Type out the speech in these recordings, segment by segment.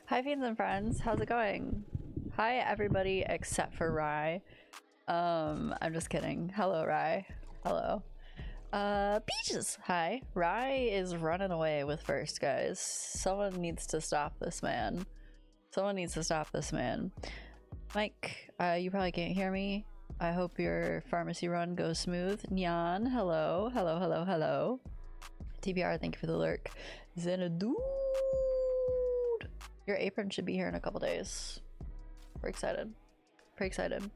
Hi fiends and friends, how's it going? Hi everybody except for Rye. I'm just kidding. Hello Rye. Hello. Peaches! Hi. Rye is running away with first, guys. Someone needs to stop this man. Someone needs to stop this man. Mike, you probably can't hear me. I hope your pharmacy run goes smooth. Nyan, hello. Hello, hello, hello. TBR, thank you for the lurk. Xanadu. Your apron should be here in a couple days. We're excited. Pretty excited.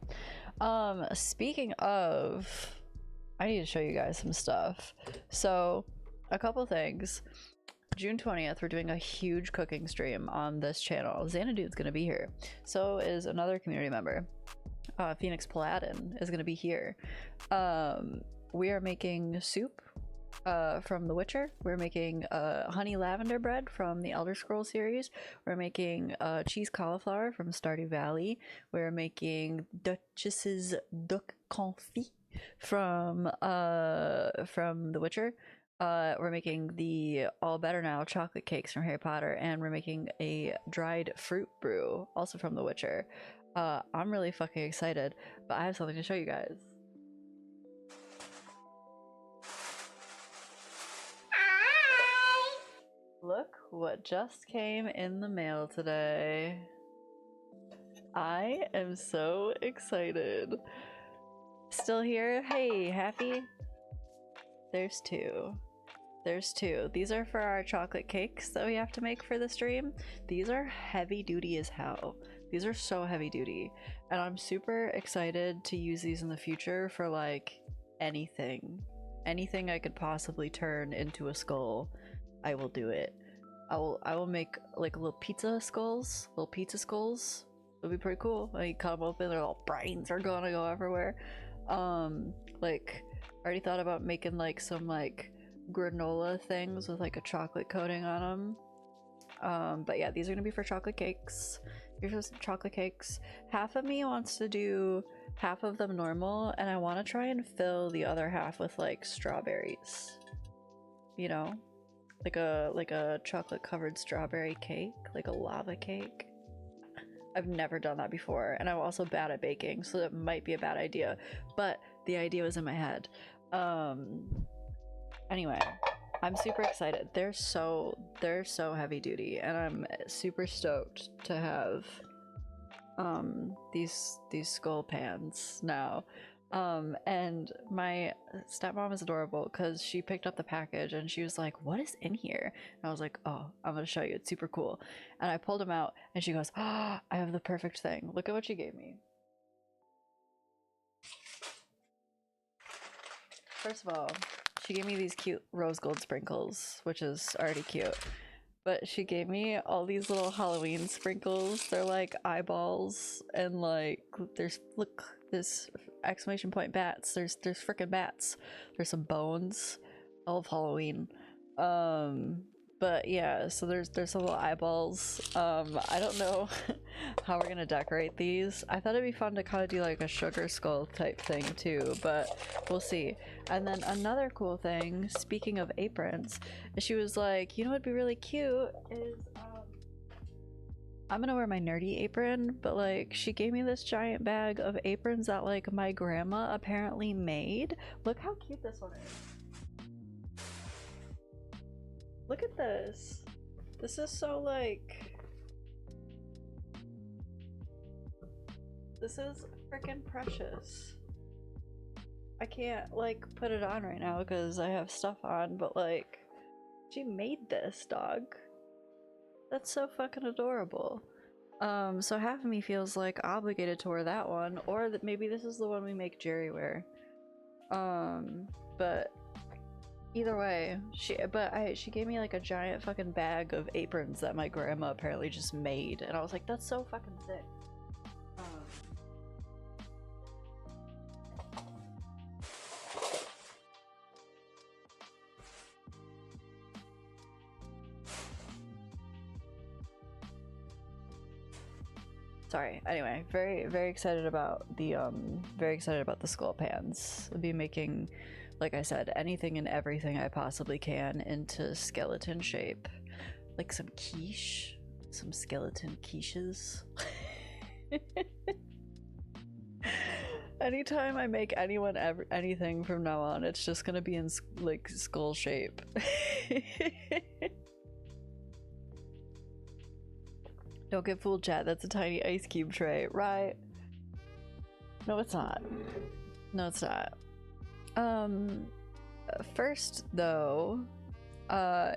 Speaking of, I need to show you guys some stuff. So, a couple things. June 20th, we're doing a huge cooking stream on this channel. Xanadu's gonna be here. So is another community member. Phoenix Paladin is gonna be here. We are making soup from The Witcher. We're making honey lavender bread from the Elder Scrolls series. We're making cheese cauliflower from Stardew Valley. We're making Duchess's duck confit from The Witcher. We're making the All Better Now chocolate cakes from Harry Potter, and we're making a dried fruit brew also from The Witcher. I'm really fucking excited, but I have something to show you guys. Look what just came in the mail today. I am so excited. Still here? Hey, happy? There's two. There's two. These are for our chocolate cakes that we have to make for the stream. These are heavy duty as hell. These are so heavy duty. And I'm super excited to use these in the future for like anything. Anything I could possibly turn into a skull. I will do it. I will make like little pizza skulls. It'll be pretty cool. Like you cut them open, their little brains are gonna go everywhere. Like I already thought about making like some like granola things with like a chocolate coating on them. But yeah, these are gonna be for chocolate cakes. Here's just chocolate cakes. Half of me wants to do half of them normal, and I want to try and fill the other half with like strawberries. You know? Like a chocolate covered strawberry cake, like a lava cake. I've never done that before, and I'm also bad at baking, so that might be a bad idea, but the idea was in my head. Anyway, I'm super excited. They're so heavy duty, and I'm super stoked to have these skull pans now. And my stepmom is adorable because she picked up the package and she was like, what is in here? And I was like, oh, I'm gonna show you, it's super cool. And I pulled them out and she goes, oh, I have the perfect thing. Look at what she gave me. First of all, she gave me these cute rose gold sprinkles, which is already cute. But she gave me all these little Halloween sprinkles. They're like eyeballs and like there's exclamation point bats. There's freaking bats. There's some bones. I love Halloween. But yeah, so there's some little eyeballs. I don't know how we're gonna decorate these. I thought it'd be fun to kind of do like a sugar skull type thing too, but we'll see. And then another cool thing, speaking of aprons, she was like, you know what'd be really cute is I'm gonna wear my nerdy apron, but like she gave me this giant bag of aprons that like my grandma apparently made. Look how cute this one is. Look at this. This is so like, this is freaking precious. I can't like put it on right now because I have stuff on, but like she made this, dog. That's so fucking adorable. So half of me feels like obligated to wear that one, or that maybe this is the one we make Jerry wear. But either way, she gave me like a giant fucking bag of aprons that my grandma apparently just made, and I was like, that's so fucking sick. Sorry. Anyway, very excited about the skull pans. I'll be making, like I said, anything and everything I possibly can into skeleton shape. Like some quiche, some skeleton quiches. Anytime I make anyone anything from now on, it's just gonna be in like skull shape. Don't get fooled, chat. That's a tiny ice cube tray, right? No, it's not. No, it's not. First though,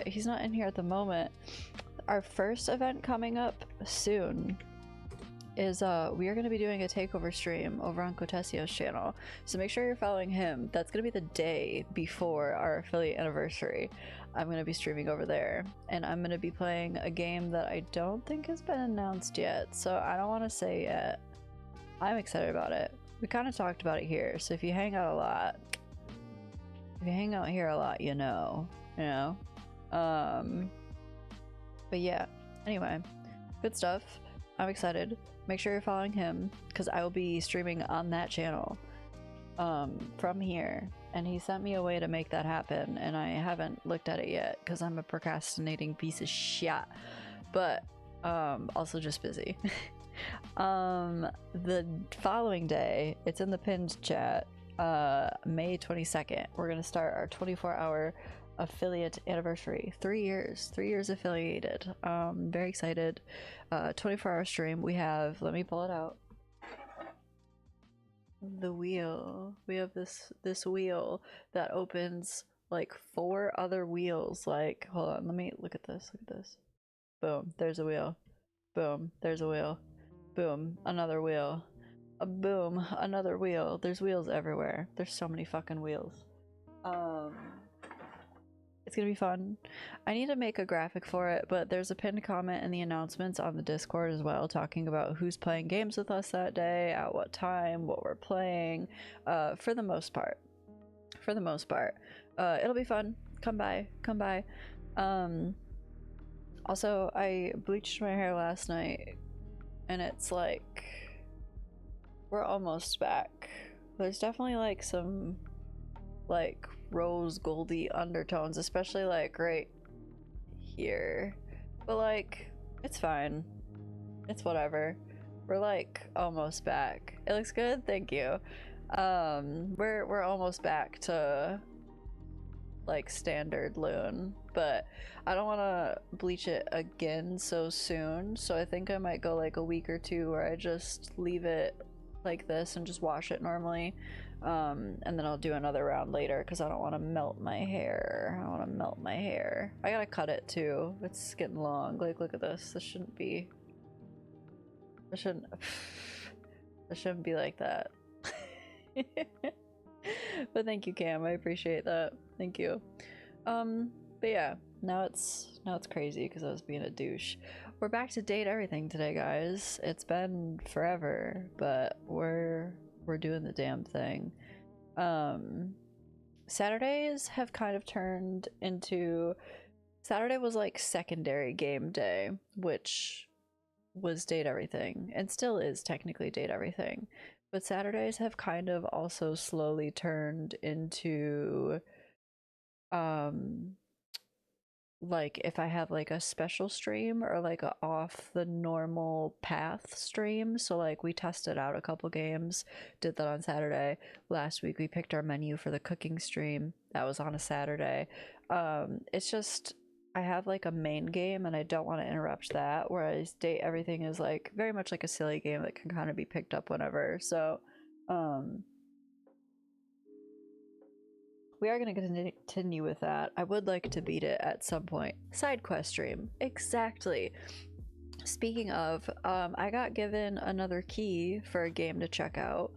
he's not in here at the moment. Our first event coming up soon is we are going to be doing a takeover stream over on Cotesio's channel, so make sure you're following him. That's going to be the day before our affiliate anniversary. I'm going to be streaming over there, and I'm going to be playing a game that I don't think has been announced yet, so I don't want to say yet. I'm excited about it. We kind of talked about it here, so if you hang out a lot, if you hang out here a lot, you know. But yeah, anyway, good stuff. I'm excited. Make sure you're following him, because I will be streaming on that channel from here, and he sent me a way to make that happen, and I haven't looked at it yet because I'm a procrastinating piece of shit, but also just busy. The following day, it's in the pinned chat, May 22nd, we're gonna start our 24-hour affiliate anniversary. 3 years affiliated. Very excited. 24-hour stream. We have, let me pull it out, the wheel. We have this wheel that opens like 4 other wheels. Like, hold on, let me look at this. Boom, there's a wheel. Boom, there's a wheel. Boom, another wheel. A boom, another wheel. There's wheels everywhere. There's so many fucking wheels. It's gonna be fun. I need to make a graphic for it, but there's a pinned comment in the announcements on the Discord as well, talking about who's playing games with us that day, at what time, what we're playing. For the most part. It'll be fun. Come by. Also, I bleached my hair last night, and it's like, we're almost back. There's definitely like some like rose goldy undertones, especially like right here, but like it's fine, it's whatever. We're like almost back. It looks good, thank you. We're almost back to like standard loon, but I don't want to bleach it again so soon, so I think I might go like a week or two where I just leave it like this and just wash it normally. And then I'll do another round later because I don't want to melt my hair. I gotta cut it too. It's getting long. Like, look at this. This shouldn't be like that. But thank you, Cam. I appreciate that. Thank you. But yeah, now it's crazy because I was being a douche. We're back to date everything today, guys. It's been forever, but we're doing the damn thing. Saturdays have kind of turned into, Saturday was like secondary game day, which was date everything, and still is technically date everything, but Saturdays have kind of also slowly turned into like if I have like a special stream or like a off the normal path stream. So like we tested out a couple games, did that on Saturday. Last week we picked our menu for the cooking stream, that was on a Saturday. It's just I have like a main game and I don't want to interrupt that, whereas date everything is like very much like a silly game that can kind of be picked up whenever. So we are going to continue with that. I would like to beat it at some point. Side quest stream. Exactly. Speaking of, I got given another key for a game to check out,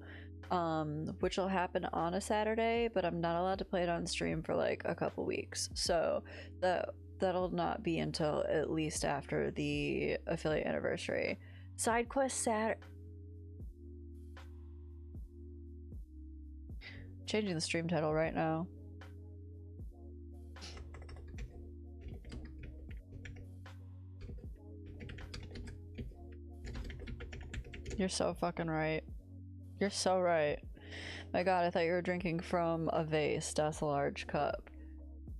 which will happen on a Saturday, but I'm not allowed to play it on stream for like a couple weeks. So that'll not be until at least after the affiliate anniversary. Side quest Changing the stream title right now. You're so fucking right. You're so right. My god, I thought you were drinking from a vase. That's a large cup.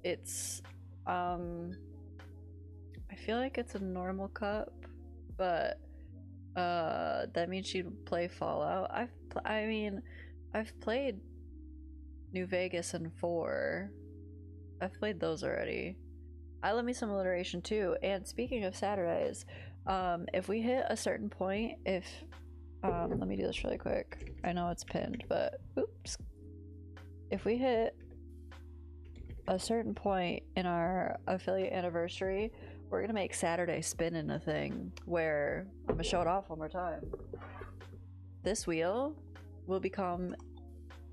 It's, I feel like it's a normal cup, but, that means you'd play Fallout. I've played New Vegas and 4. I've played those already. I love me some alliteration too. And speaking of Saturdays, if we hit a certain point, let me do this really quick. I know it's pinned, but oops. If we hit a certain point in our affiliate anniversary, we're gonna make Saturday spinning a thing where I'm gonna show it off one more time. This wheel will become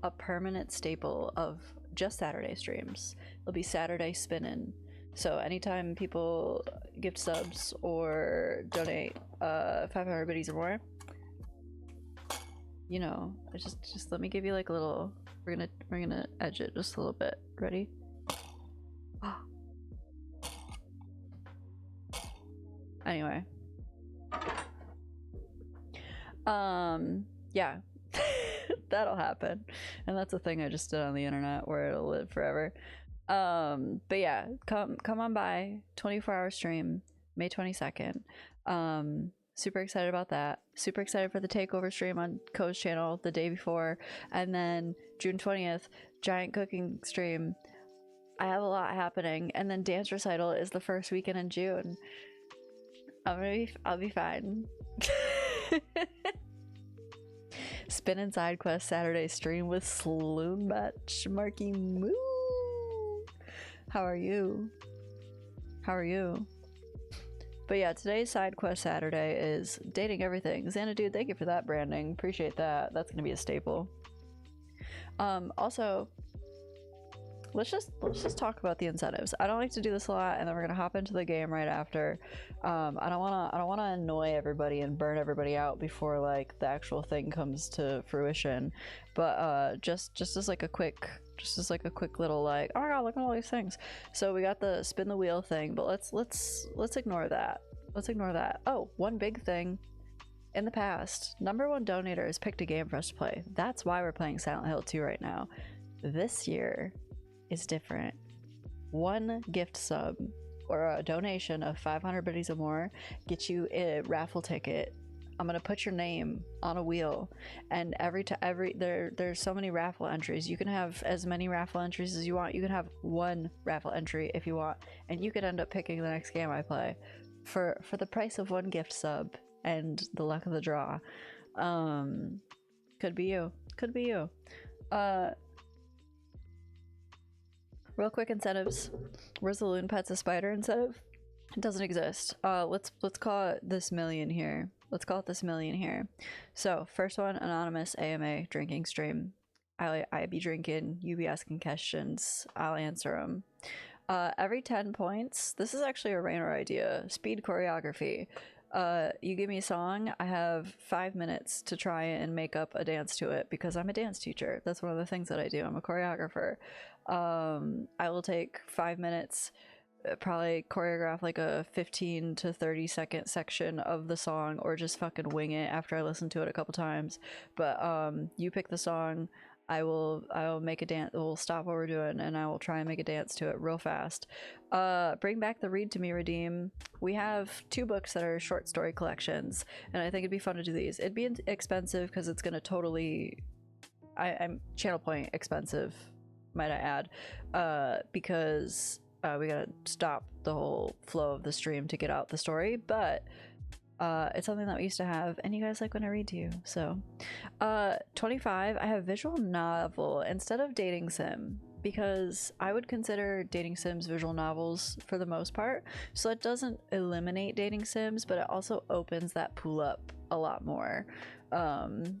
a permanent staple of just Saturday streams. It'll be Saturday spinning. So anytime people gift subs or donate 500 biddies or more, you know, just let me give you like a little. We're gonna edge it just a little bit. Ready? Anyway, yeah. That'll happen, and that's a thing I just did on the internet where it'll live forever. But yeah, come on by. 24-hour stream, May 22nd. Super excited about that. Super excited for the takeover stream on Co's channel the day before, and then June 20th, giant cooking stream. I have a lot happening, and then dance recital is the first weekend in June. I'll be fine. Spin and side quest Saturday stream with Sloon Match Marky Moo. How are you? How are you? But yeah, today's side quest Saturday is dating everything. Xanadu, thank you for that branding. Appreciate that. That's gonna be a staple. Also, let's just talk about the incentives. I don't like to do this a lot, and then we're gonna hop into the game right after. I don't wanna annoy everybody and burn everybody out before like the actual thing comes to fruition. But just as like a quick little like, oh my god, look at all these things. So we got the spin the wheel thing, but let's ignore that. Let's ignore that. Oh, one big thing. In the past, #1 donator has picked a game for us to play. That's why we're playing Silent Hill 2 right now. This year is different. One gift sub or a donation of 500 biddies or more gets you a raffle ticket. I'm gonna put your name on a wheel, and there's so many raffle entries. You can have as many raffle entries as you want. You can have one raffle entry if you want, and you could end up picking the next game I play for the price of one gift sub and the luck of the draw. Could be you. Could be you. Real quick incentives. Where's the Loon Pets a Spider incentive? It doesn't exist. Let's call it this million here. Let's call it this million here. So first one, anonymous AMA drinking stream. I be drinking, you be asking questions, I'll answer them. Every 10 points, this is actually a Rainer idea, speed choreography. You give me a song, I have 5 minutes to try and make up a dance to it because I'm a dance teacher. That's one of the things that I do. I'm a choreographer. I will take 5 minutes, probably choreograph like a 15 to 30 second section of the song, or just fucking wing it after I listen to it a couple times. But you pick the song, I will make a dance. We'll stop what we're doing and I will try and make a dance to it real fast. Bring back the Read to Me Redeem. We have 2 books that are short story collections, and I think it'd be fun to do these. It'd be expensive because it's gonna totally I'm channel point expensive, might I add, because we gotta stop the whole flow of the stream to get out the story, but it's something that we used to have, and you guys like when I read to you. So 25, I have visual novel instead of dating sim, because I would consider dating sims visual novels for the most part. So it doesn't eliminate dating sims, but it also opens that pool up a lot more.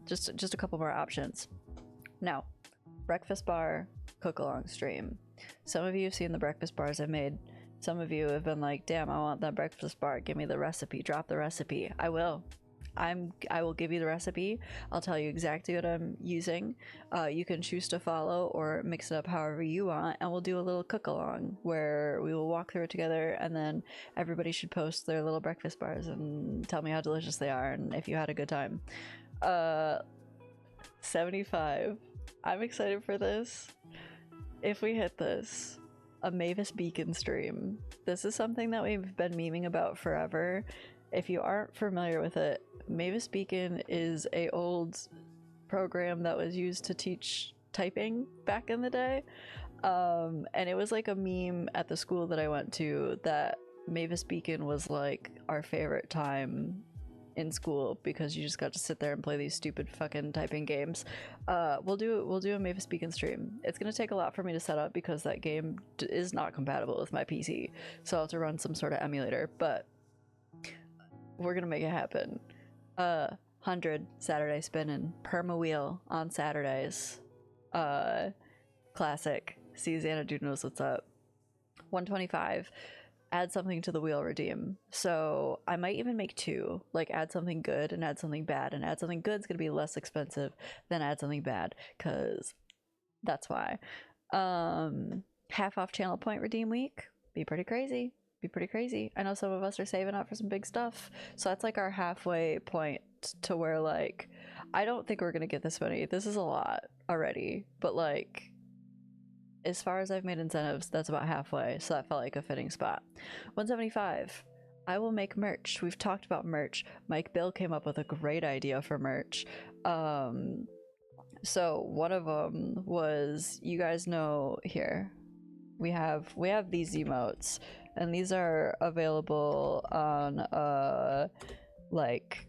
Just a couple more options. Now, breakfast bar cook along stream. Some of you have seen the breakfast bars I've made. Some of you have been like, damn, I want that breakfast bar, give me the recipe, drop the recipe. I will. I will give you the recipe. I'll tell you exactly what I'm using. You can choose to follow or mix it up however you want, and we'll do a little cook along where we will walk through it together, and then everybody should post their little breakfast bars and tell me how delicious they are and if you had a good time. 75. I'm excited for this. If we hit this, a Mavis Beacon stream. This is something that we've been memeing about forever. If you aren't familiar with it, Mavis Beacon is a old program that was used to teach typing back in the day. And it was like a meme at the school that I went to that Mavis Beacon was like our favorite time in school because you just got to sit there and play these stupid fucking typing games. We'll do a Mavis Beacon stream. It's gonna take a lot for me to set up because that game is not compatible with my PC, so I'll have to run some sort of emulator, but we're gonna make it happen. 100 Saturday spinning, perma wheel on Saturdays. Classic. See, Xana Dude knows what's up. 125. Add something to the wheel redeem. So I might even make two, like add something good and add something bad, and add something good's gonna be less expensive than add something bad, because that's why. Half off channel point redeem week. Be pretty crazy. Be pretty crazy. I know some of us are saving up for some big stuff, so that's like our halfway point to where, like, I don't think we're gonna get this many. This is a lot already, but like, as far as I've made incentives, that's about halfway, so that felt like a fitting spot. 175. I will make merch. We've talked about merch. Mike Bill came up with a great idea for merch. So one of them was, you guys know, here we have these emotes, and these are available on like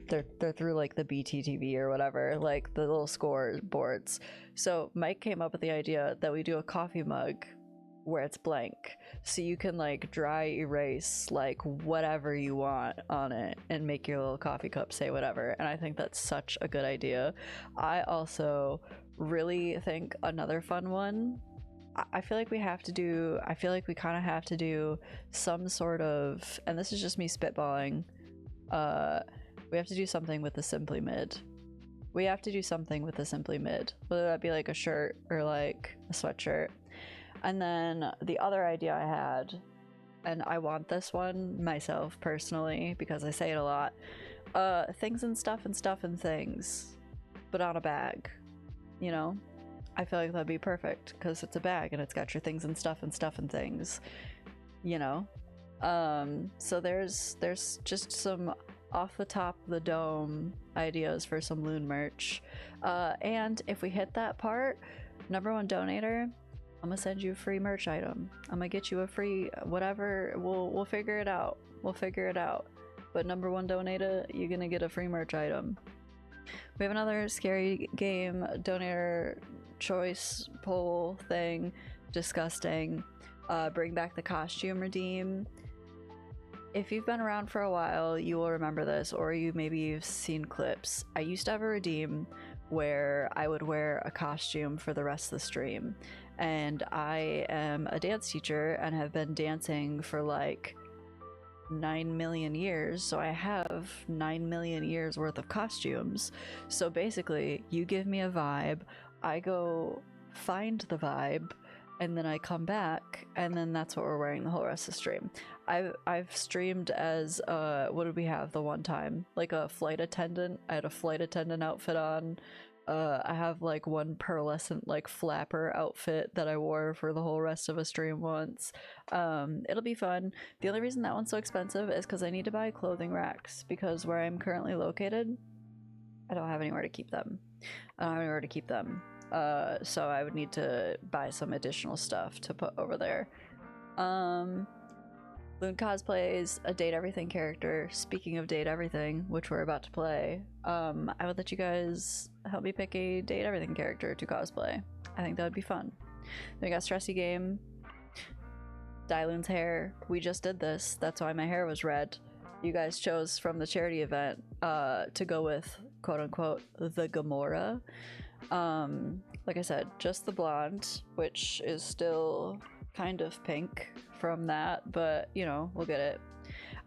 they're through like the BTTV or whatever, like the little score boards. So Mike came up with the idea that we do a coffee mug where it's blank, so you can like dry erase like whatever you want on it and make your little coffee cup say whatever, and I think that's such a good idea. I also really think another fun one, I feel like we kind of have to do some sort of, and this is just me spitballing, we have to do something with the Simply Mid. We have to do something with the Simply Mid, whether that be like a shirt or like a sweatshirt. And then the other idea I had, and I want this one myself personally because I say it a lot, things and stuff and stuff and things, but on a bag, you know? I feel like that'd be perfect because it's a bag and it's got your things and stuff and things, you know? So there's just some off the top of the dome ideas for some loon merch. And if we hit that part, #1 donator, I'm gonna send you a free merch item. I'm gonna get you a free whatever. We'll figure it out. We'll figure it out. But #1 donator, you're gonna get a free merch item. We have another scary game donator choice poll thing. Disgusting. Bring back the costume redeem. If you've been around for a while, you will remember this, or you've seen clips. I used to have a redeem where I would wear a costume for the rest of the stream, and I am a dance teacher and have been dancing for like 9 million years, so I have 9 million years worth of costumes. So basically, you give me a vibe, I go find the vibe, and then I come back, and then that's what we're wearing the whole rest of the stream. I've streamed as what did we have the one time? Like a flight attendant. I had a flight attendant outfit on. I have like one pearlescent like flapper outfit that I wore for the whole rest of a stream once. It'll be fun. The only reason that one's so expensive is because I need to buy clothing racks, because where I'm currently located, I don't have anywhere to keep them. So I would need to buy some additional stuff to put over there. Loon cosplays a Date Everything character. Speaking of Date Everything, which we're about to play, I would let you guys help me pick a Date Everything character to cosplay. I think that would be fun. Then we got Stressy Game. Dye Loon's hair. We just did this. That's why my hair was red. You guys chose from the charity event to go with, quote unquote, the Gamora. Like I said, just the blonde, which is still kind of pink from that, but you know, we'll get it.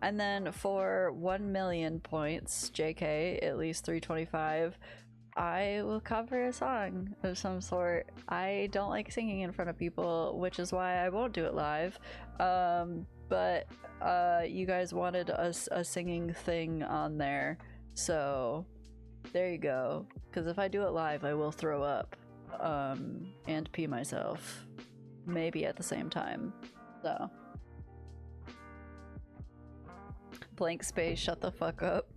And then for 1 million points, JK, at least 325, I will cover a song of some sort. I don't like singing in front of people, which is why I won't do it live. But you guys wanted a singing thing on there, so there you go. Because if I do it live, I will throw up and pee myself, maybe at the same time. So blank space, shut the fuck up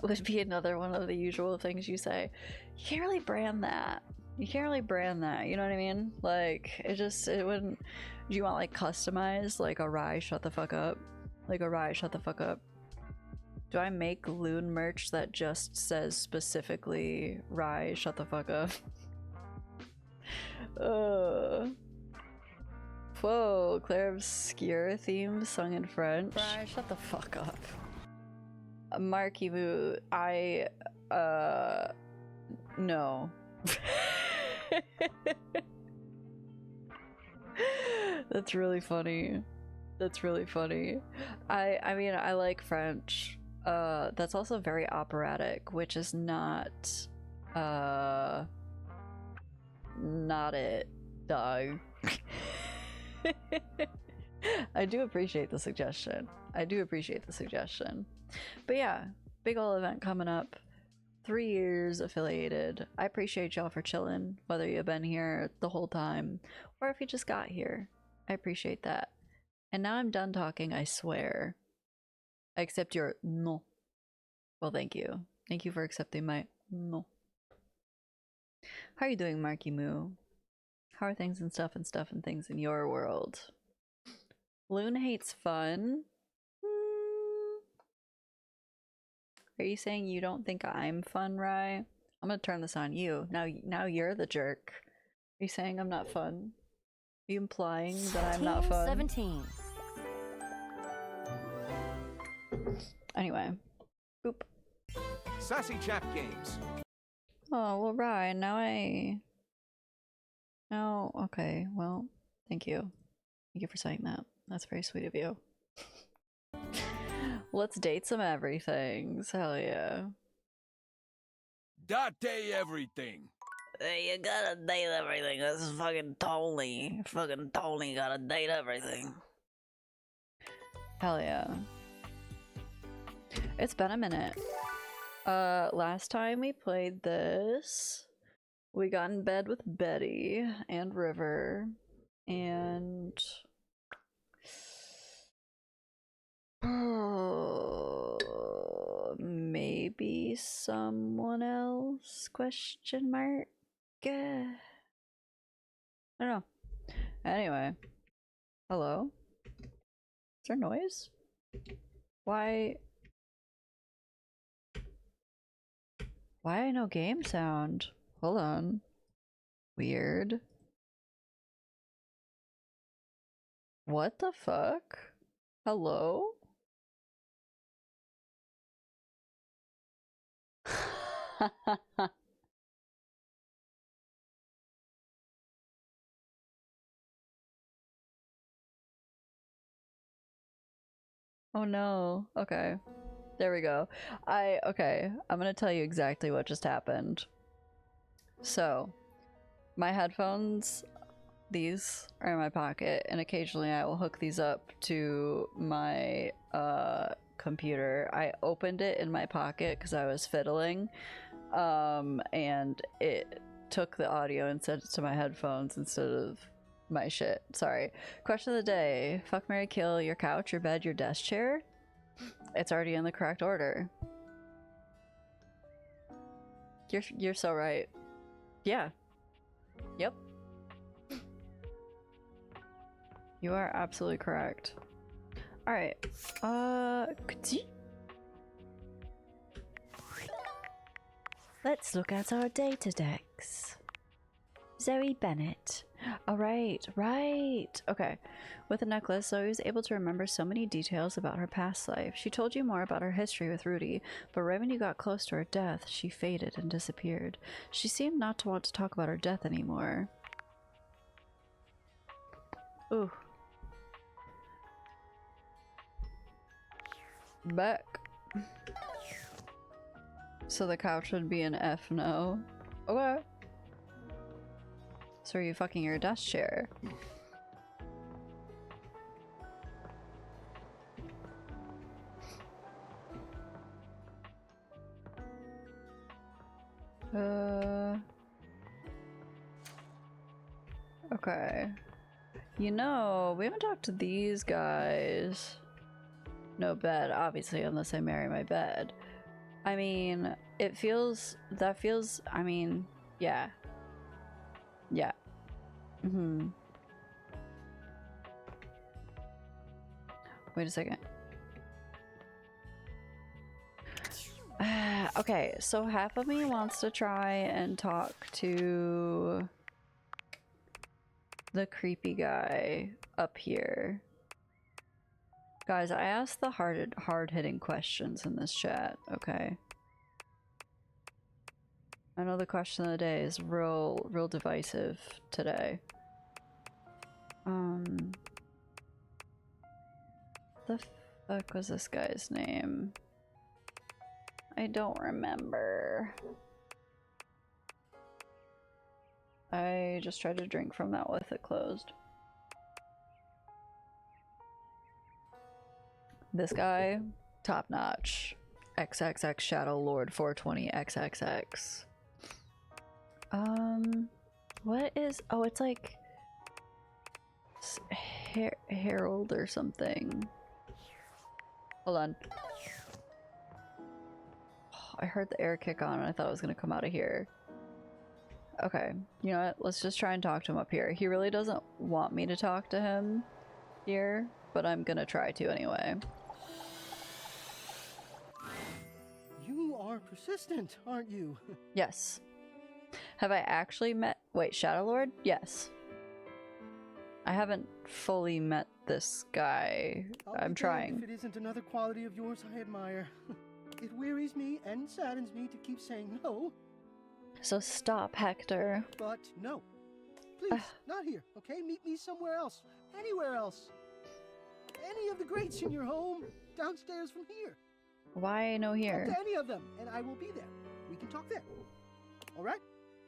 would be another one of the usual things you say. You can't really brand that. You can't really brand that, you know what I mean? Like, it wouldn't... Do you want, like, customized? Like, a Rye, shut the fuck up? Like, a Rye, shut the fuck up? Do I make Loon merch that just says specifically, Rye, shut the fuck up? Whoa, Claire Obscure theme sung in French. Rye, shut the fuck up. Marky Moo, no. That's really funny. That's really funny. I mean, I like French. That's also very operatic, which is not it, dog. I do appreciate the suggestion. I do appreciate the suggestion. But yeah, big ol' event coming up. 3 years affiliated. I appreciate y'all for chilling, whether you've been here the whole time or if you just got here. I appreciate that. And now I'm done talking, I swear. I accept your no. Well, thank you. Thank you for accepting my no. How are you doing, Marky Moo? How are things and things in your world? Loon hates fun. Are you saying you don't think I'm fun, Rye? I'm gonna turn this on you. Now you're the jerk. Are you saying I'm not fun? Are you implying that I'm not fun? 17. Anyway. Boop. Sassy Chapgames. Oh, well, Rye, now okay, well, thank you. Thank you for saying that. That's very sweet of you. Let's date some everything. Hell yeah. Dateeverything. Hey, you gotta date everything. This is fucking Tony. Fucking Tony gotta date everything. Hell yeah. It's been a minute. Last time we played this, we got in bed with Betty and River, and maybe someone else? Question mark? I don't know. Anyway. Hello? Is there noise? Why no game sound? Hold on. Weird. What the fuck? Hello? Oh no. Okay. There we go. Okay. I'm gonna tell you exactly what just happened. So, my headphones, these are in my pocket, and occasionally I will hook these up to my computer. I opened it in my pocket because I was fiddling, and it took the audio and sent it to my headphones instead of my shit. Sorry. Question of the day. Fuck, marry, kill, your couch, your bed, your desk chair? It's already in the correct order. You're so right. Yeah. Yep. You are absolutely correct. Alright. Let's look at our data decks. Zoe Bennett. Alright, right. Okay. With a necklace, Zoe was able to remember so many details about her past life. She told you more about her history with Rudy, but right when you got close to her death, she faded and disappeared. She seemed not to want to talk about her death anymore. Ooh. Back. So the couch would be an F no. Okay. So are you fucking your desk chair? Okay. You know, we haven't talked to these guys. No bed, obviously, unless I marry my bed. I mean, it feels... That feels... I mean, yeah. Yeah. Mm-hmm. Wait a second. Okay, so half of me wants to try and talk to the creepy guy up here. Guys, I asked the hard-hitting questions in this chat, okay? I know the question of the day is real divisive today. The fuck was this guy's name? I don't remember. I just tried to drink from that with it closed. This guy, top notch. XXX Shadow Lord 420 XXX. What is... Oh, it's like... Harold or something. Hold on. Oh, I heard the air kick on and I thought it was gonna come out of here. Okay, you know what? Let's just try and talk to him up here. He really doesn't want me to talk to him here, but I'm gonna try to anyway. You are persistent, aren't you? Yes. Have I actually met... Wait, Shadow Lord? Yes. I haven't fully met this guy. I'm trying. If it isn't another quality of yours I admire. It wearies me and saddens me to keep saying no. So stop, Hector. But no. Please, not here, okay? Meet me somewhere else. Anywhere else. Any of the greats in your home. Downstairs from here. Why no here? Talk to any of them, and I will be there. We can talk there. Alright?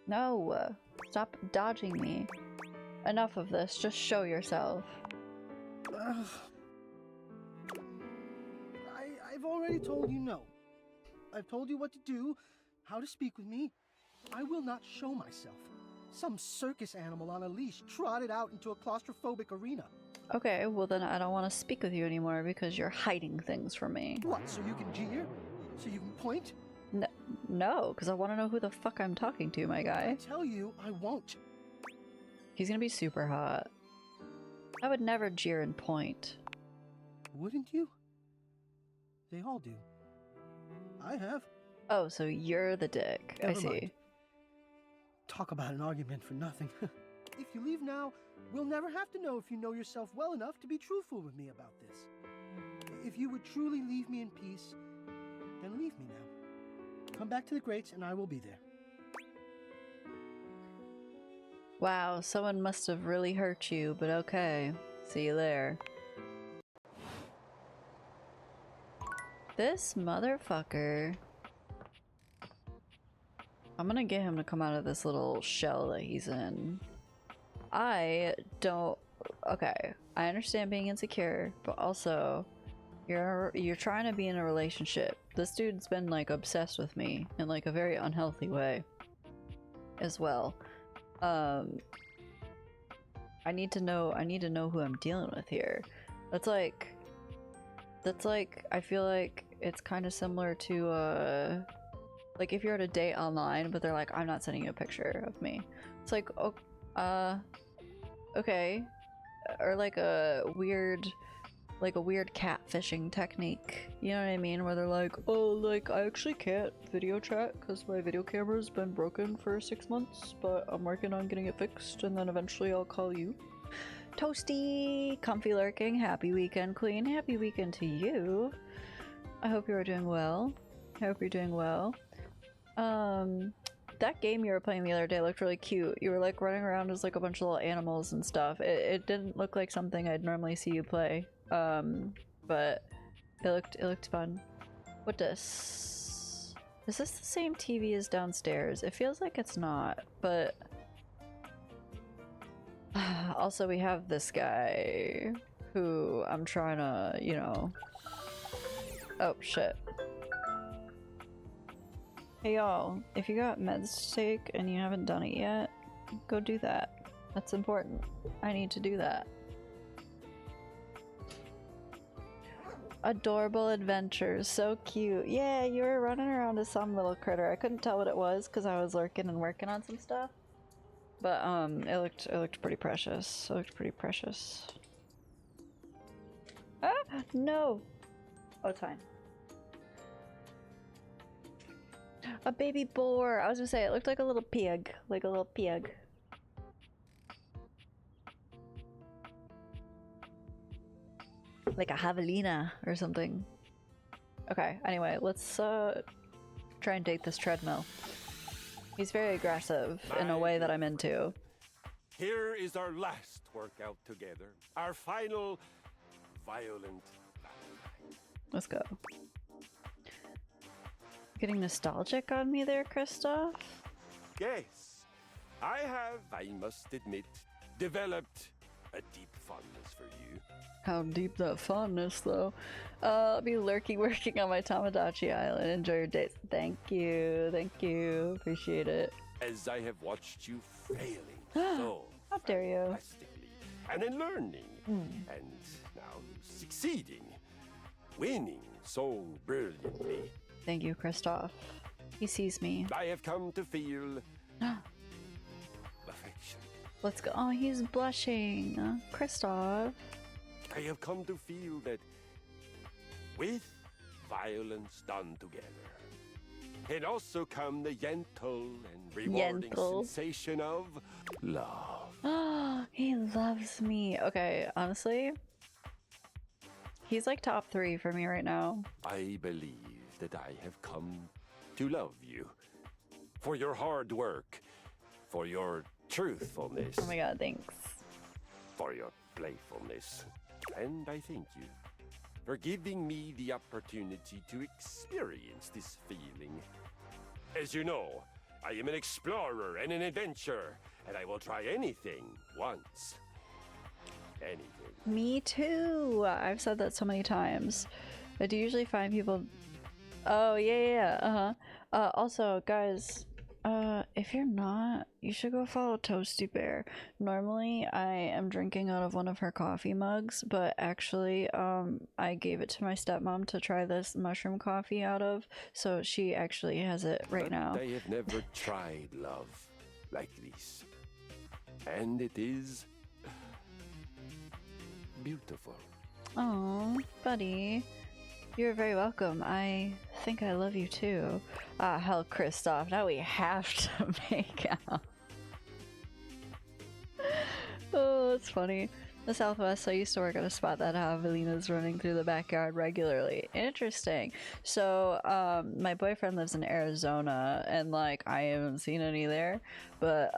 No. Stop dodging me. Enough of this. Just show yourself. I've already told you no. I've told you what to do, how to speak with me. I will not show myself. Some circus animal on a leash trotted out into a claustrophobic arena. Okay, well then I don't want to speak with you anymore because you're hiding things from me. What, so you can jeer? So you can point? No, because I want to know who the fuck I'm talking to, my guy. I tell you, I won't. He's gonna be super hot. I would never jeer and point. Wouldn't you? They all do. I have. Oh, so you're the dick. Never I see. mind. Talk about an argument for nothing. If you leave now, we'll never have to know if you know yourself well enough to be truthful with me about this. If you would truly leave me in peace, then leave me now. Come back to the Greats and I will be there. Wow, someone must have really hurt you, but okay. See you there. This motherfucker. I'm gonna get him to come out of this little shell that he's in. I don't... Okay, I understand being insecure, but also you're trying to be in a relationship. This dude's been like obsessed with me in like a very unhealthy way as well. I need to know who I'm dealing with here. That's like I feel like it's kind of similar to like if you're at a date online but they're like, I'm not sending you a picture of me. It's like, oh, okay. Or like a weird catfishing technique, you know what I mean, where they're like, oh, like I actually can't video chat because my video camera's been broken for 6 months, but I'm working on getting it fixed and then eventually I'll call you. Toasty, comfy lurking, happy weekend queen, happy weekend to you. I hope you are doing well. I hope you're doing well. That game you were playing the other day looked really cute. You were like running around as like a bunch of little animals and stuff. It didn't look like something I'd normally see you play. But It looked fun. What does... Is this the same TV as downstairs? It feels like it's not, but... Also, we have this guy who I'm trying to, you know... Oh, shit. Hey y'all, if you got meds to take and you haven't done it yet, go do that. That's important. I need to do that. Adorable adventures, so cute. Yeah, you were running around as some little critter. I couldn't tell what it was because I was lurking and working on some stuff. But it looked pretty precious. It looked pretty precious. Ah, no. Oh, it's fine. A baby boar. I was gonna say it looked like a little pig, like a little pig. Like a javelina or something. Okay, anyway, let's try and date this treadmill. He's very aggressive in a way that I'm into. Here is our last workout together. Our final violent Valentine. Let's go. Getting nostalgic on me there, Kristoff? Yes, I have, I must admit, developed a deep fondness for you. How deep that fondness, though. I'll be working on my Tamagotchi Island. Enjoy your dates. Thank you, appreciate it. As I have watched you failing so How dare you? fantastically, and then learning, and now succeeding, winning so brilliantly. Thank you, Kristoff. He sees me. I have come to feel affection. Let's go. Oh, he's blushing. Kristoff. I have come to feel that with violence done together can also come the gentle and rewarding sensation of love. Oh, he loves me. Okay, honestly, he's like top 3 for me right now. I believe that I have come to love you for your hard work, for your truthfulness, Oh my god, thanks. for your playfulness. And I thank you for giving me the opportunity to experience this feeling. As you know, I am an explorer and an adventurer, and I will try anything once. Anything. Me too. I've said that so many times. I do usually find people... Oh, yeah. Also, guys, if you're not, you should go follow Toasty Bear. Normally, I am drinking out of one of her coffee mugs, but actually, I gave it to my stepmom to try this mushroom coffee out of, so she actually has it right now. I have never tried love like this. And it is beautiful. Oh, buddy. You're very welcome. I think I love you too. Ah, hell, Kristoff. Now we have to make out. Oh, that's funny. The Southwest, I used to work at a spot that javelinas running through the backyard regularly. Interesting. So, my boyfriend lives in Arizona, and like, I haven't seen any there. But,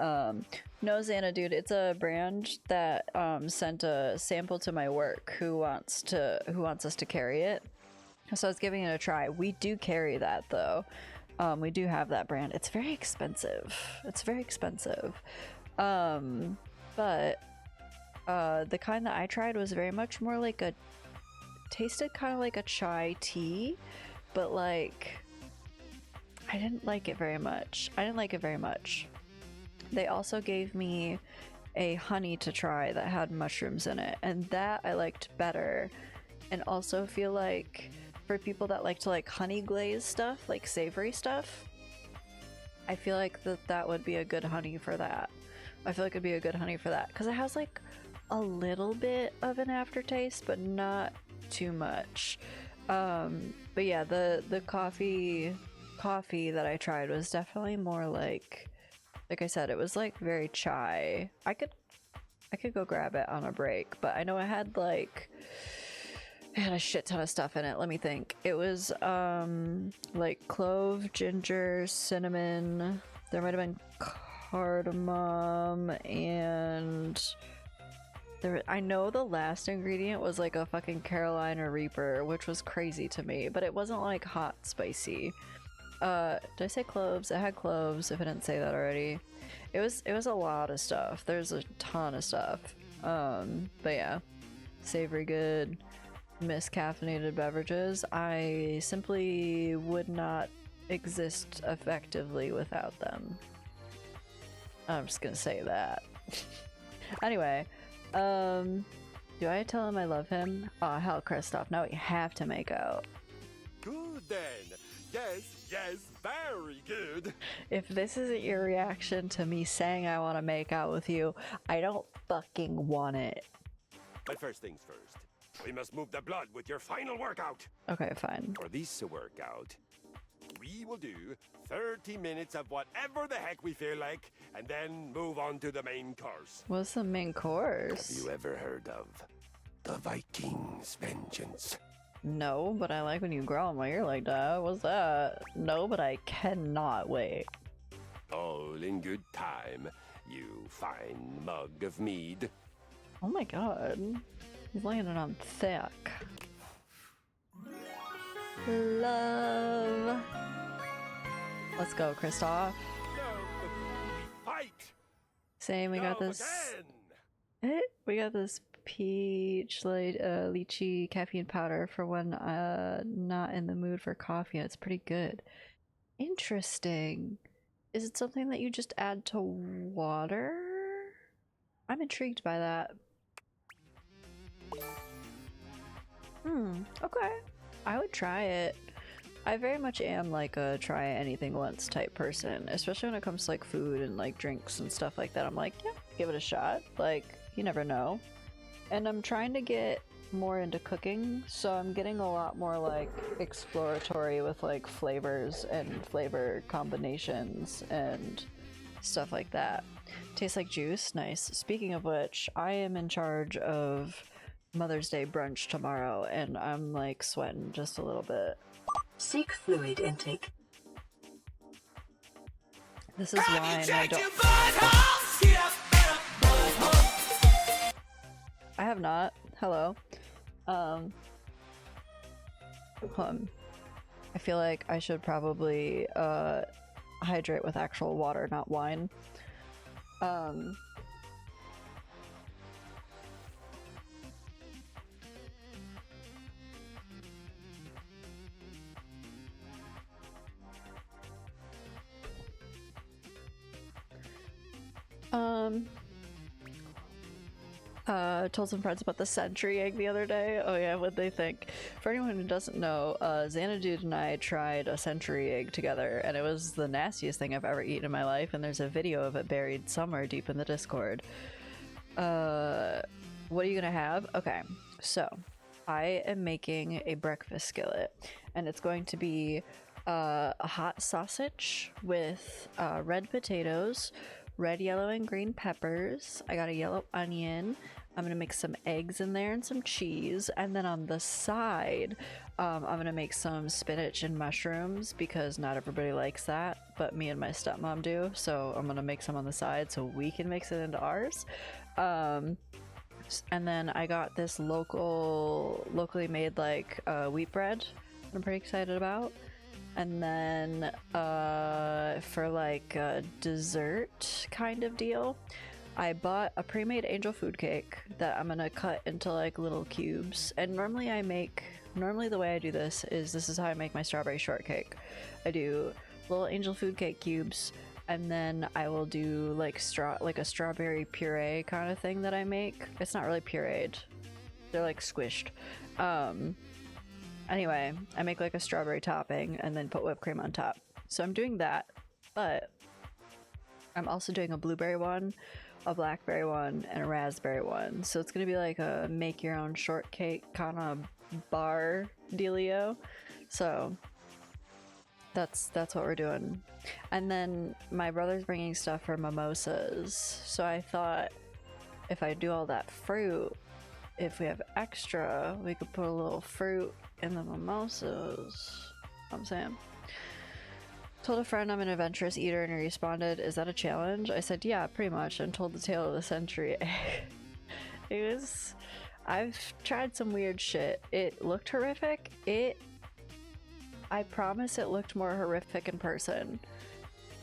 no, Xana, dude, it's a brand that sent a sample to my work who wants us to carry it. So I was giving it a try. We do carry that though. We do have that brand. It's very expensive. But the kind that I tried was very much more like tasted kind of like a chai tea, but like I didn't like it very much. They also gave me a honey to try that had mushrooms in it, and that I liked better. And also feel like for people that like to like honey glaze stuff, like savory stuff, I feel like that would be a good honey for that. Because it has like a little bit of an aftertaste, but not too much. But yeah, the coffee that I tried was definitely more like I said, it was like very chai. I could go grab it on a break, but I know it had a shit ton of stuff in it. Let me think. It was like clove, ginger, cinnamon. There might have been cardamom and I know the last ingredient was like a fucking Carolina Reaper, which was crazy to me, but it wasn't like hot spicy. Did I say cloves? It had cloves, if I didn't say that already. It was a lot of stuff. There's a ton of stuff. But yeah. Savory good, miscaffeinated beverages. I simply would not exist effectively without them. I'm just gonna say that. Anyway, do I tell him I love him? Oh hell, Kristoff, now we have to make out. Good then. Yes, very good. If this isn't your reaction to me saying I want to make out with you, I don't fucking want it. But first things first, we must move the blood with your final workout. Okay, fine. For this workout, we will do 30 minutes of whatever the heck we feel like, and then move on to the main course. What's the main course? Have you ever heard of the Vikings' vengeance? No, but I like when you growl in my ear like that. What's that? No, but I cannot wait. All in good time, you fine mug of mead. Oh my god. He's laying it on thick. Love. Let's go, Kristoff. No, fight! Same, we got Go this. again. We got this peach lychee caffeine powder for when not in the mood for coffee, and it's pretty good. Interesting. Is it something that you just add to water? I'm intrigued by that. Okay. I would try it. I very much am like a try anything once type person, especially when it comes to like food and like drinks and stuff like that. I'm like, yeah, give it a shot. Like, you never know. And I'm trying to get more into cooking, so I'm getting a lot more like exploratory with like flavors and flavor combinations and stuff like that. Tastes like juice. Nice. Speaking of which, I am in charge of Mother's Day brunch tomorrow, and I'm like sweating just a little bit. Seek fluid intake. This is wine. I have not. Hello. I feel like I should probably hydrate with actual water, not wine. Told some friends about the sentry egg the other day. Oh yeah, what'd they think? For anyone who doesn't know, Xanadude and I tried a sentry egg together, and it was the nastiest thing I've ever eaten in my life, and there's a video of it buried somewhere deep in the Discord. What are you gonna have? Okay, so I am making a breakfast skillet, and it's going to be a hot sausage with red potatoes, red, yellow, and green peppers. I got a yellow onion. I'm gonna make some eggs in there and some cheese, and then on the side I'm gonna make some spinach and mushrooms because not everybody likes that, but me and my stepmom do, so I'm gonna make some on the side so we can mix it into ours. And then I got this locally made like wheat bread I'm pretty excited about. And then for like a dessert kind of deal, I bought a pre-made angel food cake that I'm gonna cut into like little cubes. And normally the way I do this is how I make my strawberry shortcake. I do little angel food cake cubes, and then I will do like a strawberry puree kind of thing that I make. It's not really pureed. They're like squished. Anyway, I make like a strawberry topping and then put whipped cream on top. So I'm doing that, but I'm also doing a blueberry one, a blackberry one, and a raspberry one. So it's gonna be like a make your own shortcake kind of bar dealio. So that's what we're doing. And then my brother's bringing stuff for mimosas. So I thought if I do all that fruit, if we have extra, we could put a little fruit in the mimosas. I'm saying. Told a friend I'm an adventurous eater, and he responded, "Is that a challenge?" I said, "Yeah, pretty much," and told the tale of the century egg. It was. I've tried some weird shit. It looked horrific. I promise it looked more horrific in person.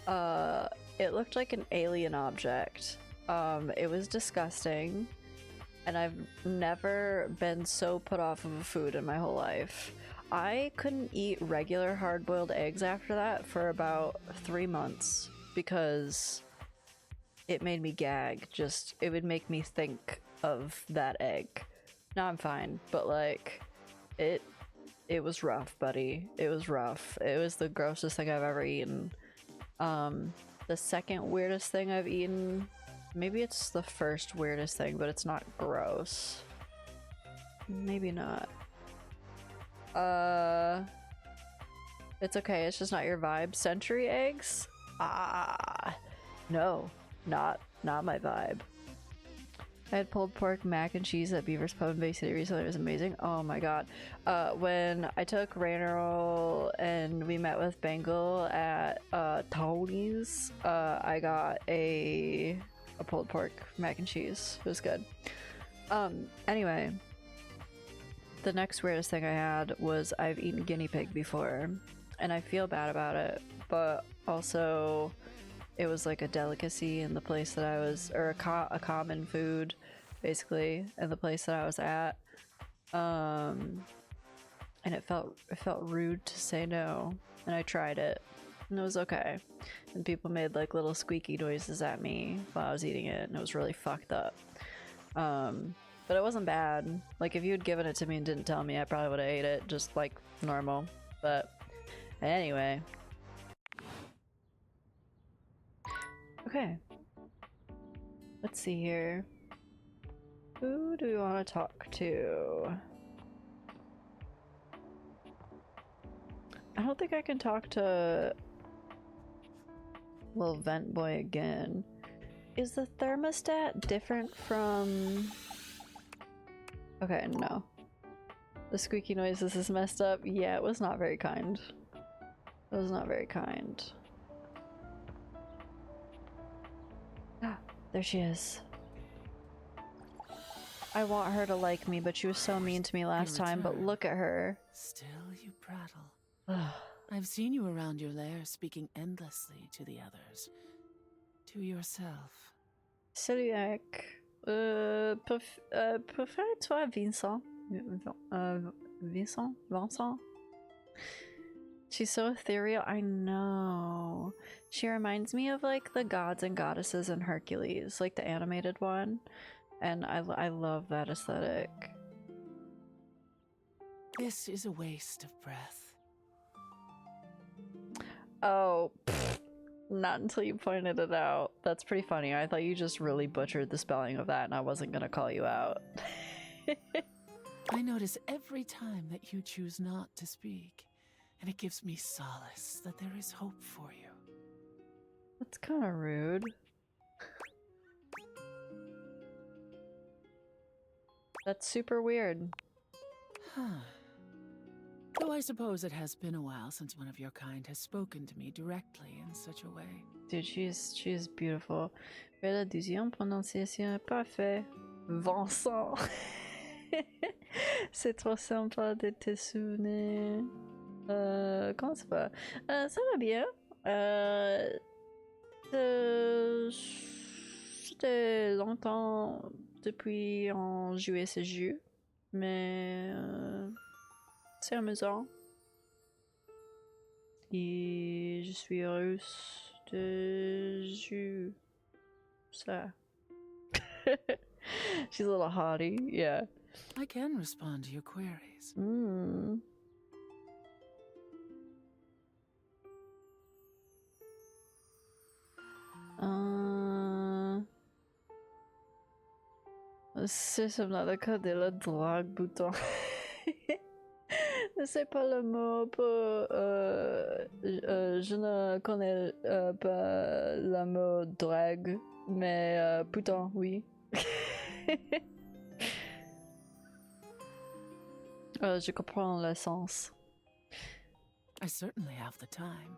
It looked like an alien object. It was disgusting. And I've never been so put off of a food in my whole life. I couldn't eat regular hard-boiled eggs after that for about 3 months because it made me gag. Just, it would make me think of that egg. Now I'm fine, but like, it was rough, buddy. It was rough. It was the grossest thing I've ever eaten. The second weirdest thing I've eaten, maybe it's the first weirdest thing, but it's not gross. Maybe not. It's okay, it's just not your vibe. Century eggs? Ah, no, not my vibe. I had pulled pork, mac and cheese at Beaver's Pub in Bay City recently. It was amazing. Oh my god. When I took Rainer and we met with Bengal at Tony's, I got a pulled pork, mac and cheese. It was good. Anyway, the next weirdest thing I had was I've eaten guinea pig before, and I feel bad about it, but also it was like a delicacy in the place that I was, or a common food, basically, in the place that I was at. And it felt rude to say no, and I tried it, and it was okay. And people made like little squeaky noises at me while I was eating it, and it was really fucked up. But it wasn't bad. Like, if you had given it to me and didn't tell me, I probably would have ate it just like normal. But anyway. Okay. Let's see here. Who do we want to talk to? I don't think I can talk to little vent boy again. Is the thermostat different from... Okay, no. The squeaky noises is messed up. Yeah, it was not very kind. It was not very kind. Ah, there she is. I want her to like me, but she was so mean to me last time, but look at her. Still you prattle. I've seen you around your lair speaking endlessly to the others. To yourself. Salut, Eric. Préfère-toi Vincent? Vincent? She's so ethereal. I know. She reminds me of like the gods and goddesses in Hercules, like the animated one. And I love that aesthetic. This is a waste of breath. Oh, pfft. Not until you pointed it out. That's pretty funny. I thought you just really butchered the spelling of that and I wasn't gonna call you out. I notice every time that you choose not to speak, and it gives me solace that there is hope for you. That's kind of rude. That's super weird. Huh. Though I suppose it has been a while since one of your kind has spoken to me directly in such a way. Dude, she's beautiful. Mais la deuxième prononciation est parfaite. Vincent. C'est trop sympa de te souvenir. Comment ça va? Ça va bien. C'était longtemps depuis on jouait ce jeu, mais c'est amusant. Et je suis heureuse de jouer ça. She's a little haughty, yeah. I can respond to your queries. C'est dans le cas de la drogue, bouton. Ne sais pas le mot pour... je ne connais pas le mot drogue, mais bouton, oui. Je comprends le sens. I certainly have the time.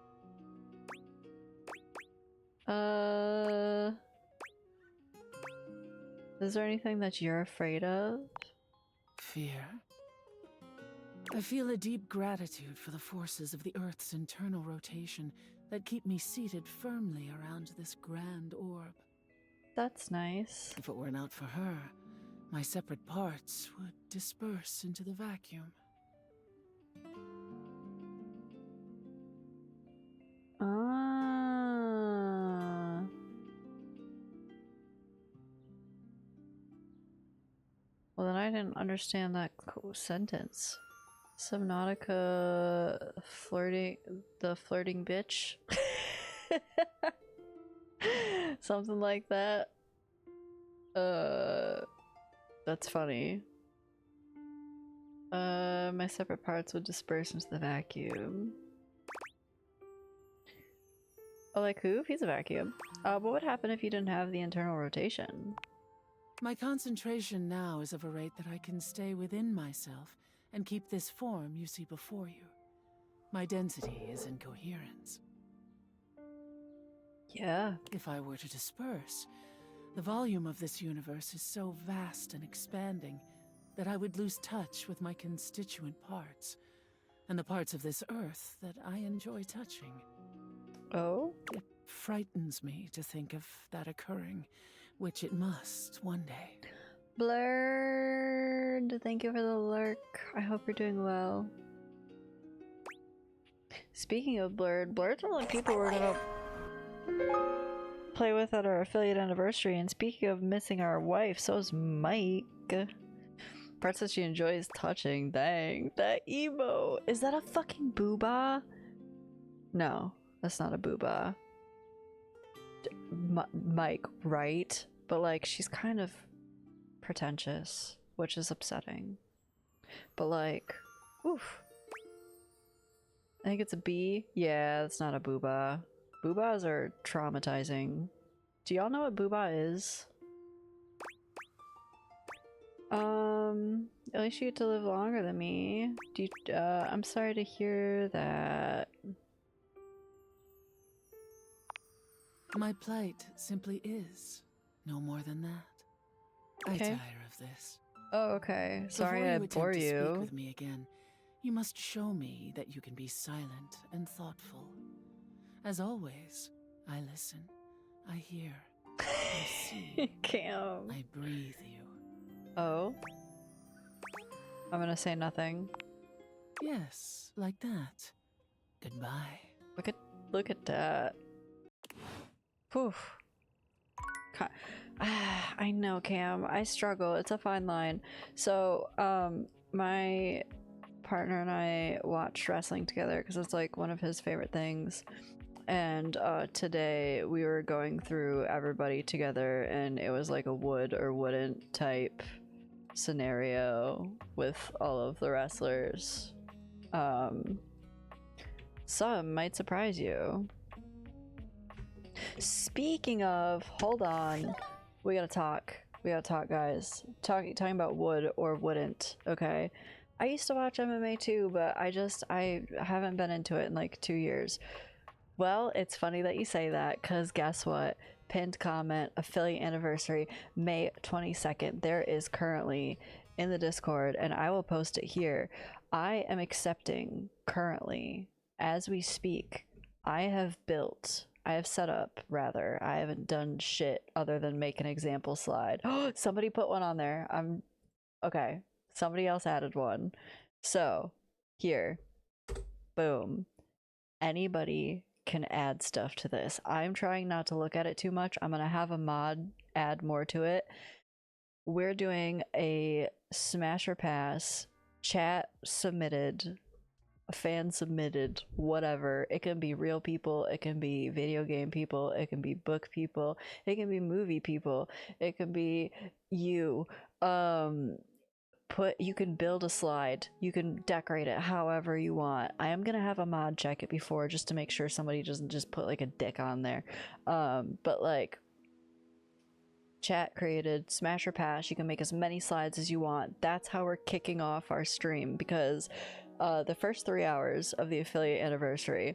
Is there anything that you're afraid of? Fear. I feel a deep gratitude for the forces of the Earth's internal rotation that keep me seated firmly around this grand orb. That's nice. If it were not for her, my separate parts would disperse into the vacuum. Ah. Well, then I didn't understand that sentence. Subnautica flirting, the flirting bitch. Something like that. That's funny. My separate parts would disperse into the vacuum. Oh, like who? He's a vacuum. What would happen if you didn't have the internal rotation? My concentration now is of a rate that I can stay within myself and keep this form you see before you. My density is in coherence. Yeah. If I were to disperse, the volume of this universe is so vast and expanding that I would lose touch with my constituent parts, and the parts of this earth that I enjoy touching. Oh? It frightens me to think of that occurring, which it must one day. Blurred, thank you for the lurk. I hope you're doing well. Speaking of Blurred's one of the people we're gonna play with at our affiliate anniversary, and speaking of missing our wife, so is Mike. Parts that she enjoys touching. Dang, that emo. Is that a fucking booba? No, that's not a booba. Mike, right? But like, she's kind of pretentious, which is upsetting. But like, oof. I think it's a B. Yeah, it's not a booba. Boobas are traumatizing. Do y'all know what booba is? At least you get to live longer than me. Do you, I'm sorry to hear that. My plight simply is. No more than that. I Okay. tire of this. Oh, okay. Sorry I bore Before you attempt to speak you. with me again, you must show me that you can be silent and thoughtful. As always, I listen, I hear, I see, Cam. I breathe you. Oh? I'm gonna say nothing. Yes, like that. Goodbye. Look at that. Whew. I know, Cam. I struggle. It's a fine line. So, my partner and I watch wrestling together because it's like one of his favorite things. And today we were going through everybody together, and it was like a would or wouldn't type scenario with all of the wrestlers. Some might surprise you. Speaking of, hold on, we gotta talk, guys. Talking about would or wouldn't. Okay, I used to watch MMA too, but I haven't been into it in like 2 years. Well, it's funny that you say that, because guess what? Pinned comment, affiliate anniversary, May 22nd. There is currently in the Discord, and I will post it here. I am accepting currently, as we speak. I have set up, rather. I haven't done shit other than make an example slide. Oh, somebody put one on there. Okay. Somebody else added one. So, here. Boom. Anybody can add stuff to this. I'm trying not to look at it too much. I'm gonna have a mod add more to it. We're doing a smasher pass, chat submitted, fan submitted, whatever. It can be real people, it can be video game people, it can be book people, it can be movie people, it can be you. You can build a slide, you can decorate it however you want. I am gonna have a mod check it before, just to make sure somebody doesn't just put like a dick on there. But like, chat created, smash or pass, you can make as many slides as you want. That's how we're kicking off our stream, because the first 3 hours of the affiliate anniversary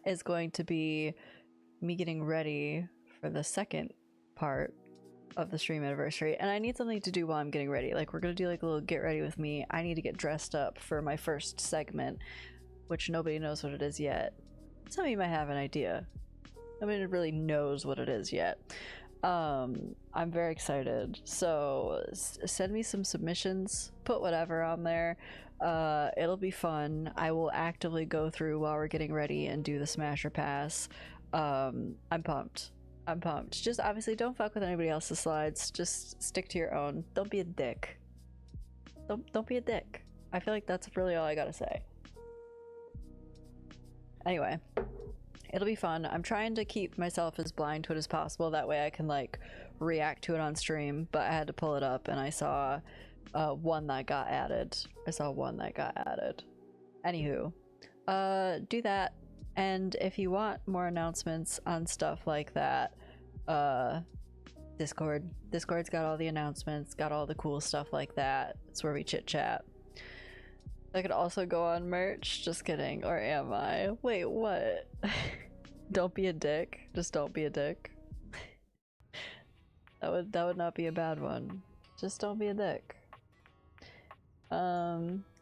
is going to be me getting ready for the second part of the stream anniversary, and I need something to do while I'm getting ready. Like, we're gonna do like a little get ready with me. I need to get dressed up for my first segment, which nobody knows what it is yet. Some of you might have an idea. Nobody really knows what it is yet. I'm very excited. So send me some submissions, put whatever on there. It'll be fun. I will actively go through while we're getting ready and do the Smasher Pass. I'm pumped. I'm pumped. Just obviously don't fuck with anybody else's slides. Just stick to your own. Don't be a dick. Don't be a dick. I feel like that's really all I gotta say. Anyway, it'll be fun. I'm trying to keep myself as blind to it as possible. That way I can like react to it on stream, but I had to pull it up and I saw one that got added. Anywho, do that. And if you want more announcements on stuff like that, Discord's got all the announcements, got all the cool stuff like that. It's where we chit chat. I could also go on merch. Just kidding. Or am I? Wait, what? Don't be a dick. Just don't be a dick. That would not be a bad one. Just don't be a dick.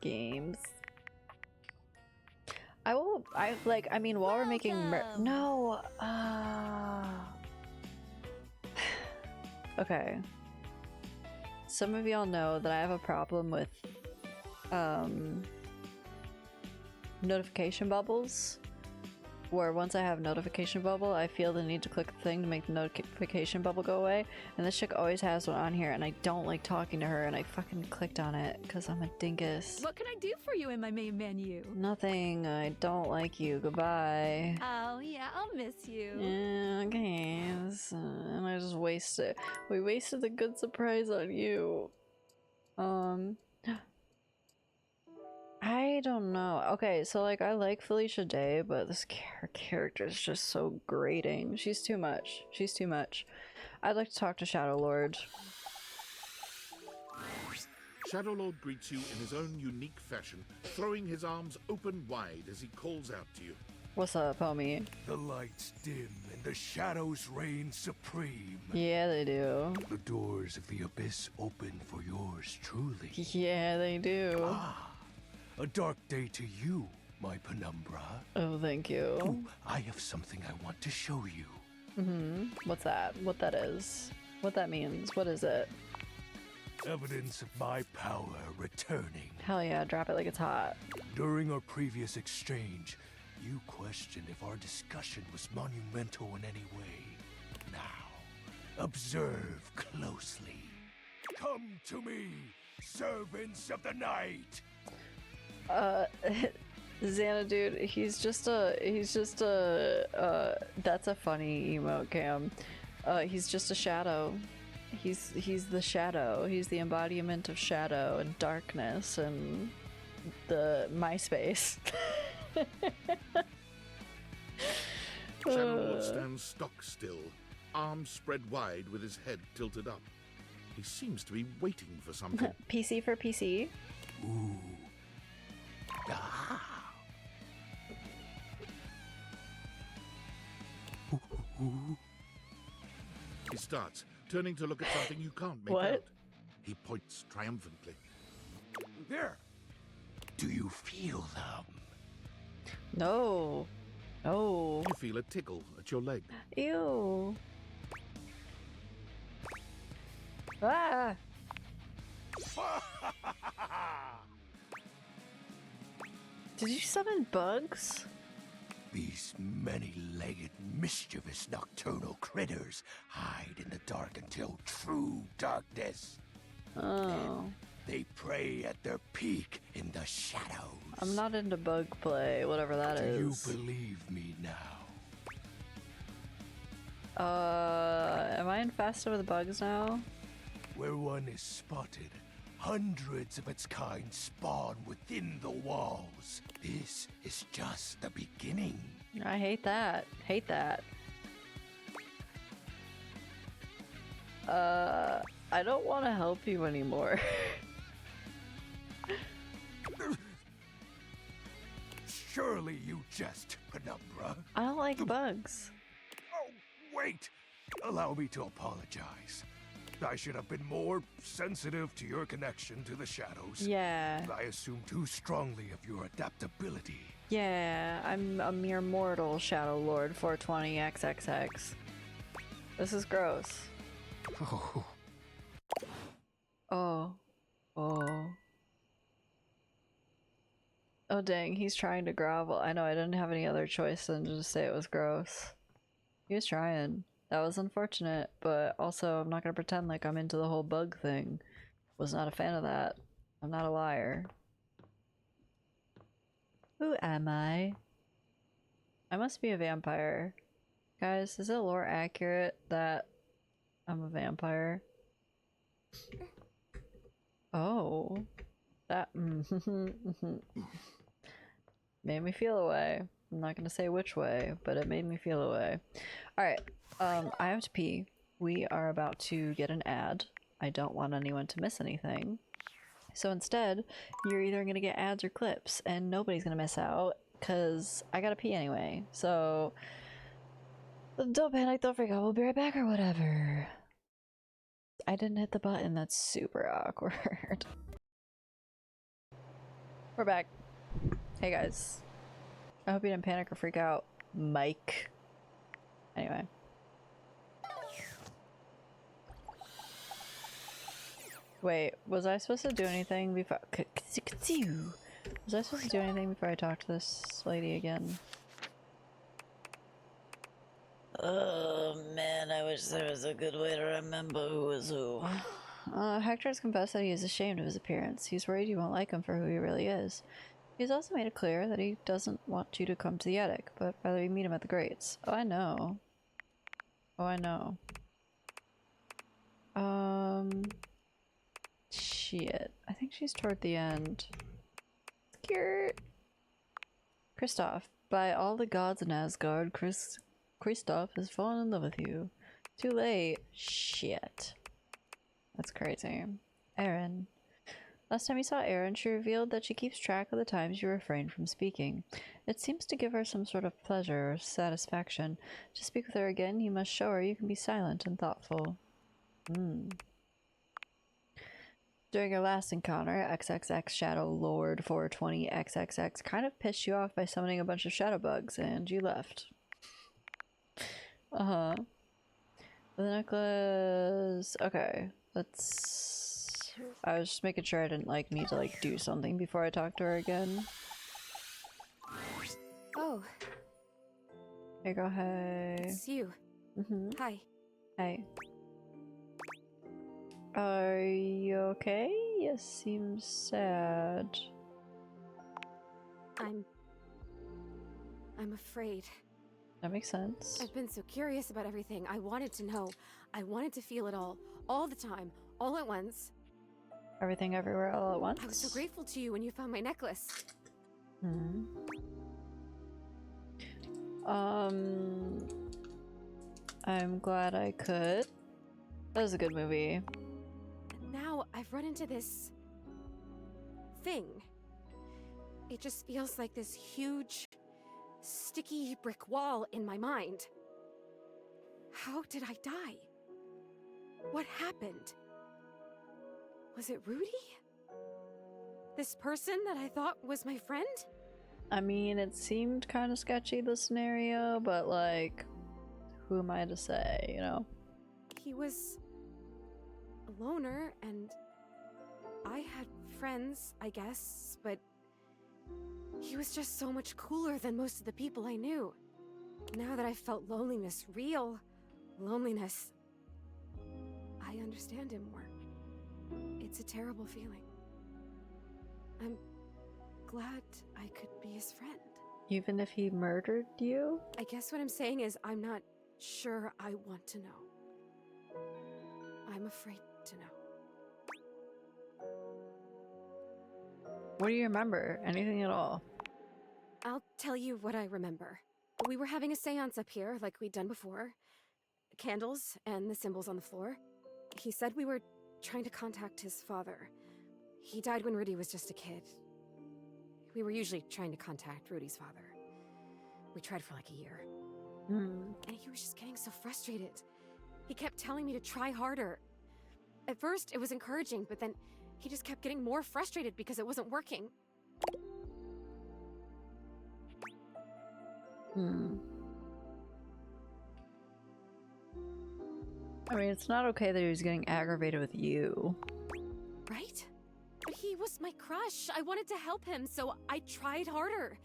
Games. I mean, while we're making no. Okay. Some of y'all know that I have a problem with notification bubbles, where once I have notification bubble, I feel the need to click the thing to make the notification bubble go away, and this chick always has one on here, and I don't like talking to her, and I fucking clicked on it because I'm a dingus. What can I do for you in my main menu? Nothing. I don't like you. Goodbye. Oh yeah, I'll miss you. Yeah, okay. And I just wasted. We wasted the good surprise on you. I don't know. Okay, so like I like Felicia Day, but this character is just so grating. She's too much. She's too much. I'd like to talk to Shadow Lord. Shadow Lord greets you in his own unique fashion, throwing his arms open wide as he calls out to you. What's up, homie? The lights dim and the shadows reign supreme. Yeah, they do. The doors of the abyss open for yours truly. Yeah, they do. Ah, a dark day to you, my penumbra. Oh, thank you. Ooh, I have something I want to show you. What's that? What that is? What that means? What is it? Evidence of my power returning. Hell yeah, drop it like it's hot. During our previous exchange, you questioned if our discussion was monumental in any way. Now, observe closely. Come to me, servants of the night! Xanadu, he's just a, that's a funny emote, Cam. He's just a shadow. He's the shadow. He's the embodiment of shadow and darkness and the MySpace. Shadow Lord stands stock still, arms spread wide with his head tilted up. He seems to be waiting for something. PC for PC. Ooh. Ah. He starts, turning to look at something you can't make What? out. He points triumphantly. There. Do you feel them? No. No. You feel a tickle at your leg. Ew. Ah. Did you summon bugs? These many-legged, mischievous nocturnal critters hide in the dark until true darkness. Oh. They prey at their peak in the shadows. I'm not into bug play, whatever that Do is. you believe me now? Am I infested with bugs now? Where one is spotted, hundreds of its kind spawn within the walls. This is just the beginning. I hate that. Hate that. I don't want to help you anymore. Surely you jest, Penumbra. I don't like bugs. Oh, wait! Allow me to apologize. I should have been more sensitive to your connection to the shadows. Yeah. I assume too strongly of your adaptability. Yeah, I'm a mere mortal, Shadow Lord 420 XXX. This is gross. Oh. Oh. Oh. Oh dang, he's trying to grovel. I know, I didn't have any other choice than to just say it was gross. He was trying. That was unfortunate, but also I'm not gonna pretend like I'm into the whole bug thing. Was not a fan of that. I'm not a liar. Who am I? I must be a vampire. Guys, is it lore accurate that I'm a vampire? Oh. That made me feel a way. I'm not gonna say which way, but it made me feel a way. Alright, I have to pee. We are about to get an ad. I don't want anyone to miss anything. So instead, you're either gonna get ads or clips, and nobody's gonna miss out, because I gotta pee anyway. So, don't panic, don't freak out, we'll be right back or whatever. I didn't hit the button, that's super awkward. We're back. Hey guys. I hope you didn't panic or freak out, Mike. Anyway. Wait, was I supposed to do anything before- Was I supposed to do anything before I talk to this lady again? Oh man, I wish there was a good way to remember who was who. Hector has confessed that he is ashamed of his appearance. He's worried you won't like him for who he really is. He's also made it clear that he doesn't want you to come to the attic, but rather you meet him at the grates. Oh, I know. Oh, I know. Shit. I think she's toward the end. Cute. Kristoff. By all the gods in Asgard, Kristoff has fallen in love with you. Too late. Shit. That's crazy. Erin. Last time you saw Erin, she revealed that she keeps track of the times you refrain from speaking. It seems to give her some sort of pleasure or satisfaction. To speak with her again, you must show her you can be silent and thoughtful. During your last encounter, XXX Shadow Lord 420 XXX kind of pissed you off by summoning a bunch of shadow bugs, and you left. The necklace... Okay, let's... I was just making sure I didn't, like, need to, like, do something before I talk to her again. Oh. Here you go, hey. It's you. Hi. Hey. Are you okay? You seem sad. I'm afraid. That makes sense. I've been so curious about everything. I wanted to know. I wanted to feel it all the time, all at once. Everything everywhere all at once? I was so grateful to you when you found my necklace. I'm glad I could. That was a good movie. And now I've run into this thing. It just feels like this huge, sticky brick wall in my mind. How did I die? What happened? Was it Rudy? This person that I thought was my friend? I mean, it seemed kind of sketchy, the scenario, but like, who am I to say, you know? He was a loner, and I had friends, I guess, but he was just so much cooler than most of the people I knew. Now that I've felt loneliness, real loneliness, I understand him more. It's a terrible feeling. I'm glad I could be his friend. Even if he murdered you? I guess what I'm saying is I'm not sure I want to know. I'm afraid to know. What do you remember? Anything at all? I'll tell you what I remember. We were having a seance up here, like we'd done before. Candles and the symbols on the floor. He said we were trying to contact his father. He died when Rudy was just a kid. We were usually trying to contact Rudy's father. We tried for like a year. And he was just getting so frustrated. He kept telling me to try harder. At first, it was encouraging, but then he just kept getting more frustrated because it wasn't working. I mean, it's not okay that he was getting aggravated with you. Right? But he was my crush. I wanted to help him, so I tried harder.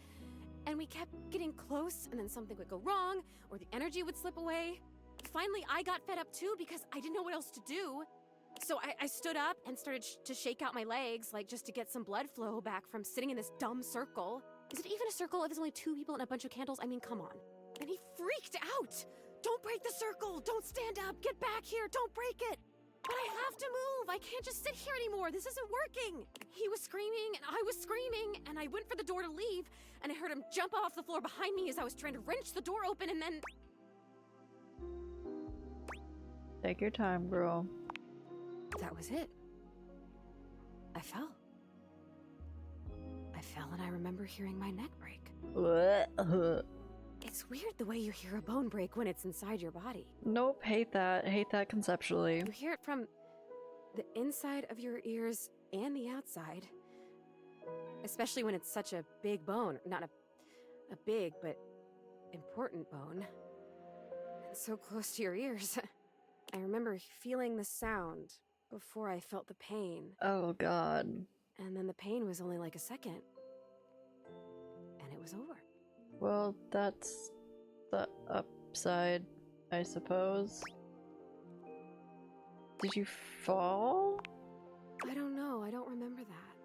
And we kept getting close, and then something would go wrong, or the energy would slip away. Finally, I got fed up too because I didn't know what else to do. So I stood up and started to shake out my legs, like just to get some blood flow back from sitting in this dumb circle. Is it even a circle if there's only 2 people and a bunch of candles? I mean, come on. And he freaked out. Don't break the circle. Don't stand up. Get back here. Don't break it. But I have to move. I can't just sit here anymore. This isn't working. He was screaming and I was screaming and I went for the door to leave and I heard him jump off the floor behind me as I was trying to wrench the door open and then... Take your time, girl. That was it. I fell. I fell and I remember hearing my neck break. It's weird the way you hear a bone break when it's inside your body. Nope, hate that. Hate that conceptually. You hear it from the inside of your ears and the outside. Especially when it's such a big bone. Not a big, but important bone. And so close to your ears. I remember feeling the sound before I felt the pain. Oh god. And then the pain was only like a second. And it was over. Well, that's the upside, I suppose. Did you fall? I don't know. I don't remember that.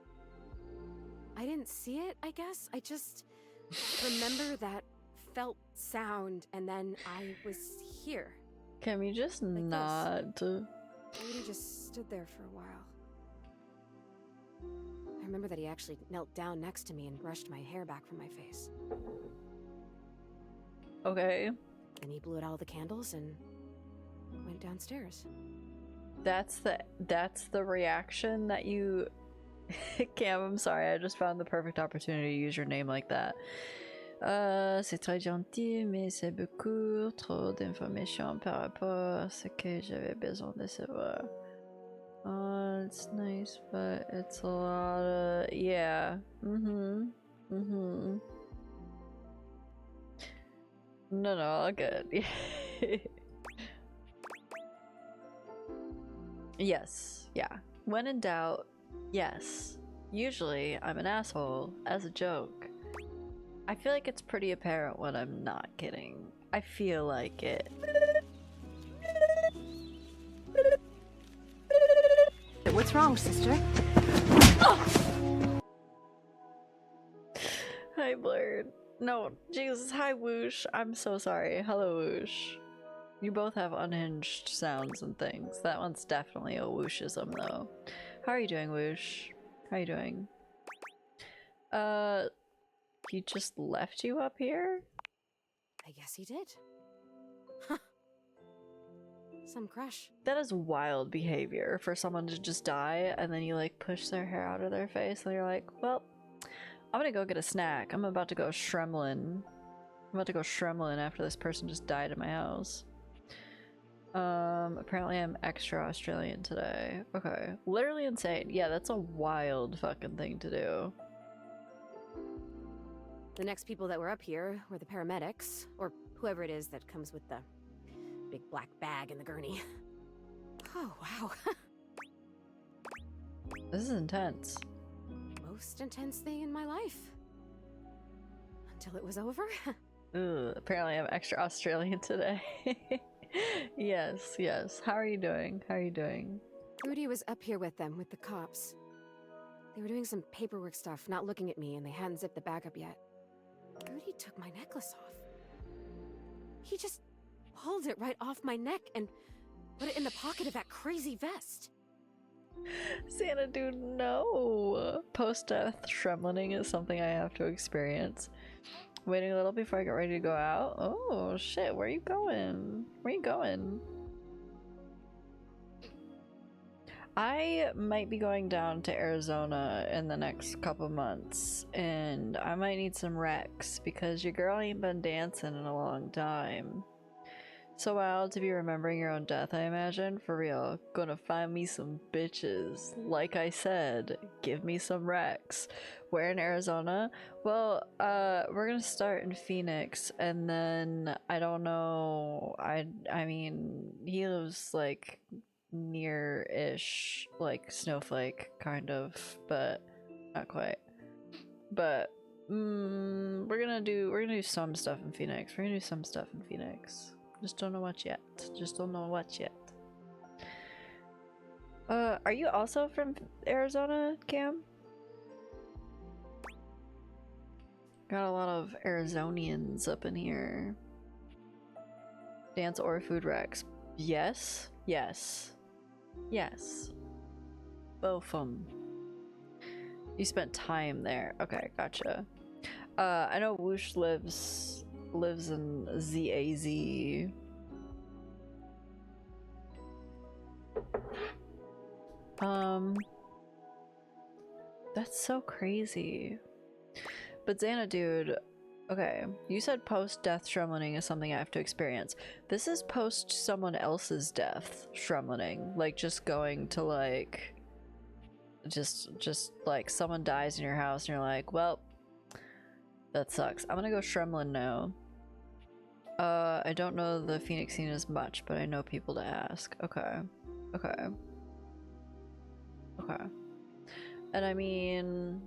I didn't see it, I guess. I just remember that felt sound and then I was here. Can we just like not? Rudy just stood there for a while. I remember that he actually knelt down next to me and brushed my hair back from my face. Okay. Then he blew out all the candles and went downstairs. That's the reaction that you... Cam, I'm sorry, I just found the perfect opportunity to use your name like that. C'est très gentil, mais c'est beaucoup trop d'informations par rapport à ce que j'avais besoin de savoir. Oh, it's nice, but it's a lot of... Yeah. No, all good. Yes, yeah. When in doubt, yes. Usually, I'm an asshole, as a joke. I feel like it's pretty apparent when I'm not kidding. I feel like it. What's wrong, sister? Hi, Blurred. No, Jesus. Hi, Whoosh. I'm so sorry. Hello, Whoosh. You both have unhinged sounds and things. That one's definitely a Whooshism, though. How are you doing, Whoosh? How are you doing? He just left you up here? I guess he did. Huh. Some crush. That is wild behavior for someone to just die and then you like push their hair out of their face and you're like, well, I'm gonna go get a snack. I'm about to go Shremlin. I'm about to go Shremlin after this person just died at my house. Apparently I'm extra Australian today. Okay. Literally insane. Yeah, that's a wild fucking thing to do. The next people that were up here were the paramedics, or whoever it is that comes with the big black bag and the gurney. Oh, wow. This is intense. Most intense thing in my life. Until it was over. Ugh, apparently I'm extra Australian today. Yes, yes. How are you doing? How are you doing? Rudy was up here with them, with the cops. They were doing some paperwork stuff, not looking at me, and they hadn't zipped the bag up yet. Rudy took my necklace off. He just pulled it right off my neck and put it in the pocket of that crazy vest. Santa dude, no! Post-death Shremlining is something I have to experience. Waiting a little before I get ready to go out? Oh shit, where are you going? Where are you going? I might be going down to Arizona in the next couple months, and I might need some recs because your girl ain't been dancing in a long time. So wild to be remembering your own death, I imagine. For real. Gonna find me some bitches. Like I said, give me some Rex. Where in Arizona? Well, we're gonna start in Phoenix, and then I don't know. I mean, he lives like near-ish, like Snowflake, kind of, but not quite. But we're gonna do some stuff in Phoenix. We're gonna do some stuff in Phoenix. Just don't know what yet. Just don't know what yet. Are you also from Arizona, Cam? Got a lot of Arizonians up in here. Dance or food Rex? Yes. Yes. Yes. Both of them. You spent time there. Okay, gotcha. I know Whoosh lives in ZAZ. That's so crazy. But Xana, dude, okay, you said post-death shremlining is something I have to experience. This is post someone else's death shremlining, like just going to like, just like someone dies in your house and you're like, well, that sucks. I'm gonna go Shremlin now. I don't know the Phoenix scene as much, but I know people to ask. Okay. Okay. Okay. And I mean,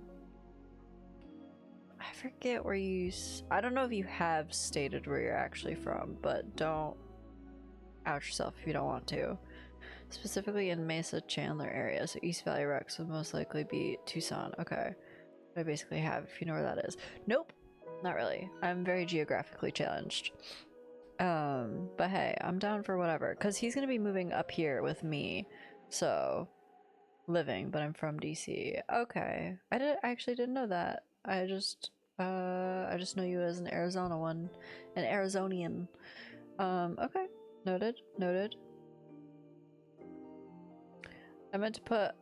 I forget where you... I don't know if you have stated where you're actually from, but don't out yourself if you don't want to. Specifically in Mesa Chandler area, so East Valley Rex would most likely be Tucson. Okay. I basically have, if you know where that is. Nope. Not really. I'm very geographically challenged. But hey, I'm down for whatever. Because he's going to be moving up here with me. So, living, but I'm from DC. Okay. I actually didn't know that. I just know you as an Arizona one. An Arizonian. Okay. Noted. Noted. I meant to put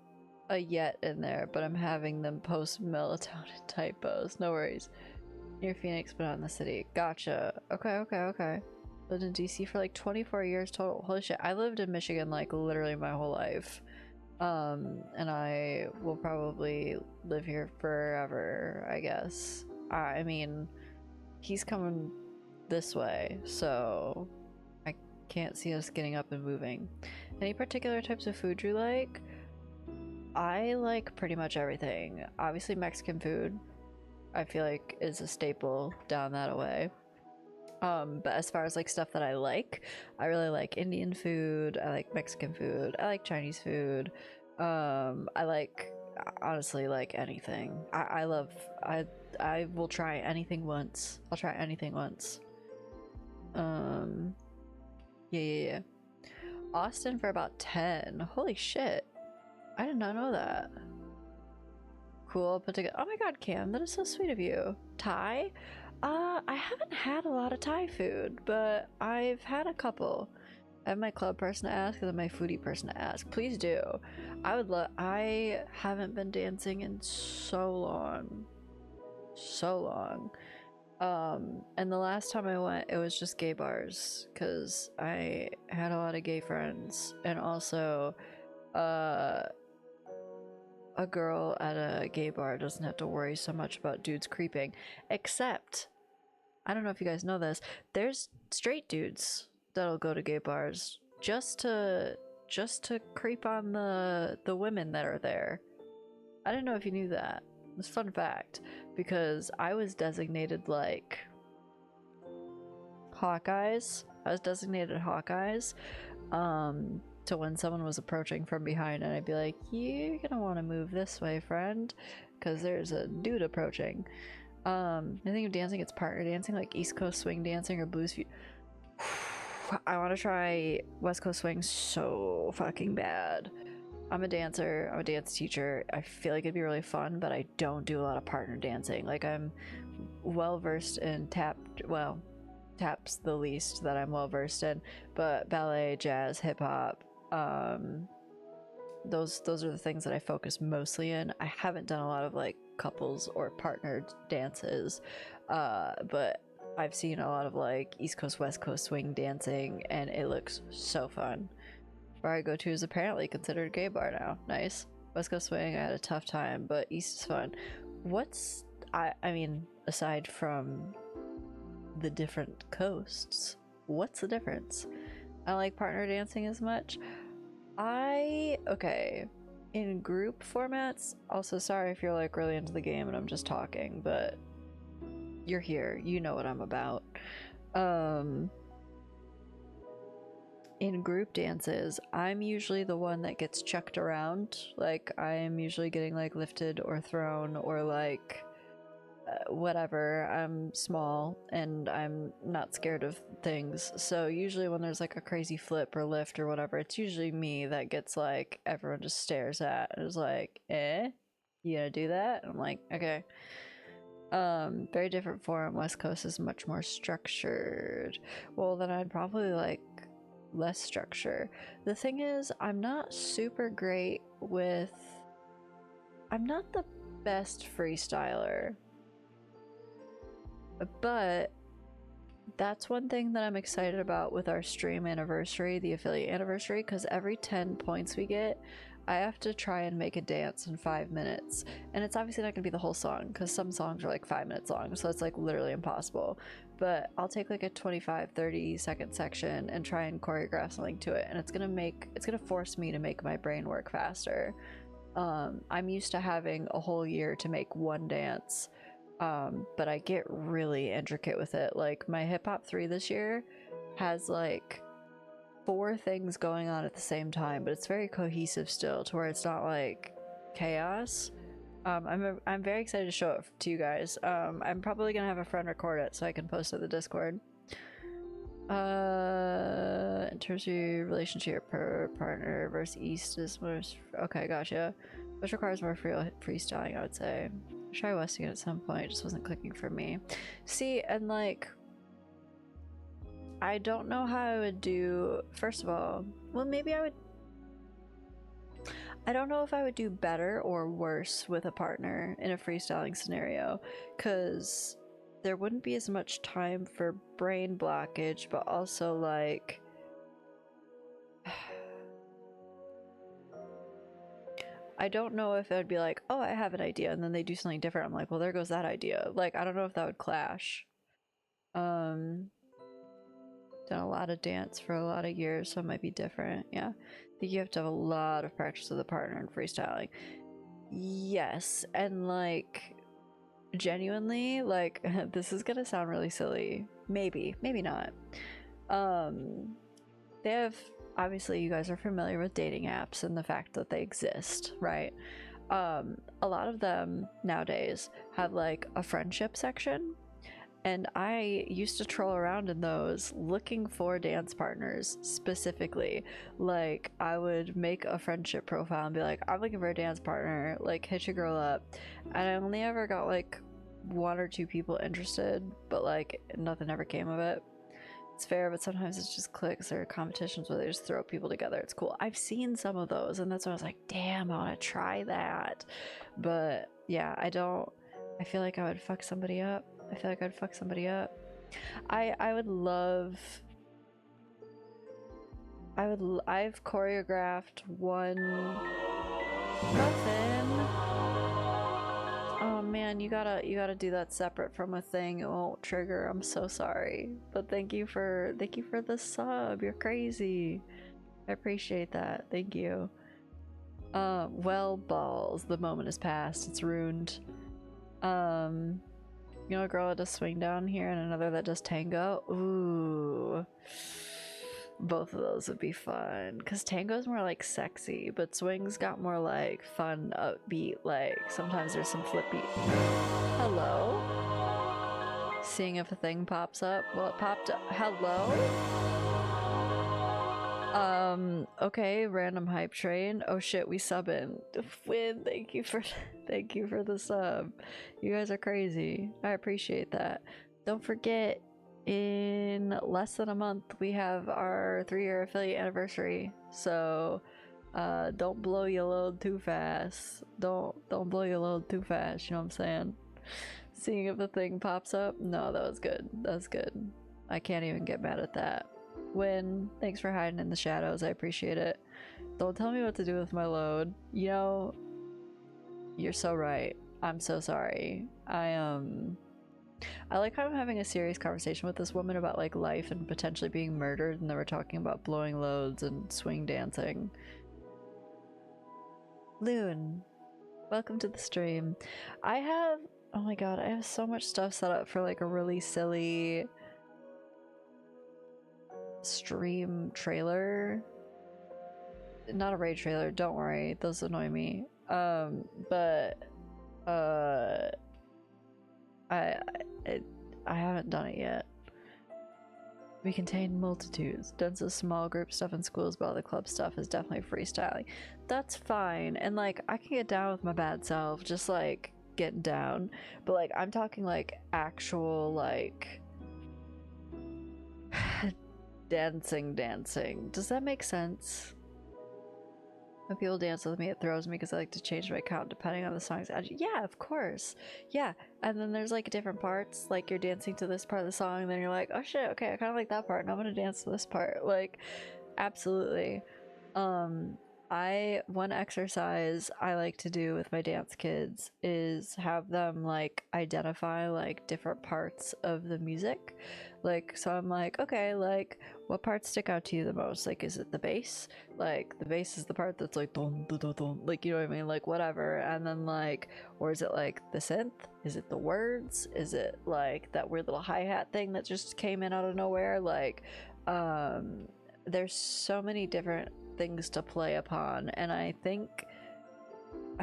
a yet in there, but I'm having them post melatonin typos. No worries. Near Phoenix, but not in the city. Gotcha. Okay, okay, okay. Lived in DC for like 24 years total. Holy shit. I lived in Michigan like literally my whole life. And I will probably live here forever, I guess. I mean, he's coming this way, so I can't see us getting up and moving. Any particular types of food you like? I like pretty much everything. Obviously Mexican food, I feel like, is a staple down that way. But as far as like stuff that I really like Indian food, I like Mexican food, I like Chinese food. I like, honestly, like anything. I will try anything once. I'll try anything once. Yeah. Austin for about 10. Holy shit. I did not know that. Cool, put together. Oh my god, Cam, that is so sweet of you. Thai? I haven't had a lot of Thai food, but I've had a couple. I have my club person to ask and then my foodie person to ask. Please do. I haven't been dancing in so long. So long. And the last time I went, it was just gay bars, because I had a lot of gay friends, and also, a girl at a gay bar doesn't have to worry so much about dudes creeping, except, I don't know if you guys know this, there's straight dudes that'll go to gay bars just to creep on the women that are there. I didn't know if you knew that. It's a fun fact, because I was designated like Hawkeyes. I was designated Hawkeyes, to when someone was approaching from behind, and I'd be like, you're gonna want to move this way, friend, because there's a dude approaching. I think of dancing, it's partner dancing, like East Coast swing dancing or blues. I want to try West Coast swing so fucking bad. I'm a dancer, I'm a dance teacher. I feel like it'd be really fun, but I don't do a lot of partner dancing. Like, I'm well versed in tap, well, tap's the least that I'm well versed in, but ballet, jazz, hip hop, those are the things that I focus mostly in. I haven't done a lot of like couples or partnered dances, but I've seen a lot of like East Coast, West Coast swing dancing, and it looks so fun. Bar I go to is apparently considered a gay bar now. Nice. West Coast swing, I had a tough time, but East is fun. What's I mean, aside from the different coasts, what's the difference? I don't like partner dancing as much. Okay, in group formats, also sorry if you're like really into the game and I'm just talking, but you're here, you know what I'm about. In group dances, I'm usually the one that gets chucked around. Like, I am usually getting like lifted or thrown or like whatever. I'm small and I'm not scared of things, so usually when there's like a crazy flip or lift or whatever, it's usually me that gets like everyone just stares at and is like, you gonna do that? And I'm like, okay. Very different form. West Coast is much more structured. Well, then I'd probably like less structure. The thing is, I'm not super great with, I'm not the best freestyler. But that's one thing that I'm excited about with our stream anniversary, the affiliate anniversary, because every 10 points we get, I have to try and make a dance in 5 minutes. And it's obviously not going to be the whole song, because some songs are like 5 minutes long, so it's like literally impossible. But I'll take like a 25-30 second section and try and choreograph something to it, and it's gonna force me to make my brain work faster. I'm used to having a whole year to make one dance. But I get really intricate with it. Like my hip hop 3 this year has like 4 things going on at the same time, but it's very cohesive still, to where it's not like chaos. I'm very excited to show it to you guys. I'm probably gonna have a friend record it so I can post it in the Discord. In terms of your relationship per partner versus East is more okay, gotcha. Which requires more freestyling, I would say. Try Westing at some point, it just wasn't clicking for me. See, and like, I don't know how I would do, first of all, well, maybe I don't know if I would do better or worse with a partner in a freestyling scenario, because there wouldn't be as much time for brain blockage, but also like, I don't know if it would be like, oh, I have an idea, and then they do something different. I'm like, well, there goes that idea. Like, I don't know if that would clash. Done a lot of dance for a lot of years, so it might be different. Yeah, I think you have to have a lot of practice with a partner in freestyling. Yes, and like, genuinely, like, this is gonna sound really silly. Maybe not. They have, obviously you guys are familiar with dating apps and the fact that they exist, right? A lot of them nowadays have like a friendship section, and I used to troll around in those looking for dance partners specifically. Like, I would make a friendship profile and be like, I'm looking for a dance partner, like hit your girl up, and I only ever got like 1 or 2 people interested, but like nothing ever came of it. It's fair, but sometimes it's just clicks or competitions where they just throw people together. It's cool. I've seen some of those, and that's why I was like, damn, I want to try that. But yeah, I feel like I would fuck somebody up. I've choreographed one. Nothing. Oh man, you gotta do that separate from a thing. It won't trigger. I'm so sorry. But thank you for the sub. You're crazy. I appreciate that. Thank you. Well, balls. The moment has passed. It's ruined. You know, a girl that does swing down here and another that does tango. Ooh. Both of those would be fun, because tango's more like sexy, but swing's got more like fun, upbeat, like sometimes there's some flip beat. Hello? Seeing if a thing pops up. Well, it popped up. Hello? Okay, random hype train. Oh shit, we sub in. Win, thank you for the sub. You guys are crazy. I appreciate that. Don't forget, in less than a month we have our 3-year affiliate anniversary, so don't blow your load too fast. Don't blow your load too fast, you know what I'm saying? Seeing if the thing pops up. No, that was good. That was good. I can't even get mad at that. Win, thanks for hiding in the shadows. I appreciate it. Don't tell me what to do with my load. You know, you're so right. I'm so sorry. I like how I'm having a serious conversation with this woman about like life and potentially being murdered, and then we're talking about blowing loads and swing dancing. Loon, welcome to the stream. Oh my god, I have so much stuff set up for like a really silly stream trailer. Not a raid trailer, don't worry, those annoy me. But I haven't done it yet. We contain multitudes. Does the small group stuff in schools, but all the club stuff is definitely freestyling. That's fine, and like I can get down with my bad self, just like getting down. But like I'm talking like actual like dancing. Does that make sense? When people dance with me, it throws me because I like to change my count depending on the song's edge. Yeah, of course. Yeah, and then there's like different parts, like you're dancing to this part of the song, and then you're like, oh shit, okay, I kind of like that part, and I'm gonna dance to this part. Like, absolutely. One exercise I like to do with my dance kids is have them like identify like different parts of the music. Like, so I'm like, okay, like what parts stick out to you the most? Like, is it the bass? Like the bass is the part that's like dun, dun, dun, dun, like, you know what I mean, like whatever. And then like, or is it like the synth? Is it the words? Is it like that weird little hi-hat thing that just came in out of nowhere? Like there's so many different things to play upon, and I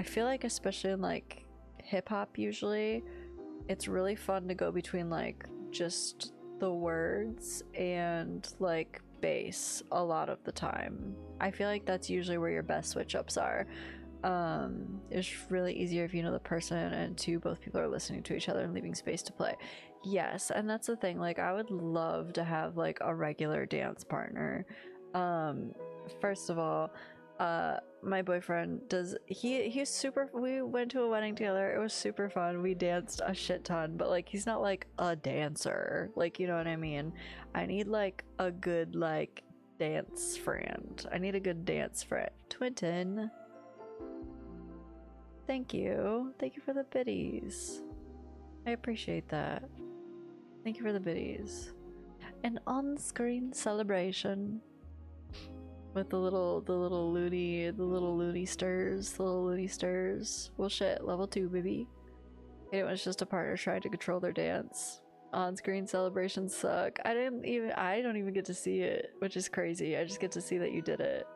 feel like especially in like hip-hop usually it's really fun to go between like just the words and like bass a lot of the time. I feel like that's usually where your best switch ups are. It's really easier if you know the person, and two, both people are listening to each other and leaving space to play. Yes, and that's the thing, like I would love to have like a regular dance partner. First of all, my boyfriend he's super, we went to a wedding together, it was super fun, we danced a shit ton, but like he's not like a dancer, like, you know what I mean? I need like a good like dance friend. I need a good dance friend. Twinton, thank you for the biddies. I appreciate that. Thank you for the biddies. An on-screen celebration with the little loony stirs. Well shit, level 2, baby. It was just a partner trying to control their dance. On-screen celebrations suck. I don't even get to see it, which is crazy. I just get to see that you did it.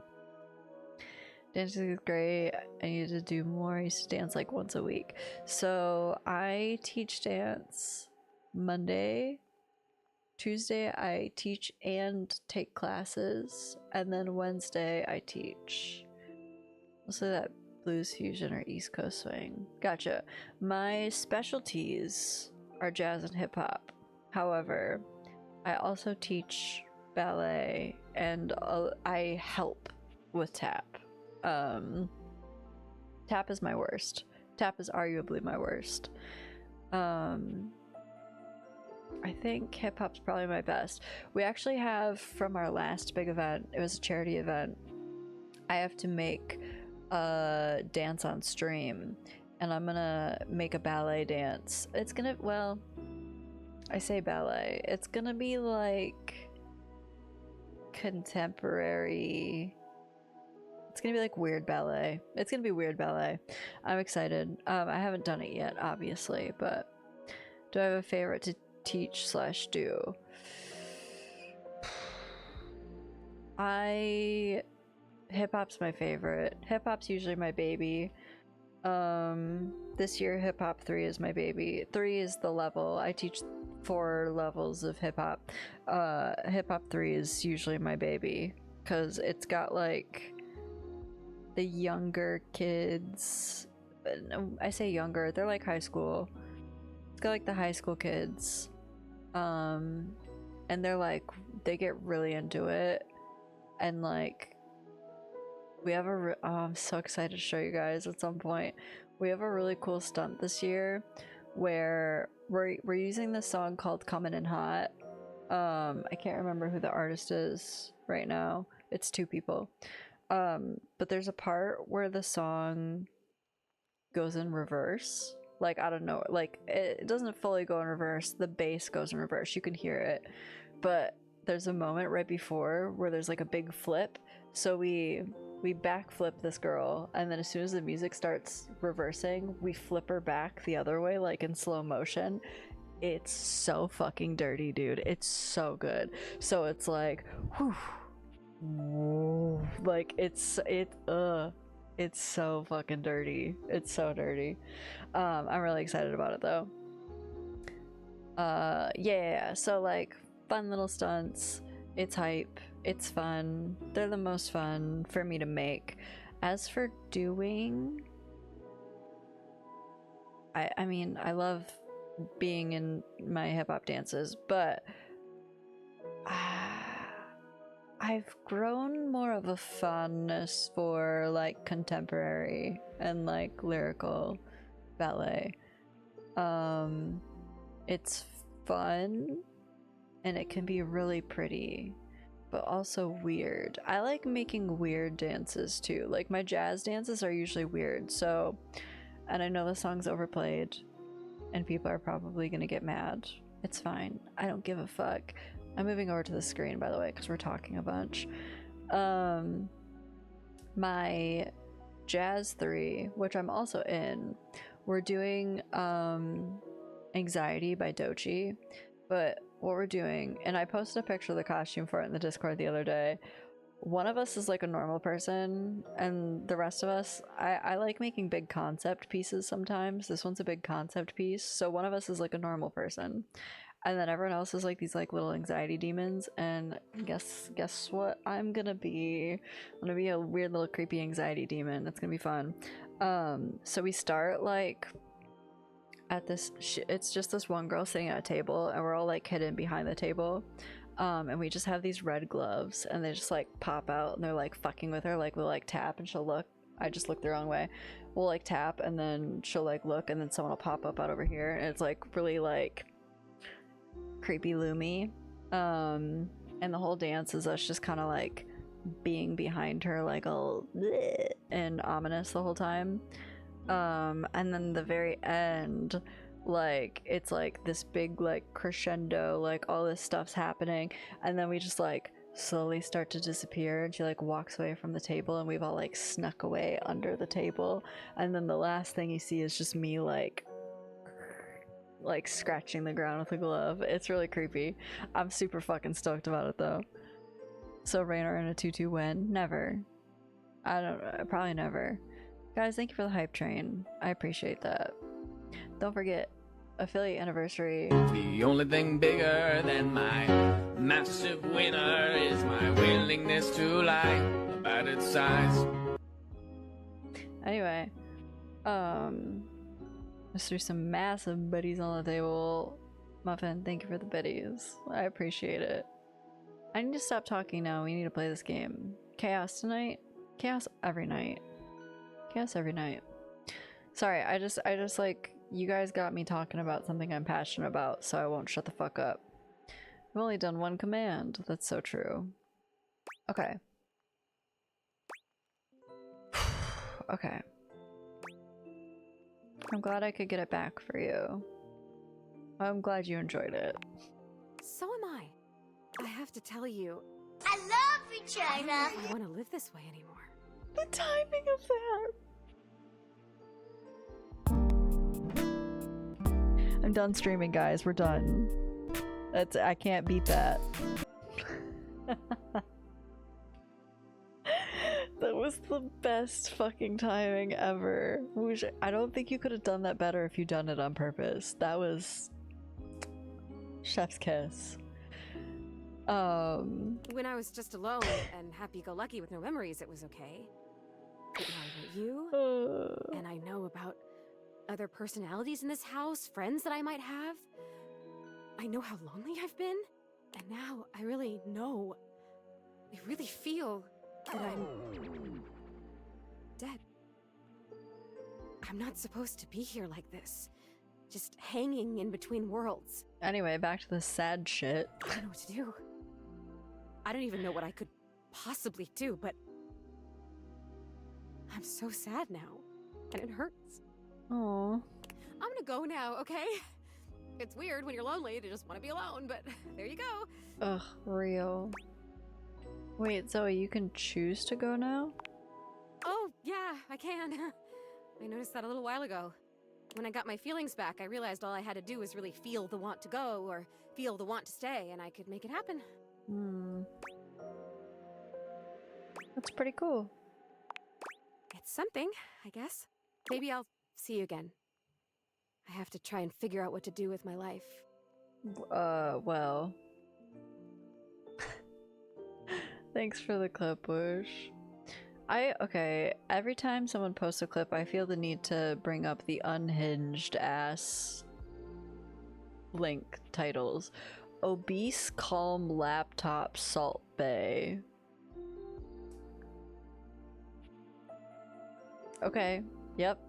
Dancing is great. I need to do more. I used to dance like once a week. So I teach dance Monday. Tuesday I teach and take classes, and then Wednesday I teach. Mostly that blues fusion or East Coast swing. Gotcha. My specialties are jazz and hip hop. However, I also teach ballet, and I help with tap. Tap is my worst. Tap is arguably my worst. I think hip hop's probably my best. We actually have, from our last big event, it was a charity event, I have to make a dance on stream, and I'm gonna make a ballet dance. It's gonna, well, I say ballet, it's gonna be like contemporary. It's gonna be like weird ballet. It's gonna be weird ballet. I'm excited. I haven't done it yet, obviously, but do I have a favorite to teach/do? Hip-hop's my favorite. Hip-hop's usually my baby. This year hip-hop 3 is my baby. 3 is the level. I teach 4 levels of hip-hop. Hip-hop 3 is usually my baby because it's got like the younger kids. I say younger, they're like high school. It's got like the high school kids, and they're like, they get really into it, and like we have I'm so excited to show you guys at some point. We have a really cool stunt this year where we're using this song called Comin' in Hot. I can't remember who the artist is right now. It's two people. But there's a part where the song goes in reverse. Like, I don't know, like it doesn't fully go in reverse. The bass goes in reverse. You can hear it. But there's a moment right before where there's like a big flip. So we backflip this girl, and then as soon as the music starts reversing, we flip her back the other way, like in slow motion. It's so fucking dirty, dude. It's so good. So it's like, whew, like it's so fucking dirty. It's so dirty. I'm really excited about it though. Yeah. So like, fun little stunts. It's hype. It's fun. They're the most fun for me to make. As for doing, I mean, I love being in my hip-hop dances, but I've grown more of a fondness for like contemporary and like lyrical ballet. It's fun and it can be really pretty, but also weird. I like making weird dances too. Like my jazz dances are usually weird, so, and I know the song's overplayed and people are probably gonna get mad. It's fine. I don't give a fuck. I'm moving over to the screen, by the way, because we're talking a bunch. My Jazz 3, which I'm also in, we're doing Anxiety by Dochi, but what we're doing, and I posted a picture of the costume for it in the Discord the other day. One of us is like a normal person, and the rest of us, I like making big concept pieces sometimes. This one's a big concept piece, so one of us is like a normal person, and then everyone else is like these like little anxiety demons. And guess what I'm gonna be? I'm gonna be a weird little creepy anxiety demon. It's gonna be fun. So we start like at this it's just this one girl sitting at a table, and we're all like hidden behind the table. And we just have these red gloves, and they just like pop out, and they're like fucking with her. Like we'll like tap and she'll look. I just looked the wrong way. We'll like tap, and then she'll like look, and then someone will pop up out over here, and it's like really like creepy loomy. And the whole dance is us just kind of like being behind her, like all bleh and ominous the whole time. And then the very end, like it's like this big like crescendo, like all this stuff's happening, and then we just like slowly start to disappear, and she like walks away from the table, and we've all like snuck away under the table, and then the last thing you see is just me like scratching the ground with a glove. It's really creepy. I'm super fucking stoked about it though. So Raynor in a tutu when? Never. I don't know, probably never. Guys, thank you for the hype train. I appreciate that. Don't forget, affiliate anniversary. The only thing bigger than my massive winner is my willingness to lie about its size. Anyway, let's do some massive biddies on the table. Muffin, thank you for the biddies. I appreciate it. I need to stop talking now. We need to play this game. Chaos tonight? Chaos every night. Chaos every night. Sorry, I just like, you guys got me talking about something I'm passionate about, so I won't shut the fuck up. I've only done one command. That's so true. Okay. Okay. I'm glad I could get it back for you. I'm glad you enjoyed it. So am I. I have to tell you, I love you, China. I don't want to live this way anymore. The timing of that. I'm done streaming, guys. We're done. I can't beat that. That was the best fucking timing ever. I don't think you could have done that better if you'd done it on purpose. That was chef's kiss. When I was just alone and happy-go-lucky with no memories, it was okay. But now I know you, and I know about other personalities in this house, friends that I might have. I know how lonely I've been, and now I really know, I really feel that I'm dead. I'm not supposed to be here like this. just hanging in between worlds. Anyway, back to the sad shit. I don't know what to do. I don't even know what I could possibly do, but I'm so sad now, and it hurts. Aww. I'm gonna go now, okay? It's weird when you're lonely to just want to be alone, but there you go. Ugh, real. Wait, Zoe, you can choose to go now? Oh, yeah, I can. I noticed that a little while ago. When I got my feelings back, I realized all I had to do was really feel the want to go or feel the want to stay, and I could make it happen. Hmm. That's pretty cool. It's something, I guess. Maybe I'll see you again. I have to try and figure out what to do with my life. Well. Thanks for the clip, Bush. Okay, every time someone posts a clip, I feel the need to bring up the unhinged ass link titles. Obese, calm, laptop, Salt Bay. Okay, yep.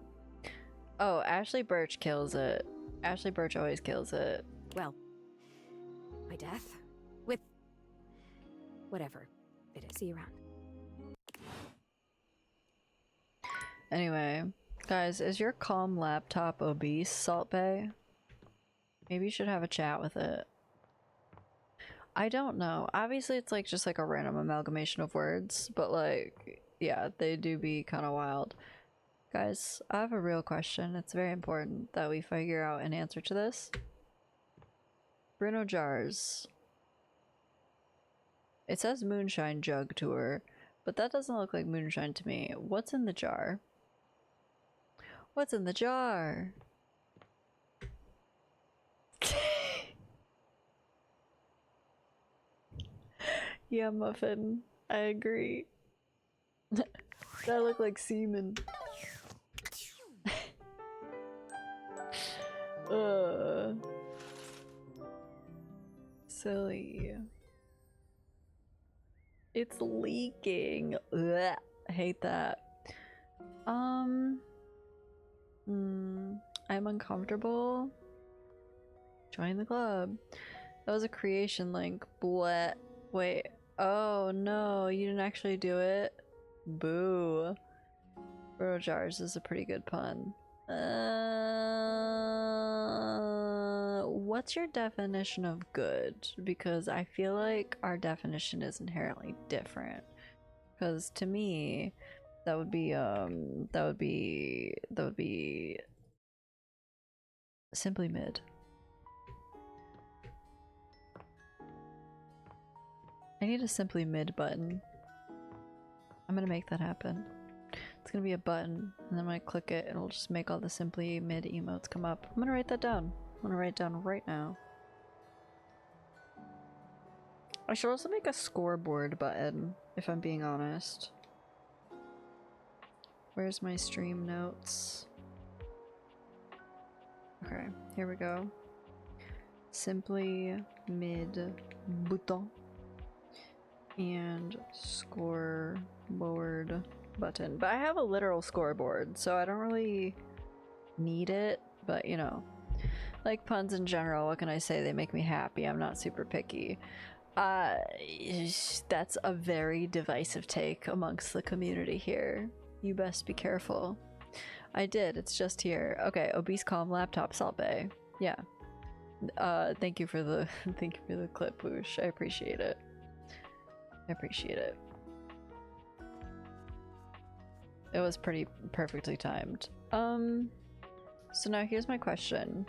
Oh, Ashley Birch kills it. Ashley Birch always kills it. Well, my death? With whatever it is. See you around. Anyway, guys, is your calm laptop obese, Salt Bay? Maybe you should have a chat with it. I don't know. Obviously, it's like just like a random amalgamation of words, but like, yeah, they do be kind of wild. Guys, I have a real question. It's very important that we figure out an answer to this. Bruno Jars. It says Moonshine Jug Tour, but that doesn't look like moonshine to me. What's in the jar? What's in the jar? Yeah, Muffin. I agree. That looked like semen. Silly. It's leaking. Ugh, I hate that. I'm uncomfortable. Join the club. That was a creation link. Bleh. Wait. Oh no, you didn't actually do it? Boo. Bro Jars is a pretty good pun. What's your definition of good? Because I feel like our definition is inherently different. Because to me, that would be simply mid. I need a simply mid button. I'm gonna make that happen. It's gonna be a button, and then when I click it, it'll just make all the simply mid emotes come up. I'm gonna write that down. I'm gonna write it down right now. I should also make a scoreboard button, if I'm being honest. Where's my stream notes? Okay, here we go. Simply mid button and scoreboard button. But I have a literal scoreboard, so I don't really need it, but you know. Like puns in general, what can I say? They make me happy. I'm not super picky. That's a very divisive take amongst the community here. You best be careful. I did, it's just here. Okay, obese calm laptop Salt Bay. Yeah. Thank you for the clip, Boosh. I appreciate it. I appreciate it. It was pretty perfectly timed. So now here's my question.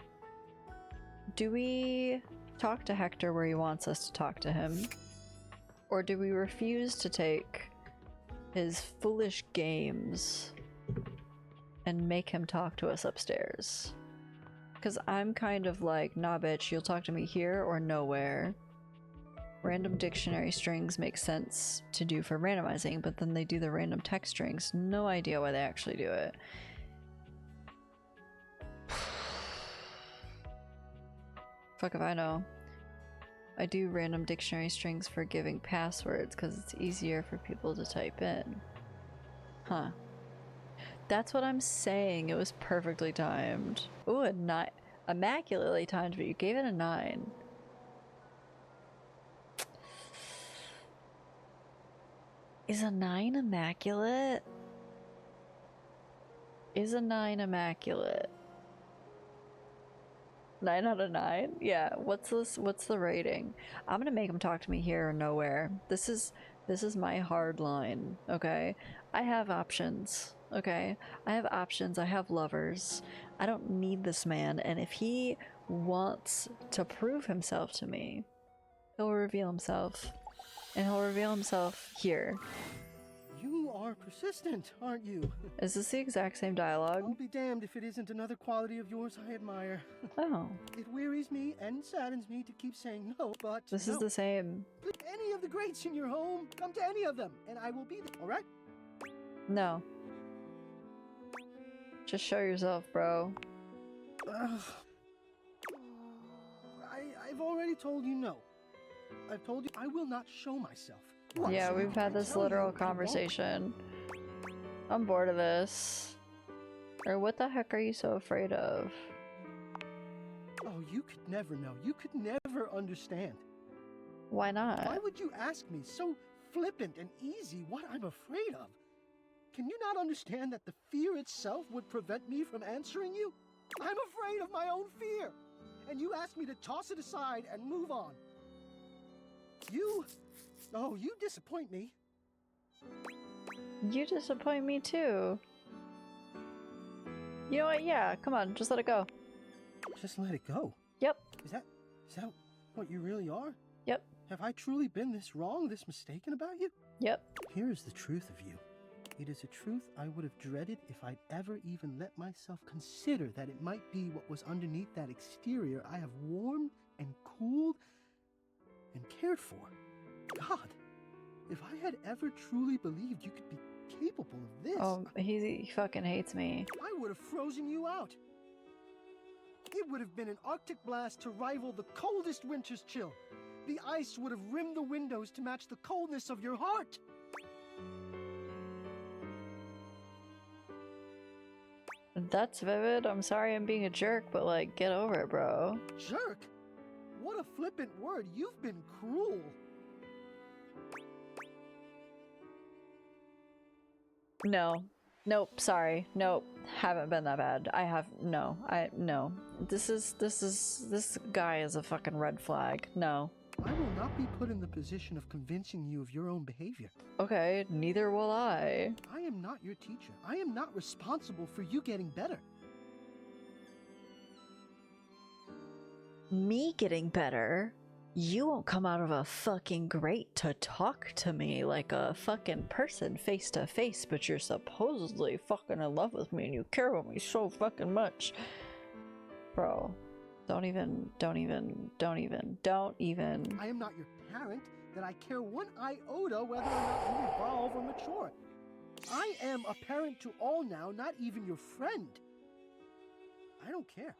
Do we talk to Hector where he wants us to talk to him? Or do we refuse to take his foolish games and make him talk to us upstairs? Because I'm kind of like, nah bitch, you'll talk to me here or nowhere. Random dictionary strings make sense to do for randomizing, but then they do the random text strings. No idea why they actually do it. Fuck if I know. I do random dictionary strings for giving passwords because it's easier for people to type in. Huh. That's what I'm saying. It was perfectly timed. Ooh, immaculately timed, but you gave it a 9. Is a 9 immaculate? Is a 9 immaculate? 9 out of 9? Yeah, what's this? What's the rating? I'm gonna make him talk to me here or nowhere. This is my hard line, okay? I have options, okay? I have options, I have lovers. I don't need this man, and if he wants to prove himself to me, he'll reveal himself. And he'll reveal himself here. You are persistent, aren't you? Is this the exact same dialogue? I'll be damned if it isn't another quality of yours I admire. Oh. It wearies me and saddens me to keep saying no, but This is the same. Any of the greats in your home, come to any of them, and I will be there, alright? No. Just show yourself, bro. I've already told you no. I've told you I will not show myself. Yeah, we've had this literal conversation. I'm bored of this. Or what the heck are you so afraid of? Oh, you could never know. You could never understand. Why not? Why would you ask me so flippant and easy what I'm afraid of? Can you not understand that the fear itself would prevent me from answering you? I'm afraid of my own fear. And you ask me to toss it aside and move on. You disappoint me. You disappoint me too. You know what? Yeah, come on, just let it go. Just let it go? Yep. Is that what you really are? Yep. Have I truly been this wrong, this mistaken about you? Yep. Here is the truth of you. It is a truth I would have dreaded if I'd ever even let myself consider that it might be what was underneath that exterior I have warmed and cooled and cared for. God, if I had ever truly believed you could be capable of this... Oh, he fucking hates me. I would have frozen you out. It would have been an Arctic blast to rival the coldest winter's chill. The ice would have rimmed the windows to match the coldness of your heart. That's vivid. I'm sorry I'm being a jerk, but like, get over it, bro. Jerk? What a flippant word. You've been cruel. No. Nope, sorry. Nope. Haven't been that bad. No. This guy is a fucking red flag. No. I will not be put in the position of convincing you of your own behavior. Okay, neither will I. I am not your teacher. I am not responsible for you getting better. Me getting better? You won't come out of a fucking grate to talk to me like a fucking person face to face, but you're supposedly fucking in love with me and you care about me so fucking much. Bro, don't even. I am not your parent that I care one iota whether or not you evolve or mature. I am a parent to all now, not even your friend. I don't care.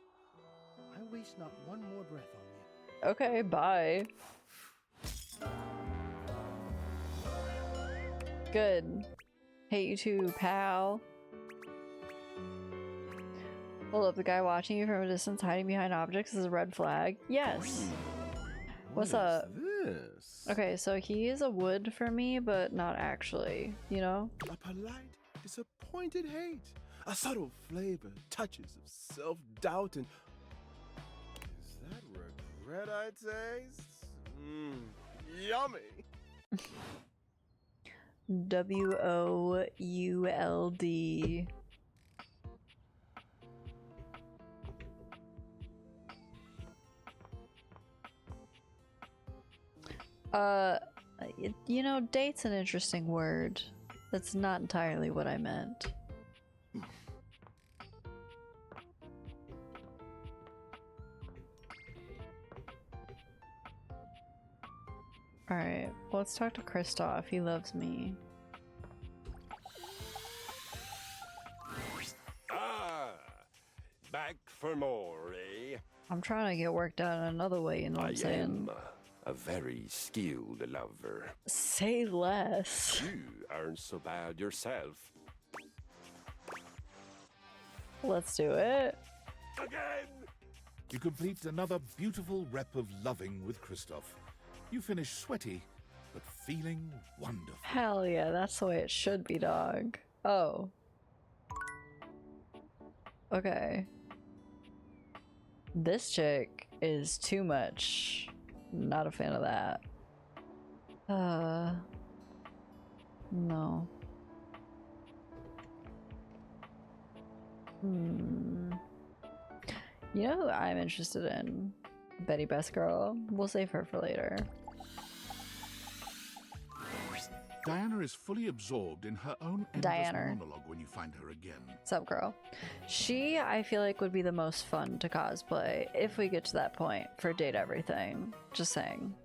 I waste not one more breath on you. Okay, bye. Good. Hate you too, pal. Hold up, the guy watching you from a distance hiding behind objects is a red flag? Yes. What's up? This? Okay, so he is a wood for me, but not actually, you know? A polite, disappointed hate. A subtle flavor, touches of self-doubt and... Is that regret I taste? Yummy! W-O-U-L-D. You know, date's an interesting word. That's not entirely what I meant. Alright, let's talk to Kristoff. He loves me. Ah, back for more, eh? I'm trying to get work done another way, you know what I'm saying? am a very skilled lover. Say less. You aren't so bad yourself. Let's do it. Again! You complete another beautiful rep of loving with Christoph. You finish sweaty, but feeling wonderful. Hell yeah, that's the way it should be, dog. Oh. Okay. This chick is too much. Not a fan of that. No. You know who I'm interested in? Betty Best Girl. We'll save her for later. Diana is fully absorbed in her own endless monologue when you find her again. Sup, girl? She, I feel like, would be the most fun to cosplay if we get to that point for Date Everything. Just saying.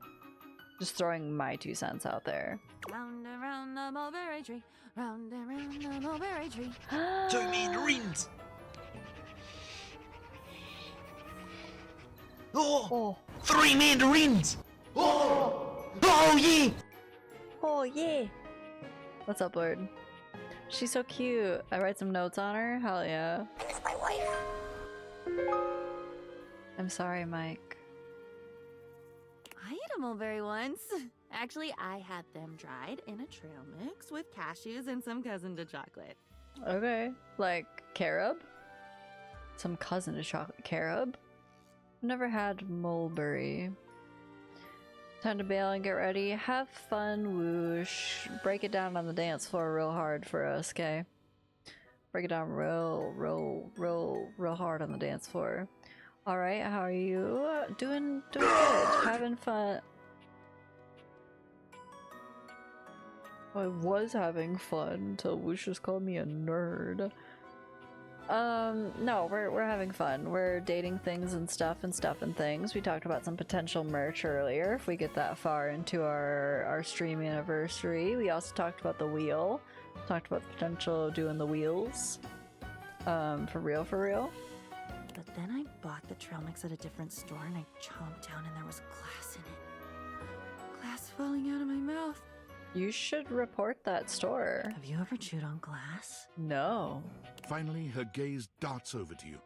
Just throwing my 2 cents out there. Round and round the mulberry tree, round and round the mulberry tree. 2 mandarins! Oh! 3 mandarins! Oh! Oh yeah! Oh yeah! What's up, Lord? She's so cute. I write some notes on her. Hell yeah. That's my wife. I'm sorry, Mike. I ate a mulberry once. Actually, I had them dried in a trail mix with cashews and some cousin to chocolate. Okay. Like carob? Some cousin to chocolate carob? Never had mulberry. Time to bail and get ready. Have fun, whoosh. Break it down on the dance floor real hard for us, okay? Break it down real hard on the dance floor. Alright, how are you? Doing good. Having fun. I was having fun until Whoosh just called me a nerd. No, we're having fun. We're dating things and stuff and things. We talked about some potential merch earlier if we get that far into our stream anniversary. We also talked about the wheel. Talked about the potential of doing the wheels. For real. But then I bought the trail mix at a different store and I chomped down and there was glass in it. Glass falling out of my mouth. You should report that store. Have you ever chewed on glass? No. Finally, her gaze darts over to you.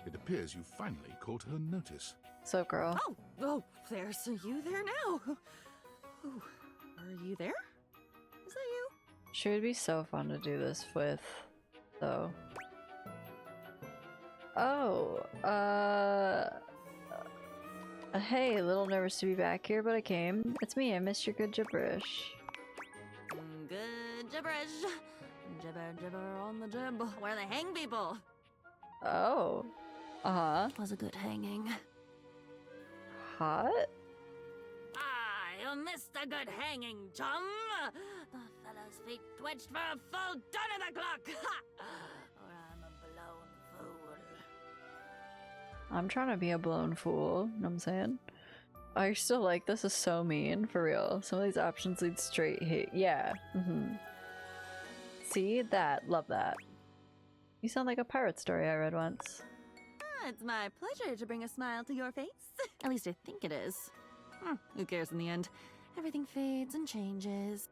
It appears you finally caught her notice. So, girl. Oh, there's you there now. Ooh, are you there? Is that you? She would be so fun to do this with, though. Oh, hey, a little nervous to be back here, but I came. It's me, I missed your good gibberish. Good gibberish. Gibber on the jib. Where they hang people. Oh. Uh-huh. Was a good hanging. Hot? I missed a good hanging, chum. The fellow's feet twitched for a full ton of the clock. Or I'm a blown fool. I'm trying to be a blown fool, you know what I'm saying? I still like, this is so mean, for real. Some of these options lead straight hate. Yeah. See? That. Love that. You sound like a pirate story I read once. It's my pleasure to bring a smile to your face. At least I think it is. Who cares in the end? Everything fades and changes.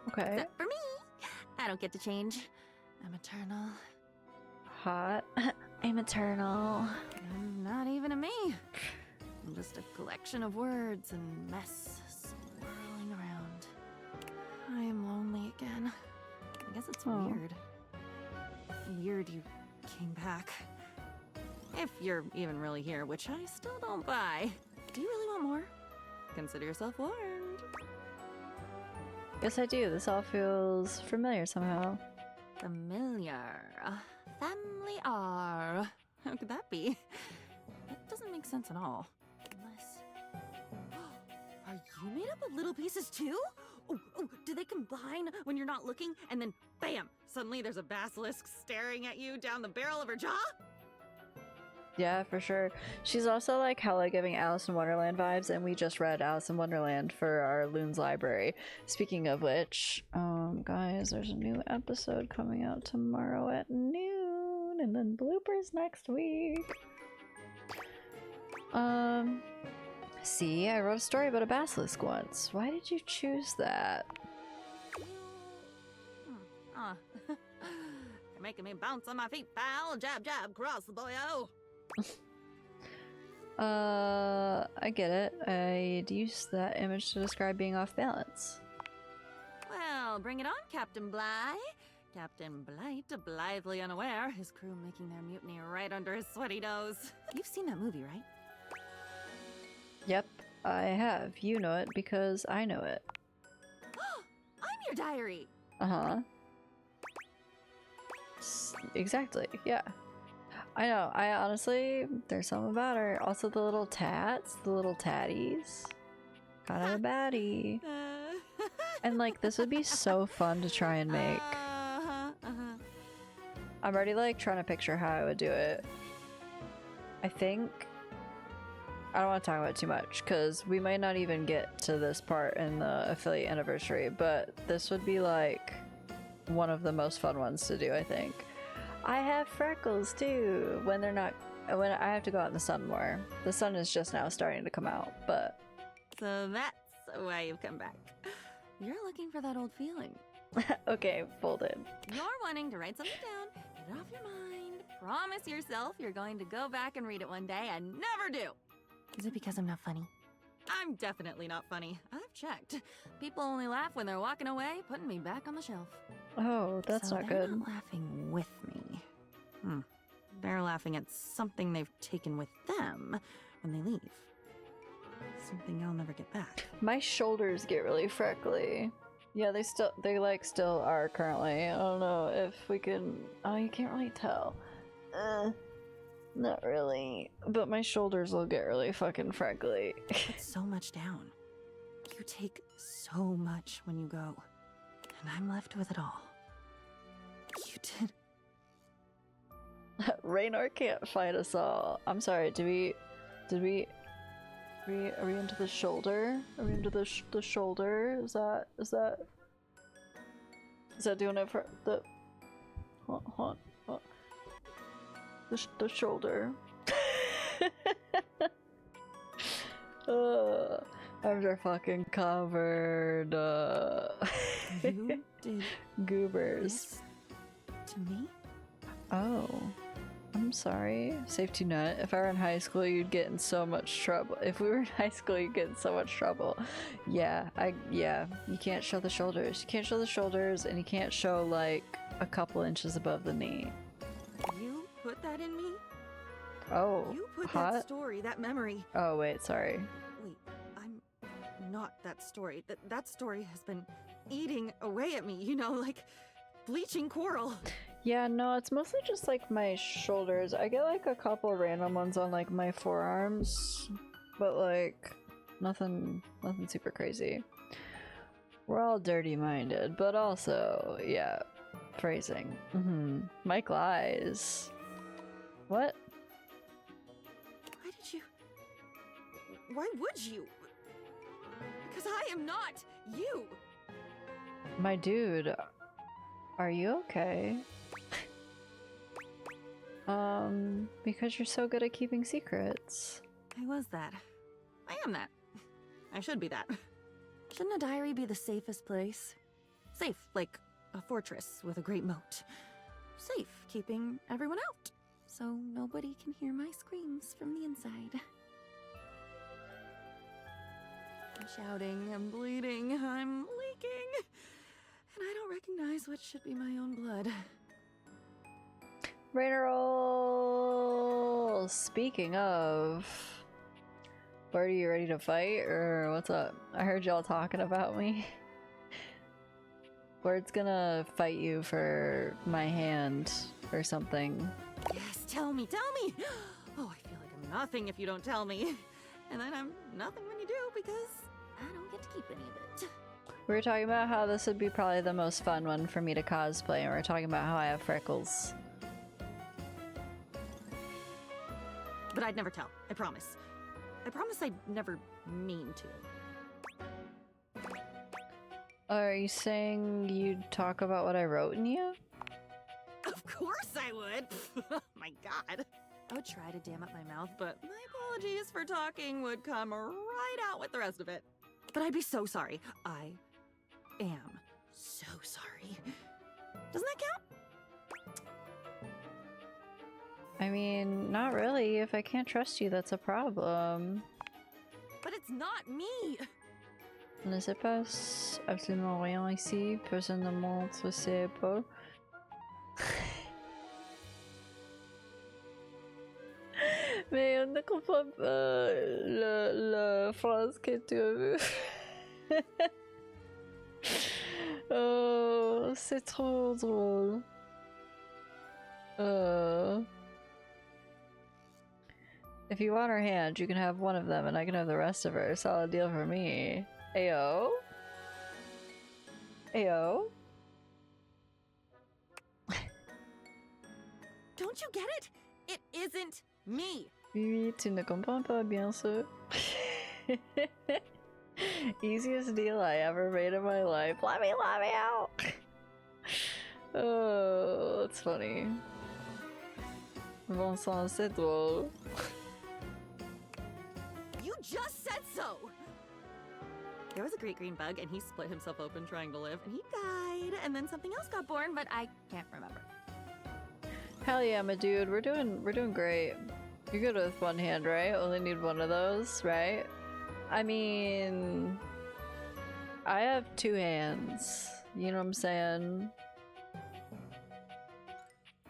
Okay. Except for me. I don't get to change. I'm eternal. Hot. I'm eternal. Not even a me. I'm just a collection of words and mess swirling around. I am lonely again. I guess it's weird. Weird you came back. If you're even really here, which I still don't buy. Do you really want more? Consider yourself warned. Yes, I do. This all feels familiar somehow. Familiar. Family R. How could that be? That doesn't make sense at all. Unless... Are you made up of little pieces too? Oh, do they combine when you're not looking? And then, bam! Suddenly there's a basilisk staring at you down the barrel of her jaw? Yeah, for sure. She's also like hella giving Alice in Wonderland vibes, and we just read Alice in Wonderland for our Loons library. Speaking of which, guys, there's a new episode coming out tomorrow at noon, and then bloopers next week. See, I wrote a story about a basilisk once. Why did you choose that? You're making me bounce on my feet, pal. Jab, jab, cross the boyo. I get it. I'd use that image to describe being off balance. Well, bring it on, Captain Bligh. Captain Blight, blithely unaware, his crew making their mutiny right under his sweaty nose. You've seen that movie, right? Yep, I have. You know it because I know it. I'm your diary! Uh-huh. Exactly, yeah. I know, I honestly, there's something about her. Also the little tats, the little tatties. Kind of a baddie. And like, this would be so fun to try and make. I'm already like trying to picture how I would do it. I think I don't want to talk about it too much because we might not even get to this part in the affiliate anniversary, but this would be like one of the most fun ones to do, I think. I have freckles too when they're not, when I have to go out in the sun more. The sun is just now starting to come out, but. So that's why you've come back. You're looking for that old feeling. Okay, folded. You're wanting to write something down, get it off your mind, promise yourself you're going to go back and read it one day and never do. Is it because I'm not funny? I'm definitely not funny. I've checked. People only laugh when they're walking away, putting me back on the shelf. Oh, that's so not they're good. Not laughing with me. They're laughing at something they've taken with them when they leave. Something I'll never get back. My shoulders get really freckly. Yeah, they still are currently. I don't know if we can. Oh, you can't really tell. Not really. But my shoulders will get really fucking freckly. You put so much down. You take so much when you go. And I'm left with it all. You did. Raynor can't fight us all. I'm sorry, are we into the shoulder? Are we into the shoulder? Is that doing it for the the shoulder? Arms are fucking covered. You did goobers. To me? Oh. I'm sorry. Safety net. If I were in high school, you'd get in so much trouble. If we were in high school, you'd get in so much trouble. Yeah, you can't show the shoulders. You can't show the shoulders, and you can't show, like, a couple inches above the knee. You put that in me? Oh, You put hot? that story, that memory. Oh, wait, sorry. Wait, I'm not that story. That story has been eating away at me, you know, like bleaching coral. Yeah, no, it's mostly just like my shoulders. I get like a couple random ones on like my forearms, but like nothing super crazy. We're all dirty minded, but also, yeah, phrasing. Mike lies. What? Why would you? Because I am not you. My dude, are you okay? Because you're so good at keeping secrets. I was that. I am that. I should be that. Shouldn't a diary be the safest place? Safe, like a fortress with a great moat. Safe, keeping everyone out, so nobody can hear my screams from the inside. I'm shouting, I'm bleeding, I'm leaking, and I don't recognize what should be my own blood. Rainer, speaking of, Bart, are you ready to fight, or what's up? I heard y'all talking about me. Bart's gonna fight you for my hand or something. Yes, tell me, tell me! Oh, I feel like I'm nothing if you don't tell me. And then I'm nothing when you do because I don't get to keep any of it. We were talking about how this would be probably the most fun one for me to cosplay, and we were talking about how I have freckles. But I'd never tell, I promise. I promise I'd never mean to. Are you saying you'd talk about what I wrote in you? Of course I would! Oh my god. I would try to dam up my mouth, but my apologies for talking would come right out with the rest of it. But I'd be so sorry. I am so sorry. Doesn't that count? I mean, not really. If I can't trust you, that's a problem. But it's not me! Ne se passe absolument rien ici. Personne ne montre ses épaules. Mais on ne comprend pas la phrase que tu as vue. Oh, c'est trop drôle. If you want her hand, you can have one of them and I can have the rest of her. Solid deal for me. Ayo? Ayo? Don't you get it? It isn't me! Oui, tu ne comprends pas, bien sûr. Easiest deal I ever made in my life. Let me out! Oh, that's funny. Bon sang, c'est drôle. You just said so! There was a great green bug and he split himself open trying to live and he died and then something else got born but I can't remember. Hell yeah, my dude, we're doing great. You're good with one hand, right? Only need one of those, right? I mean, I have two hands. You know what I'm saying?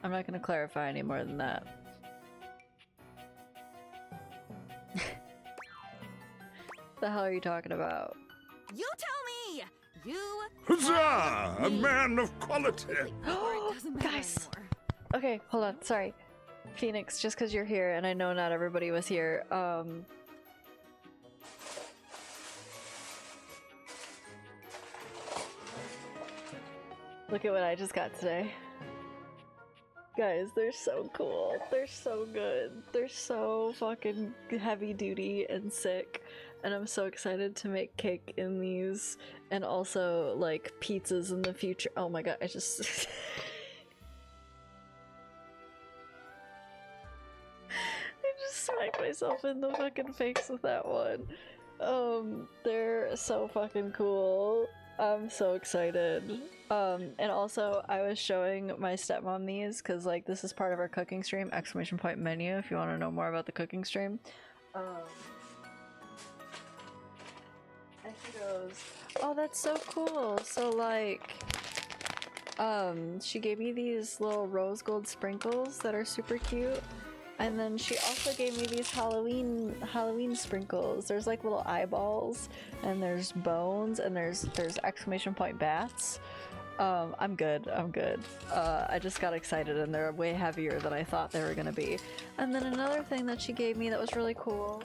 I'm not gonna clarify any more than that. The hell are you talking about? You tell me! You Huzzah! A man of quality! Guys! Okay, hold on, sorry. Phoenix, just because you're here, and I know not everybody was here, look at what I just got today. Guys, they're so cool. They're so good. They're so fucking heavy duty and sick. And I'm so excited to make cake in these and also like pizzas in the future. Oh my god, I just I just smacked myself in the fucking face with that one. They're so fucking cool. I'm so excited. And also I was showing my stepmom these because like this is part of our cooking stream, exclamation point menu if you want to know more about the cooking stream. And she goes, oh, that's so cool. So like, she gave me these little rose gold sprinkles that are super cute. And then she also gave me these Halloween sprinkles. There's like little eyeballs and there's bones and there's exclamation point bats. I'm good. I just got excited and they're way heavier than I thought they were gonna be. And then another thing that she gave me that was really cool.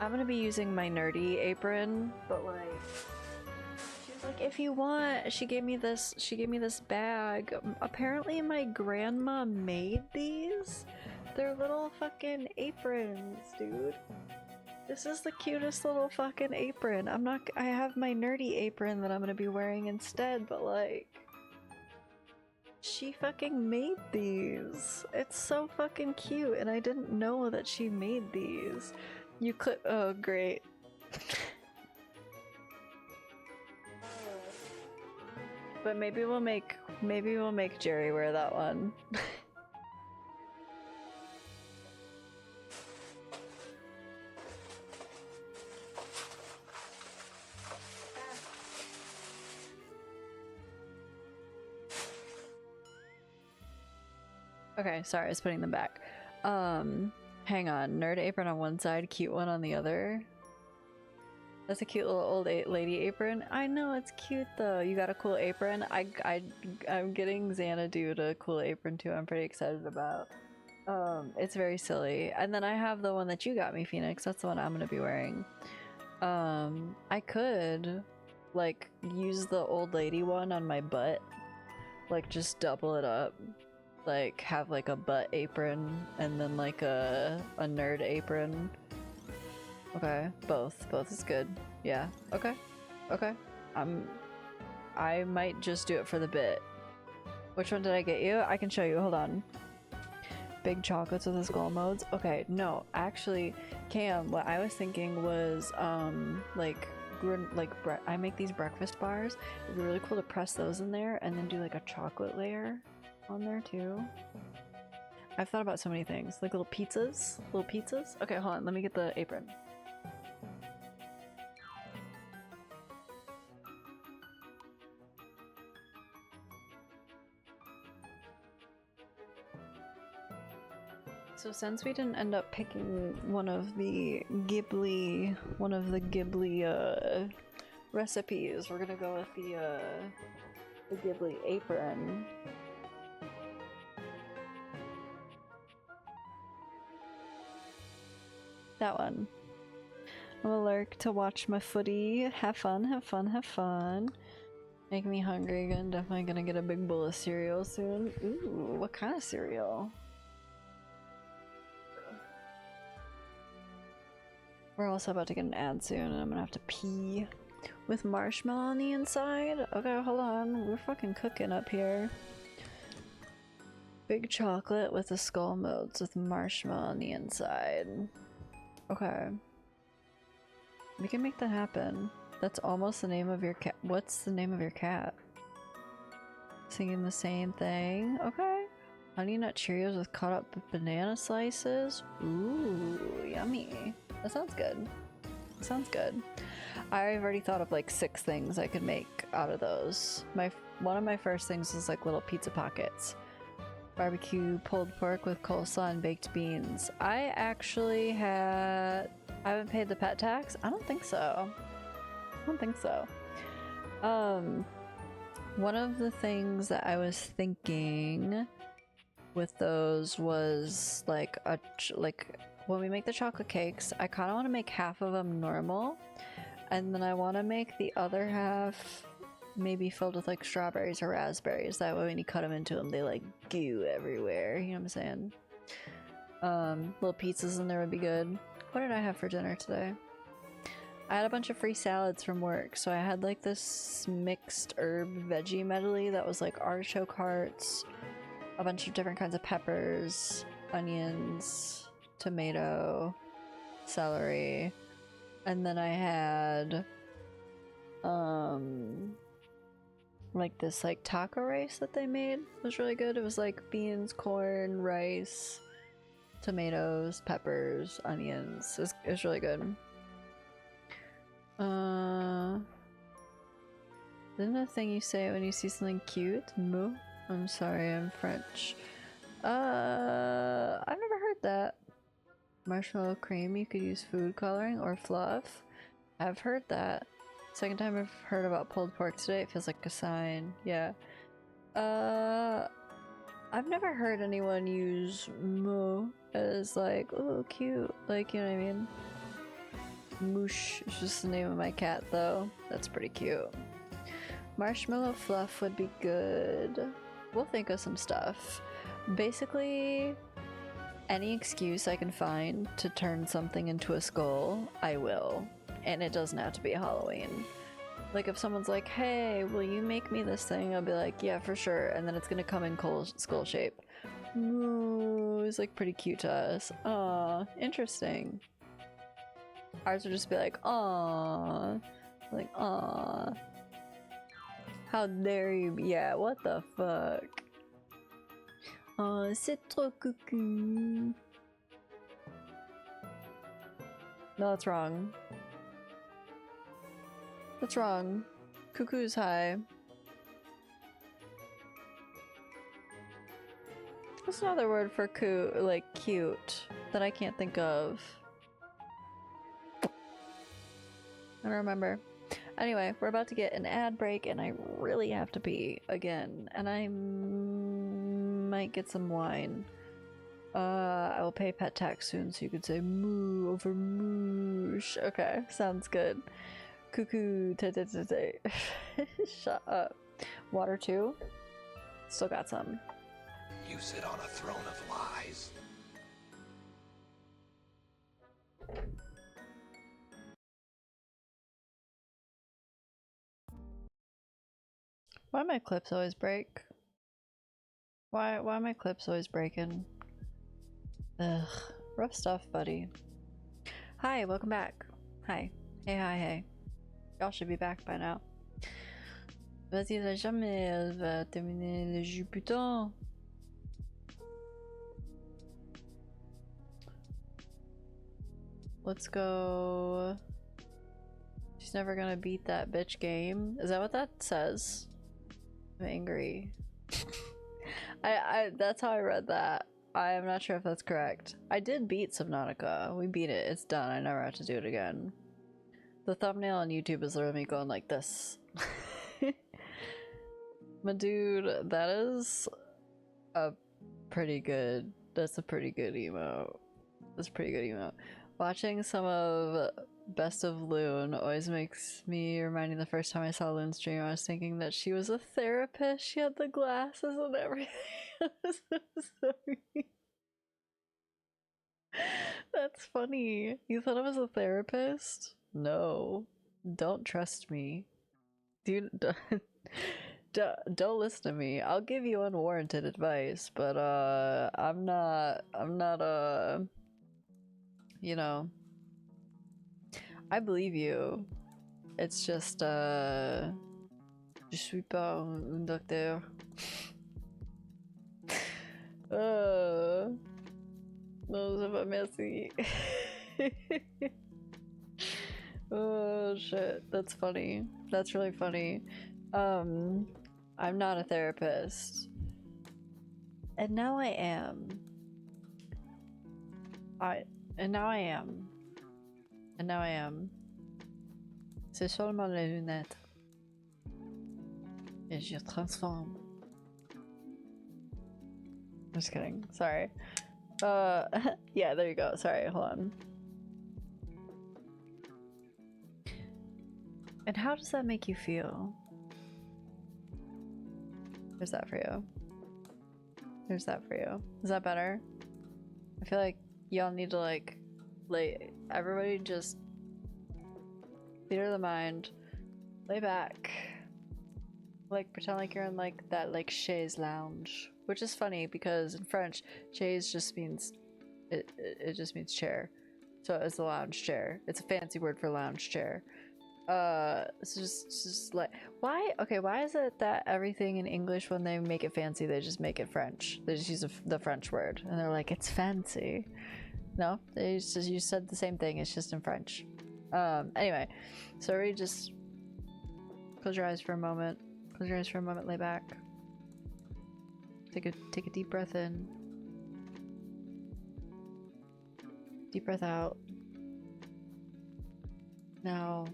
I'm gonna be using my nerdy apron, but like she was like, if you want, she gave me this bag. Apparently my grandma made these. They're little fucking aprons, dude. This is the cutest little fucking apron. I have my nerdy apron that I'm gonna be wearing instead, but like she fucking made these. It's so fucking cute and I didn't know that she made these. You could, oh great. But maybe we'll make Jerry wear that one. Okay, sorry, I was putting them back. Hang on, nerd apron on one side, cute one on the other. That's a cute little old lady apron. I know, it's cute though. You got a cool apron. I'm getting Xanadu a cool apron too. I'm pretty excited about. It's very silly. And then I have the one that you got me, Phoenix. That's the one I'm gonna be wearing. I could like use the old lady one on my butt, like just double it up. Like have like a butt apron and then like a nerd apron. Okay, both is good. Yeah, okay. I might just do it for the bit. Which one did I get you? I can show you, hold on. Big chocolates with the skull modes. Okay, no, actually, Cam, what I was thinking was I make these breakfast bars. It'd be really cool to press those in there and then do like a chocolate layer on there too. I've thought about so many things. Like little pizzas? Little pizzas? Okay, hold on. Let me get the apron. So since we didn't end up picking one of the Ghibli recipes, we're gonna go with the Ghibli apron. That one. I'm gonna lurk to watch my footy. Have fun, have fun, have fun. Make me hungry again. Definitely gonna get a big bowl of cereal soon. Ooh, what kind of cereal? We're also about to get an ad soon and I'm gonna have to pee with marshmallow on the inside. Okay, hold on. We're fucking cooking up here. Big chocolate with the skull modes with marshmallow on the inside. Okay. We can make that happen. That's almost the name of your cat. What's the name of your cat? Singing the same thing? Okay. Honey Nut Cheerios with cut up banana slices. Ooh, yummy. That sounds good. That sounds good. I've already thought of like 6 things I could make out of those. One of my first things was like little pizza pockets. Barbecue pulled pork with coleslaw and baked beans. I haven't paid the pet tax? I don't think so. I don't think so. One of the things that I was thinking with those was like when we make the chocolate cakes, I kind of want to make half of them normal, and then I want to make the other half maybe filled with like strawberries or raspberries. That way when you cut them into them, they like goo everywhere. You know what I'm saying? Little pizzas in there would be good. What did I have for dinner today? I had a bunch of free salads from work, so I had like this mixed herb veggie medley that was like artichoke hearts, a bunch of different kinds of peppers, onions, tomato, celery, and then I had like this like taco rice that they made. It was really good. It was like beans, corn, rice, tomatoes, peppers, onions. It was really good. Isn't that thing you say when you see something cute? Moo? I'm sorry, I'm French. I've never heard that. Marshmallow cream, you could use food coloring or fluff. I've heard that. Second time I've heard about pulled pork today. It feels like a sign. Yeah. I've never heard anyone use moo as like, oh, cute. Like, you know what I mean? Moosh is just the name of my cat, though. That's pretty cute. Marshmallow fluff would be good. We'll think of some stuff. Basically, any excuse I can find to turn something into a skull, I will. And it doesn't have to be Halloween. Like if someone's like, hey, will you make me this thing? I'll be like, yeah, for sure. And then it's gonna come in skull shape. Ooh, it's like pretty cute to us. Aw, interesting. Ours would just be like, aw. Like, aw. How dare you? Yeah, what the fuck? Oh, c'est trop coucou. No, that's wrong. That's wrong. Cuckoo's high. What's another word for like cute that I can't think of? I don't remember. Anyway, we're about to get an ad break and I really have to pee again. And I might get some wine. I will pay pet tax soon so you could say moo over moosh. Okay, sounds good. Cuckoo. Shut up. Water too? Still got some. You sit on a throne of lies. Why my clips always break? Why my clips always breaking? Ugh. Rough stuff, buddy. Hi, welcome back. Hi. Hey, hi, hey. Y'all should be back by now. Vas-y, jamais elle va terminer le jus, putain. Let's go. She's never gonna beat that bitch game. Is that what that says? I'm angry. That's how I read that. I am not sure if that's correct. I did beat Subnautica. We beat it. It's done. I never have to do it again. The thumbnail on YouTube is literally me going like this. My dude, that is a pretty good. That's a pretty good emote. That's a pretty good emote. Watching some of Best of Loon always makes me reminding the first time I saw Loon's stream, I was thinking that she was a therapist. She had the glasses and everything. That's funny. You thought I was a therapist? No. Don't trust me. Dude, don't listen to me. I'll give you unwarranted advice, but I'm not you know, I believe you. It's just je suis pas un docteur. Non, c'est pas merci. Oh shit, that's funny. That's really funny. I'm not a therapist. And now I am. And now I am. And now I am. C'est seulement les lunettes. Et je transforme. Just kidding. Sorry. Yeah, there you go. Sorry, hold on. And how does that make you feel? There's that for you. There's that for you. Is that better? I feel like y'all need to like everybody just theater of the mind, lay back, like pretend like you're in like that like chaise lounge, which is funny because in French chaise just means it just means chair, so it's a lounge chair. It's a fancy word for lounge chair. It's just like why is it that everything in English when they make it fancy they just make it French? They just use the French word and they're like it's fancy. No, you said the same thing, it's just in French. Anyway, so we just close your eyes for a moment. Close your eyes for a moment, lay back. Take a deep breath in. Deep breath out. Now,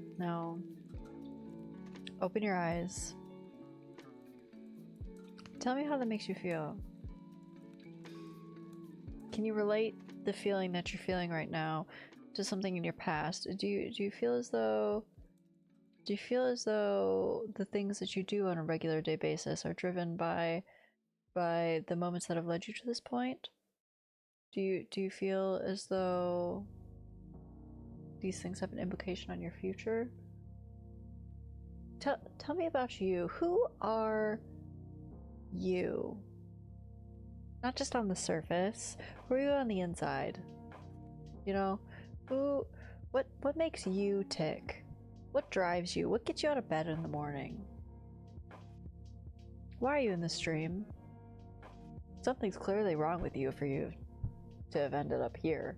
open your eyes. Tell me how that makes you feel. Can you relate the feeling that you're feeling right now to something in your past? Do you feel as though the things that you do on a regular day basis are driven by the moments that have led you to this point? Do you feel as though these things have an implication on your future? Tell me about you. Who are you? Not just on the surface. Who are you on the inside? You know, what makes you tick? What drives you? What gets you out of bed in the morning? Why are you in the stream? Something's clearly wrong with you for you to have ended up here.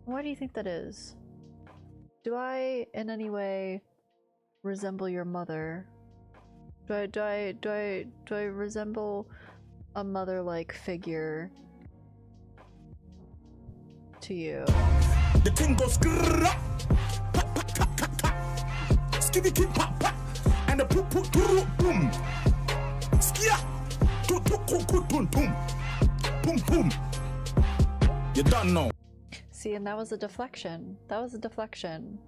Why do you think that is? Do I in any way resemble your mother? Do I resemble a mother-like figure to you? The thing goes skitty kim pop pop and the poop poop boom skia to boom boom boom boom. You don't know. See, and that was a deflection. That was a deflection.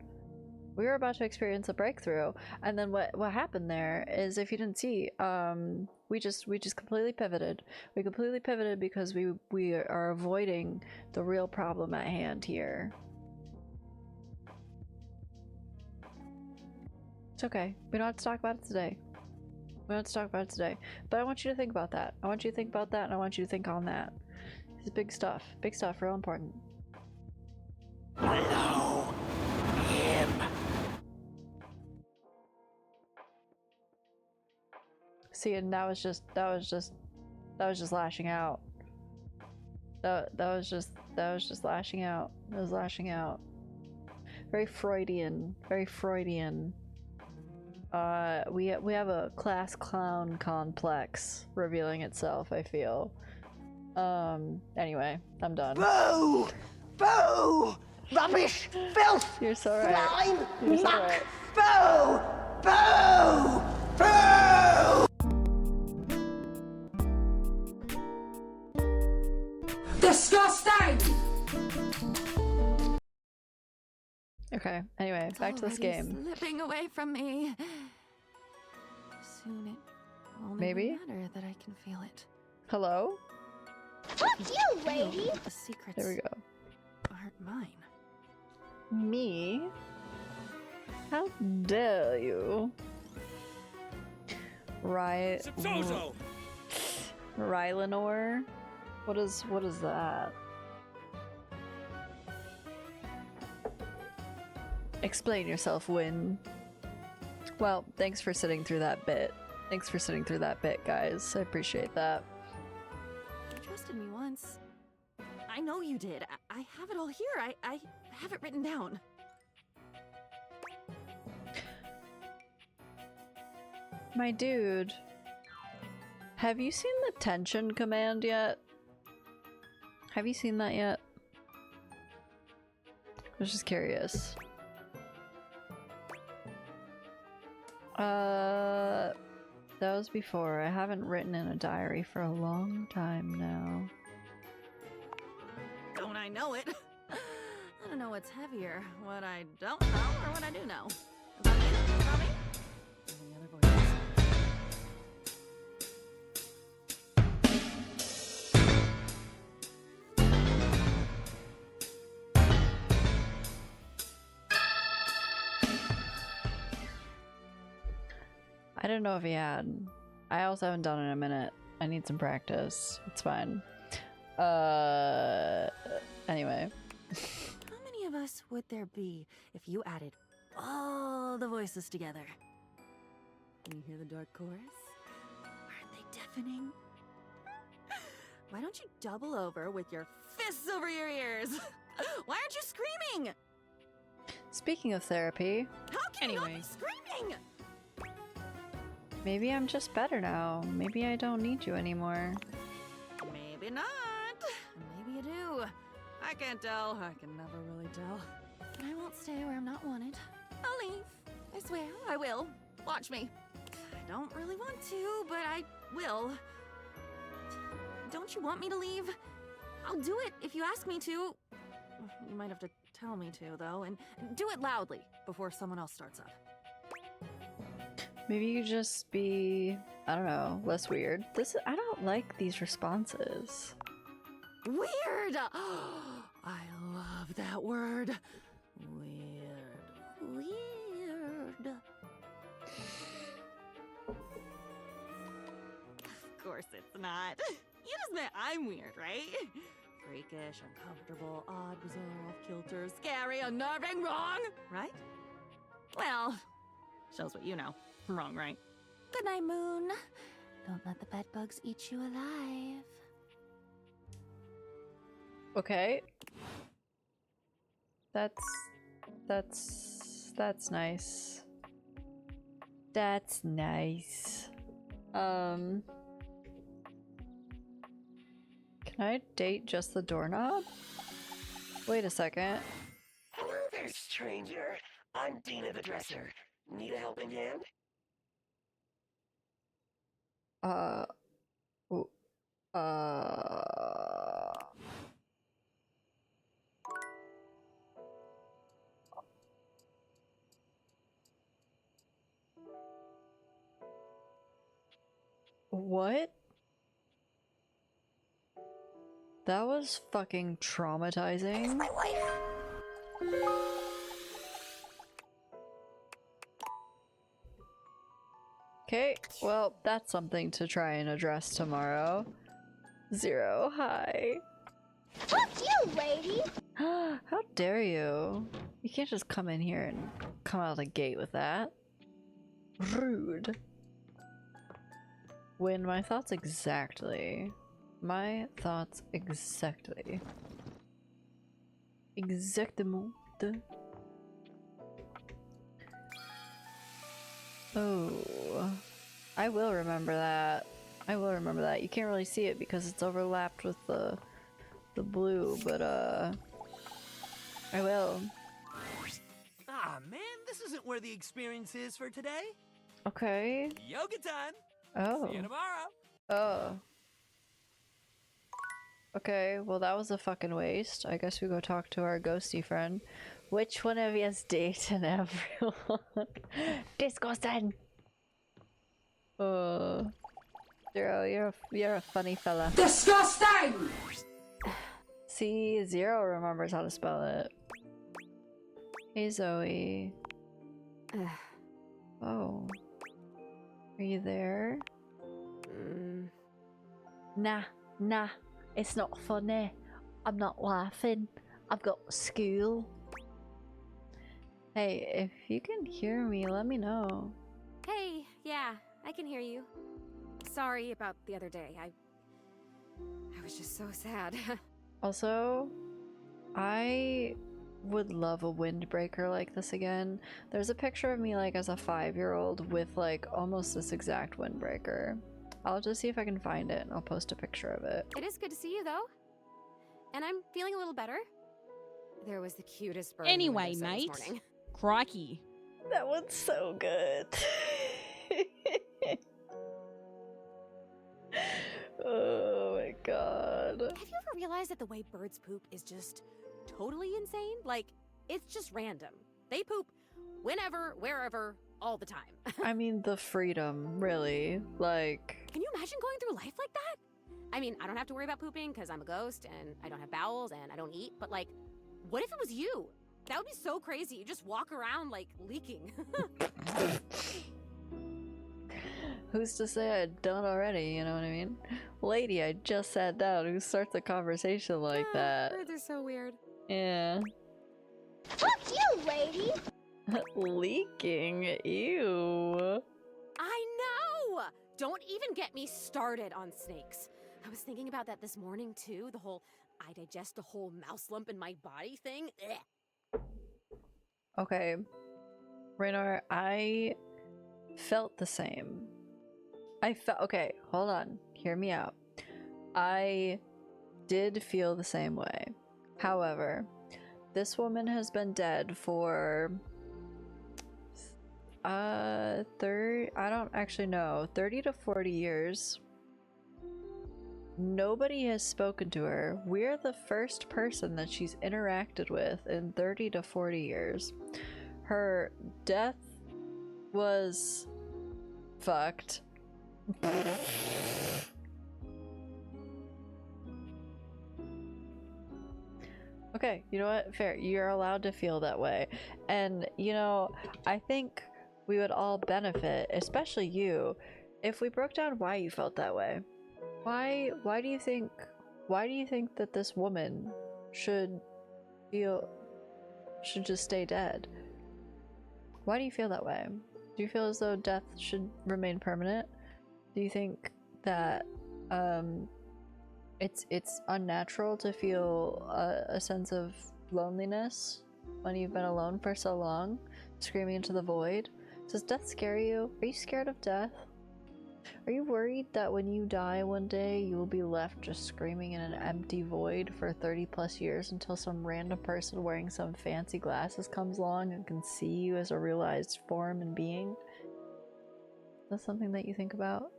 We were about to experience a breakthrough, and then what happened there is, if you didn't see, we just completely pivoted. We completely pivoted because we are avoiding the real problem at hand here. It's okay. We don't have to talk about it today. We don't have to talk about it today. But I want you to think about that. I want you to think about that, and I want you to think on that. It's big stuff. Big stuff. Real important. Hello, him. See, and that was just lashing out. That was just lashing out. It was lashing out. Very Freudian. Very Freudian. We have a class clown complex revealing itself, I feel. Anyway, I'm done. Boo! Boo! Rubbish! Filth! You're so right. Slime! You're so Muck! right. Boo! Boo! Boo! Disgusting! Okay, anyway, back to this Already game. Slipping away from me. Soon it will only Maybe? matter that I can feel it. Hello? Fuck you, lady! The secrets There we go. aren't mine. Me? How dare you? Rylanor? What is that? Explain yourself, Win. Well, thanks for sitting through that bit. Thanks for sitting through that bit, guys. I appreciate that. You trusted me once. I know you did. I have it all here. I have it written down. My dude, have you seen the tension command yet? Have you seen that yet? I was just curious. That was before. I haven't written in a diary for a long time now. Don't I know it? I don't know what's heavier, what I don't know or what I do know. About you? About me? And the other voices. I don't know if he had. I also haven't done it in a minute. I need some practice. It's fine. Anyway. How many of us would there be if you added all the voices together? Can you hear the dark chorus? Aren't they deafening? Why don't you double over with your fists over your ears? Why aren't you screaming? Speaking of therapy, How can you not be screaming? maybe I'm just better now. Maybe I don't need you anymore. Maybe not. Maybe you do. I can't tell. I can never really tell. But I won't stay where I'm not wanted. I'll leave. I swear, I will. Watch me. I don't really want to, but I will. Don't you want me to leave? I'll do it if you ask me to. You might have to tell me to, though, and do it loudly before someone else starts up. Maybe you just be, I don't know, less weird. I don't like these responses. Weird! I love that word. Weird. Weird. Of course it's not. You just meant I'm weird, right? Freakish, uncomfortable, odd, bizarre, off-kilter, scary, unnerving, wrong, right? Well, shows what you know. Wrong, right? Good night, Moon. Don't let the bed bugs eat you alive. Okay. That's nice. That's nice. Can I date just the doorknob? Wait a second. Hello there, stranger. I'm Dina the Dresser. Need a helping hand? What? That was fucking traumatizing. My wife. Okay, well, that's something to try and address tomorrow. Zero, hi. Fuck you, lady! How dare you? You can't just come in here and come out of the gate with that. Rude. Win, my thoughts exactly. My thoughts exactly. Exactement. Oh, I will remember that. I will remember that. You can't really see it because it's overlapped with the blue, but I will. Ah, man, this isn't where the experience is for today. Okay. Yoga time. Oh. See you tomorrow. Oh. Okay, well that was a fucking waste. I guess we go talk to our ghosty friend. Which one of you's dating everyone? Disgusting! Zero, you're a funny fella. Disgusting! See, Zero remembers how to spell it. Hey Zoe. Oh. Are you there? Nah, it's not funny. I'm not laughing. I've got school. Hey, if you can hear me, let me know. Hey, yeah, I can hear you. Sorry about the other day. I was just so sad. Also, I would love a windbreaker like this again. There's a picture of me like as a 5-year-old with like almost this exact windbreaker. I'll just see if I can find it and I'll post a picture of it. It is good to see you though. And I'm feeling a little better. There was the cutest bird. Anyway, this mate. morning. Crikey. That one's so good. Oh my god. Have you ever realized that the way birds poop is just totally insane? Like, it's just random. They poop whenever, wherever, all the time. I mean, the freedom, really. Like, can you imagine going through life like that? I mean, I don't have to worry about pooping because I'm a ghost and I don't have bowels and I don't eat, but like, what if it was you? That would be so crazy. You just walk around like leaking. who's to say I don't already, you know what I mean? Lady, I just sat down. Who starts a conversation like that? Birds are so weird. Yeah. Fuck you, lady! Leaking? Ew. I know! Don't even get me started on snakes. I was thinking about that this morning too. The whole, I digest a whole mouse lump in my body thing. Ugh. Okay. Raynor, I felt the same. Okay, hold on. Hear me out. I did feel the same way. However, this woman has been dead for 30 to 40 years. Nobody has spoken to her. We're the first person that she's interacted with in 30 to 40 years. Her death was fucked. Okay, you know what? Fair. You're allowed to feel that way. And, you know, I think we would all benefit, especially you, if we broke down why you felt that way. Why do you think that this woman should just stay dead? Why do you feel that way? Do you feel as though death should remain permanent? Do you think that it's unnatural to feel a sense of loneliness when you've been alone for so long, screaming into the void? Does death scare you? Are you scared of death? Are you worried that when you die one day you will be left just screaming in an empty void for 30 plus years until some random person wearing some fancy glasses comes along and can see you as a realized form and being? Is that something that you think about?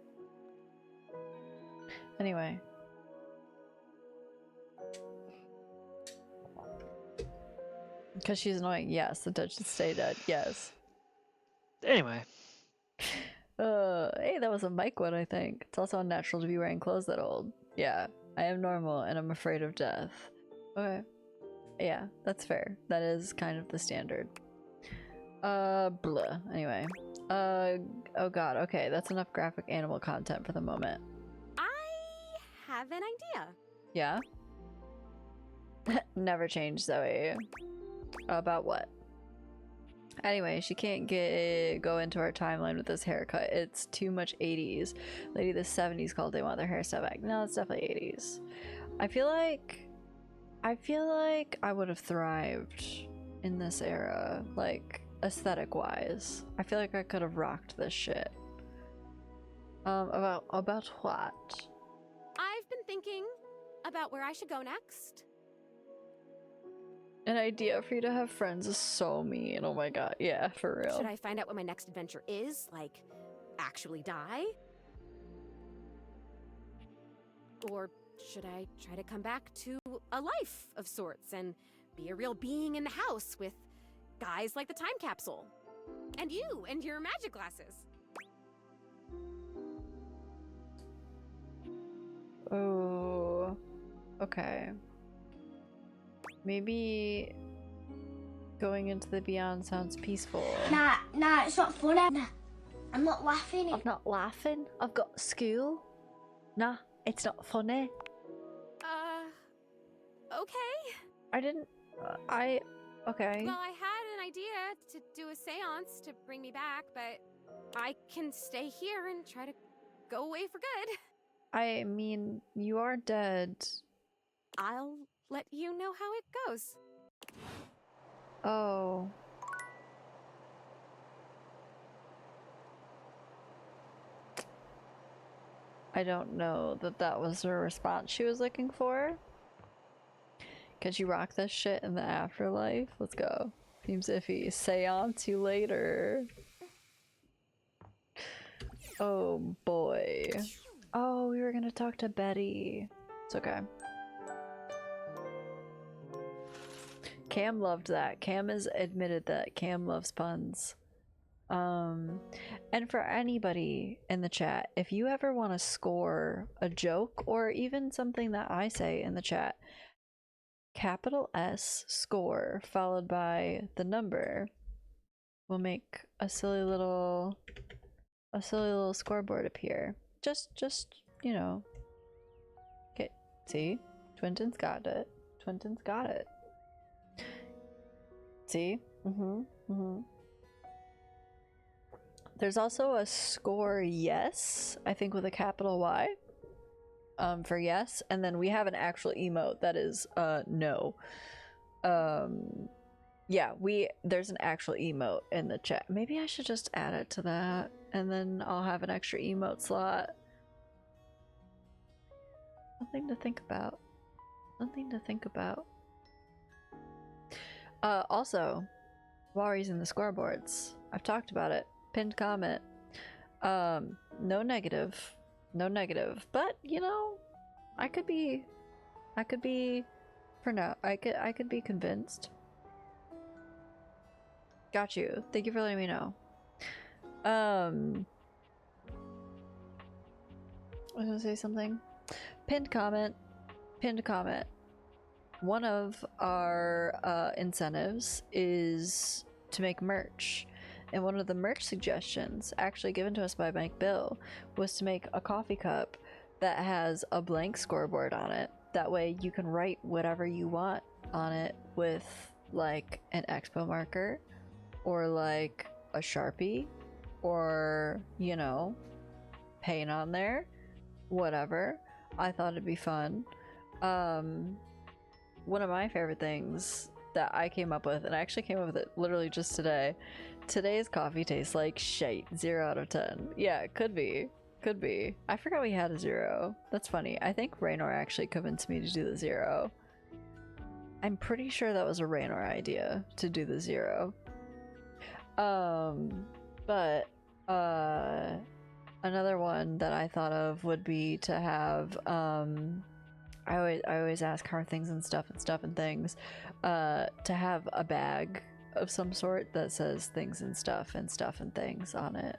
Anyway. Because she's annoying, yes. The dead should stay dead, yes. Anyway. Hey, that was a mic one, I think. It's also unnatural to be wearing clothes that old. Yeah, I am normal and I'm afraid of death. Okay. Yeah, that's fair. That is kind of the standard. Blah. Anyway. Oh god, okay, that's enough graphic animal content for the moment. I have an idea. Yeah? Never change, Zoe. About what? Anyway, she can't go into our timeline with this haircut. It's too much 80s. Lady the 70s called they want their hairstyle back. No, it's definitely 80s. I feel like I would have thrived in this era, like aesthetic wise. I feel like I could have rocked this shit. About what? I've been thinking about where I should go next. An idea for you to have friends is so mean. Oh my god. Yeah, for real. Should I find out what my next adventure is? Like, actually die? Or should I try to come back to a life of sorts and be a real being in the house with guys like the time capsule? And you and your magic glasses. Oh. Okay. Maybe going into the beyond sounds peaceful. Nah, it's not funny. Nah, I'm not laughing. I'm not laughing. I've got school. Nah, it's not funny. Okay. I didn't. Okay. Well, I had an idea to do a seance to bring me back, but I can stay here and try to go away for good. I mean, you are dead. I'll let you know how it goes. Oh. I don't know that was the response she was looking for. Could you rock this shit in the afterlife? Let's go. Seems iffy. Seance you later. Oh boy. Oh, we were gonna talk to Betty. It's okay. Cam loved that. Cam has admitted that Cam loves puns. And for anybody in the chat, if you ever want to score a joke or even something that I say in the chat, capital S score followed by the number will make a silly little scoreboard appear. Just you know. Okay, see? Twinton's got it. Twinton's got it. See? There's also a score yes, I think with a capital Y, for yes, and then we have an actual emote that is no. Yeah, there's an actual emote in the chat. Maybe I should just add it to that, and then I'll have an extra emote slot. Something to think about. Something to think about. Also, while we're using the scoreboards, I've talked about it. Pinned comment. No negative, but you know, I could be for now. I could be convinced. Got you. Thank you for letting me know. I was gonna say something. Pinned comment. One of our incentives is to make merch. And one of the merch suggestions, actually given to us by Mike Bill, was to make a coffee cup that has a blank scoreboard on it. That way you can write whatever you want on it with like an expo marker or like a Sharpie or, you know, paint on there, whatever. I thought it'd be fun. One of my favorite things that I came up with, and I actually came up with it literally just today. Today's coffee tastes like shite. 0 out of 10. Yeah, it could be. Could be. I forgot we had a 0. That's funny. I think Raynor actually convinced me to do the 0. I'm pretty sure that was a Raynor idea to do the 0. But another one that I thought of would be to have I always ask how are things and stuff and things, to have a bag of some sort that says things and stuff and things on it,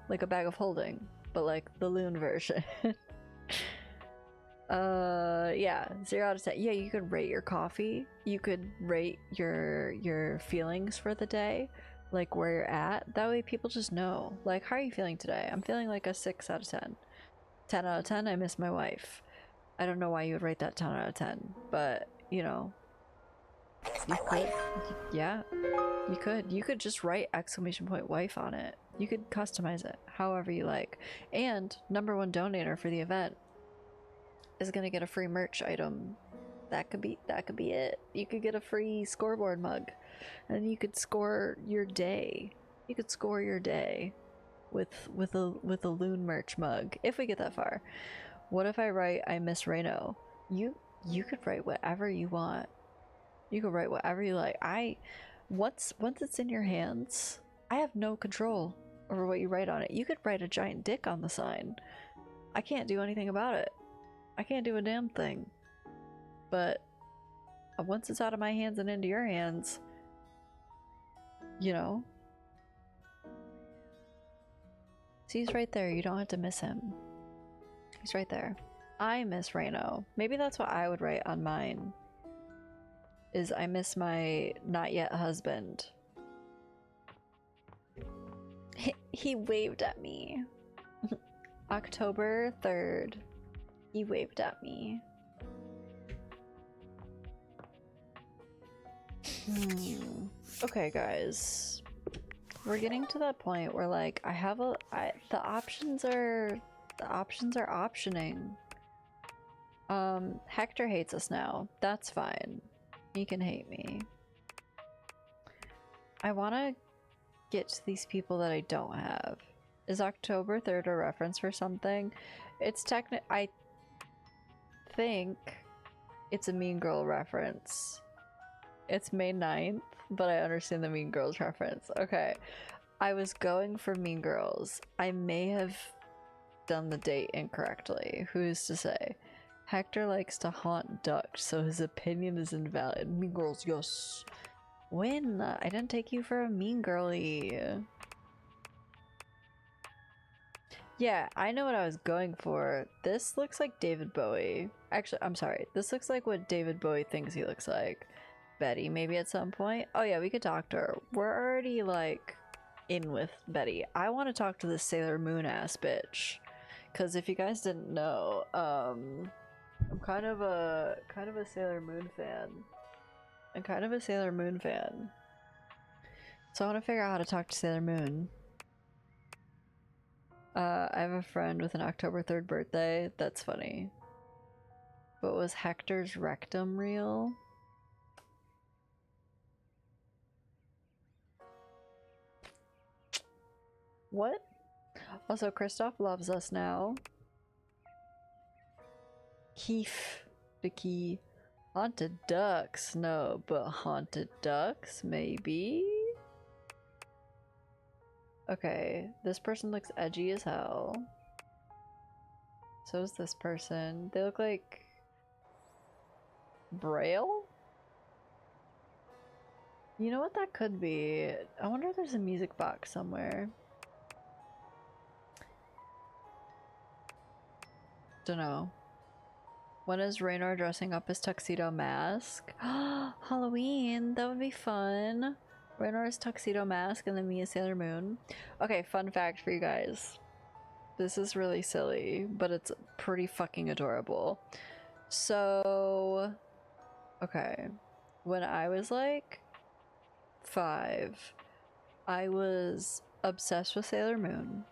like a bag of holding, but like the loon version. Yeah, 0 out of 10. Yeah, you could rate your coffee, you could rate your feelings for the day, like where you're at. That way people just know, like, how are you feeling today? I'm feeling like a 6 out of 10. 10 out of 10, I miss my wife. I don't know why you would rate that 10 out of 10, but, you know. You could. Yeah. You could. You could just write !wife on it. You could customize it however you like. And #1 donator for the event is gonna get a free merch item. That could be it. You could get a free scoreboard mug. And you could score your day. You could score your day with a loon merch mug if we get that far. What if I write I miss Reno? You could write whatever you want. You could write whatever you like. Once it's in your hands, I have no control over what you write on it. You could write a giant dick on the sign. I can't do anything about it. I can't do a damn thing. But once it's out of my hands and into your hands, you know. See, he's right there. You don't have to miss him. He's right there. I miss Reno. Maybe that's what I would write on mine. Is I miss my not yet husband. He waved at me. October 3rd. He waved at me. Okay, guys. We're getting to that point where, like, the options are optioning. Hector hates us now. That's fine. He can hate me. I want to get to these people that I don't have. Is October 3rd a reference for something? It's I think it's a Mean Girl reference. It's May 9th, but I understand the Mean Girls reference. Okay. I was going for Mean Girls. I may have done the date incorrectly. Who's to say? Hector likes to haunt ducks, so his opinion is invalid. Mean Girls, yes. When? I didn't take you for a mean girly. Yeah, I know what I was going for. This looks like David Bowie. Actually, I'm sorry. This looks like what David Bowie thinks he looks like. Betty, maybe at some point. Oh yeah, we could talk to her. We're already, like, in with Betty. I want to talk to this Sailor Moon ass bitch. Because if you guys didn't know, I'm kind of a Sailor Moon fan. So I want to figure out how to talk to Sailor Moon. I have a friend with an October 3rd birthday. That's funny. But was Hector's rectum real? What? Also, Kristoff loves us now. Keef. The key. Haunted ducks. No, but haunted ducks? Maybe? Okay, this person looks edgy as hell. So is this person. They look like Braille? You know what that could be? I wonder if there's a music box somewhere. Dunno. When is Raynor dressing up his tuxedo mask? Halloween! That would be fun! Raynor's tuxedo mask and then me as Sailor Moon. Okay, fun fact for you guys. This is really silly, but it's pretty fucking adorable. So... okay. When I was like 5, I was obsessed with Sailor Moon.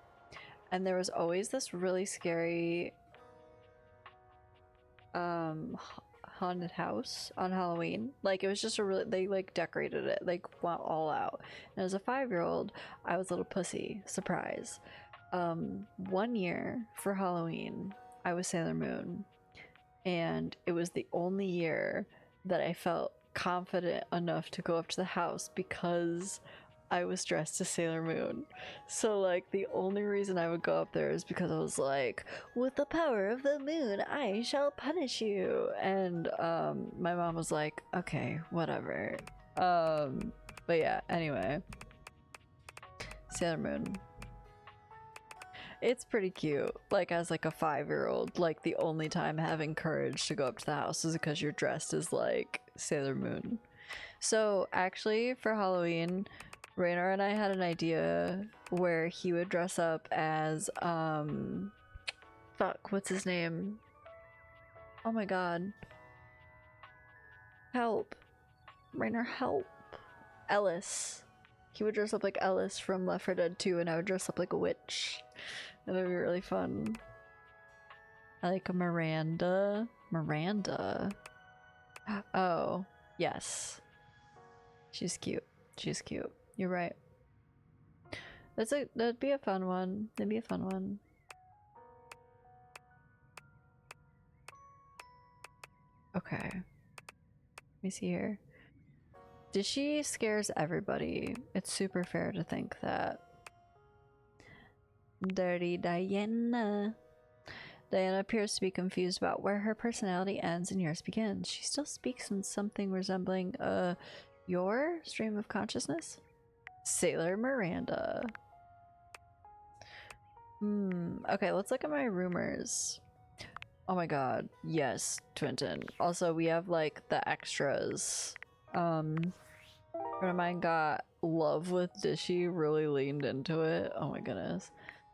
And there was always this really scary haunted house on Halloween. Like, it was just a really, they like decorated it, like, went all out. And as a 5-year-old, I was a little pussy. Surprise. 1 year for Halloween, I was Sailor Moon. And it was the only year that I felt confident enough to go up to the house because I was dressed as Sailor Moon. So, like, the only reason I would go up there is because I was like, with the power of the moon, I shall punish you. And my mom was like, okay, whatever. But yeah, anyway. Sailor Moon. It's pretty cute. Like, as like a 5-year-old, like, the only time having courage to go up to the house is because you're dressed as, like, Sailor Moon. So, actually, for Halloween, Raynor and I had an idea where he would dress up as, fuck, what's his name? Oh my god. Help. Rainer, help. Ellis. He would dress up like Ellis from Left 4 Dead 2 and I would dress up like a witch. And it would be really fun. I like a Miranda. Miranda? Oh, yes. She's cute. She's cute. You're right. That'd be a fun one. That'd be a fun one. Okay. Let me see here. Dishy scares everybody. It's super fair to think that. Dirty Diana. Diana appears to be confused about where her personality ends and yours begins. She still speaks in something resembling your stream of consciousness? Sailor Miranda. Okay, let's look at my rumors. Oh my god, yes, Twinton. Also, we have like the extras. Friend of mine got Love with Dishy, really leaned into it. Oh my goodness.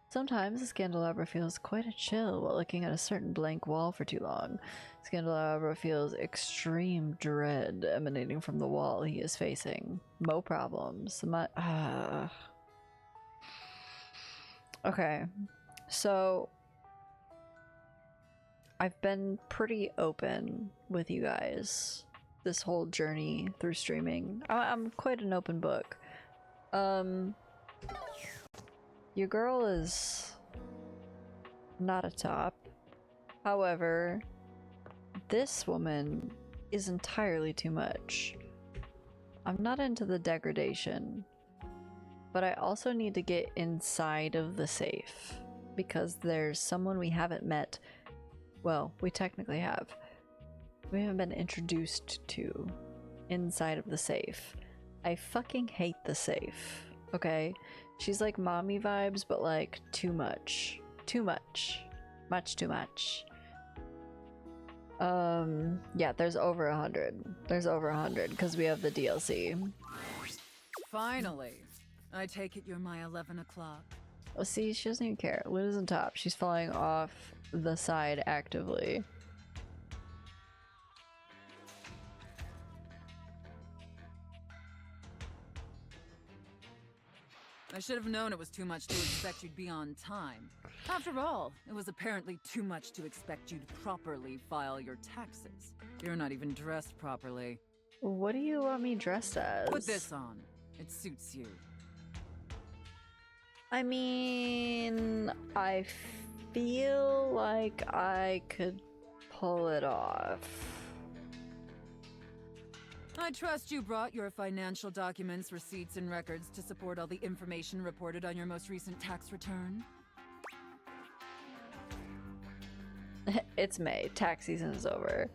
Sometimes the candelabra feels quite a chill while looking at a certain blank wall for too long. Candelabra feels extreme dread emanating from the wall he is facing. Mo problems. Okay, so I've been pretty open with you guys this whole journey through streaming. I'm quite an open book. Your girl is not a top. However, this woman is entirely too much. I'm not into the degradation, but I also need to get inside of the safe because there's someone we haven't met. Well, we technically have. We haven't been introduced to inside of the safe. I fucking hate the safe, okay? She's like mommy vibes, but like too much. Too much. Much too much. Yeah, there's over 100. There's over 100 because we have the DLC. Finally. I take it you're my 11 o'clock. Oh, see, she doesn't even care. Luna's on top. She's falling off the side actively. I should have known it was too much to expect you'd be on time. After all, it was apparently too much to expect you'd properly file your taxes. You're not even dressed properly. What do you want me dressed as? Put this on. It suits you. I mean, I feel like I could pull it off. I trust you brought your financial documents, receipts, and records to support all the information reported on your most recent tax return. It's May. Tax season is over.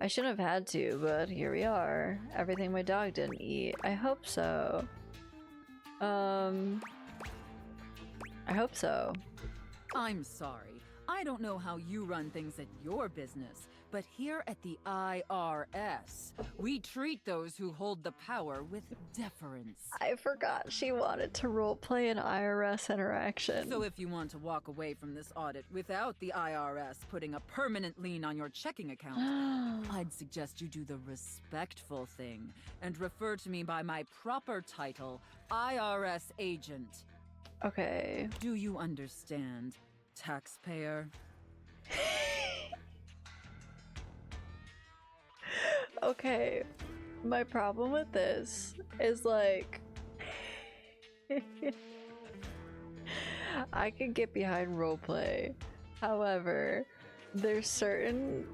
I shouldn't have had to, but here we are. Everything my dog didn't eat. I hope so. I hope so. I'm sorry. I don't know how you run things at your business, but here at the IRS, we treat those who hold the power with deference. I forgot she wanted to roleplay an IRS interaction. So if you want to walk away from this audit without the IRS putting a permanent lien on your checking account, I'd suggest you do the respectful thing and refer to me by my proper title, IRS agent. Okay. Do you understand, taxpayer? Okay, my problem with this is like I could get behind roleplay. However, there's certain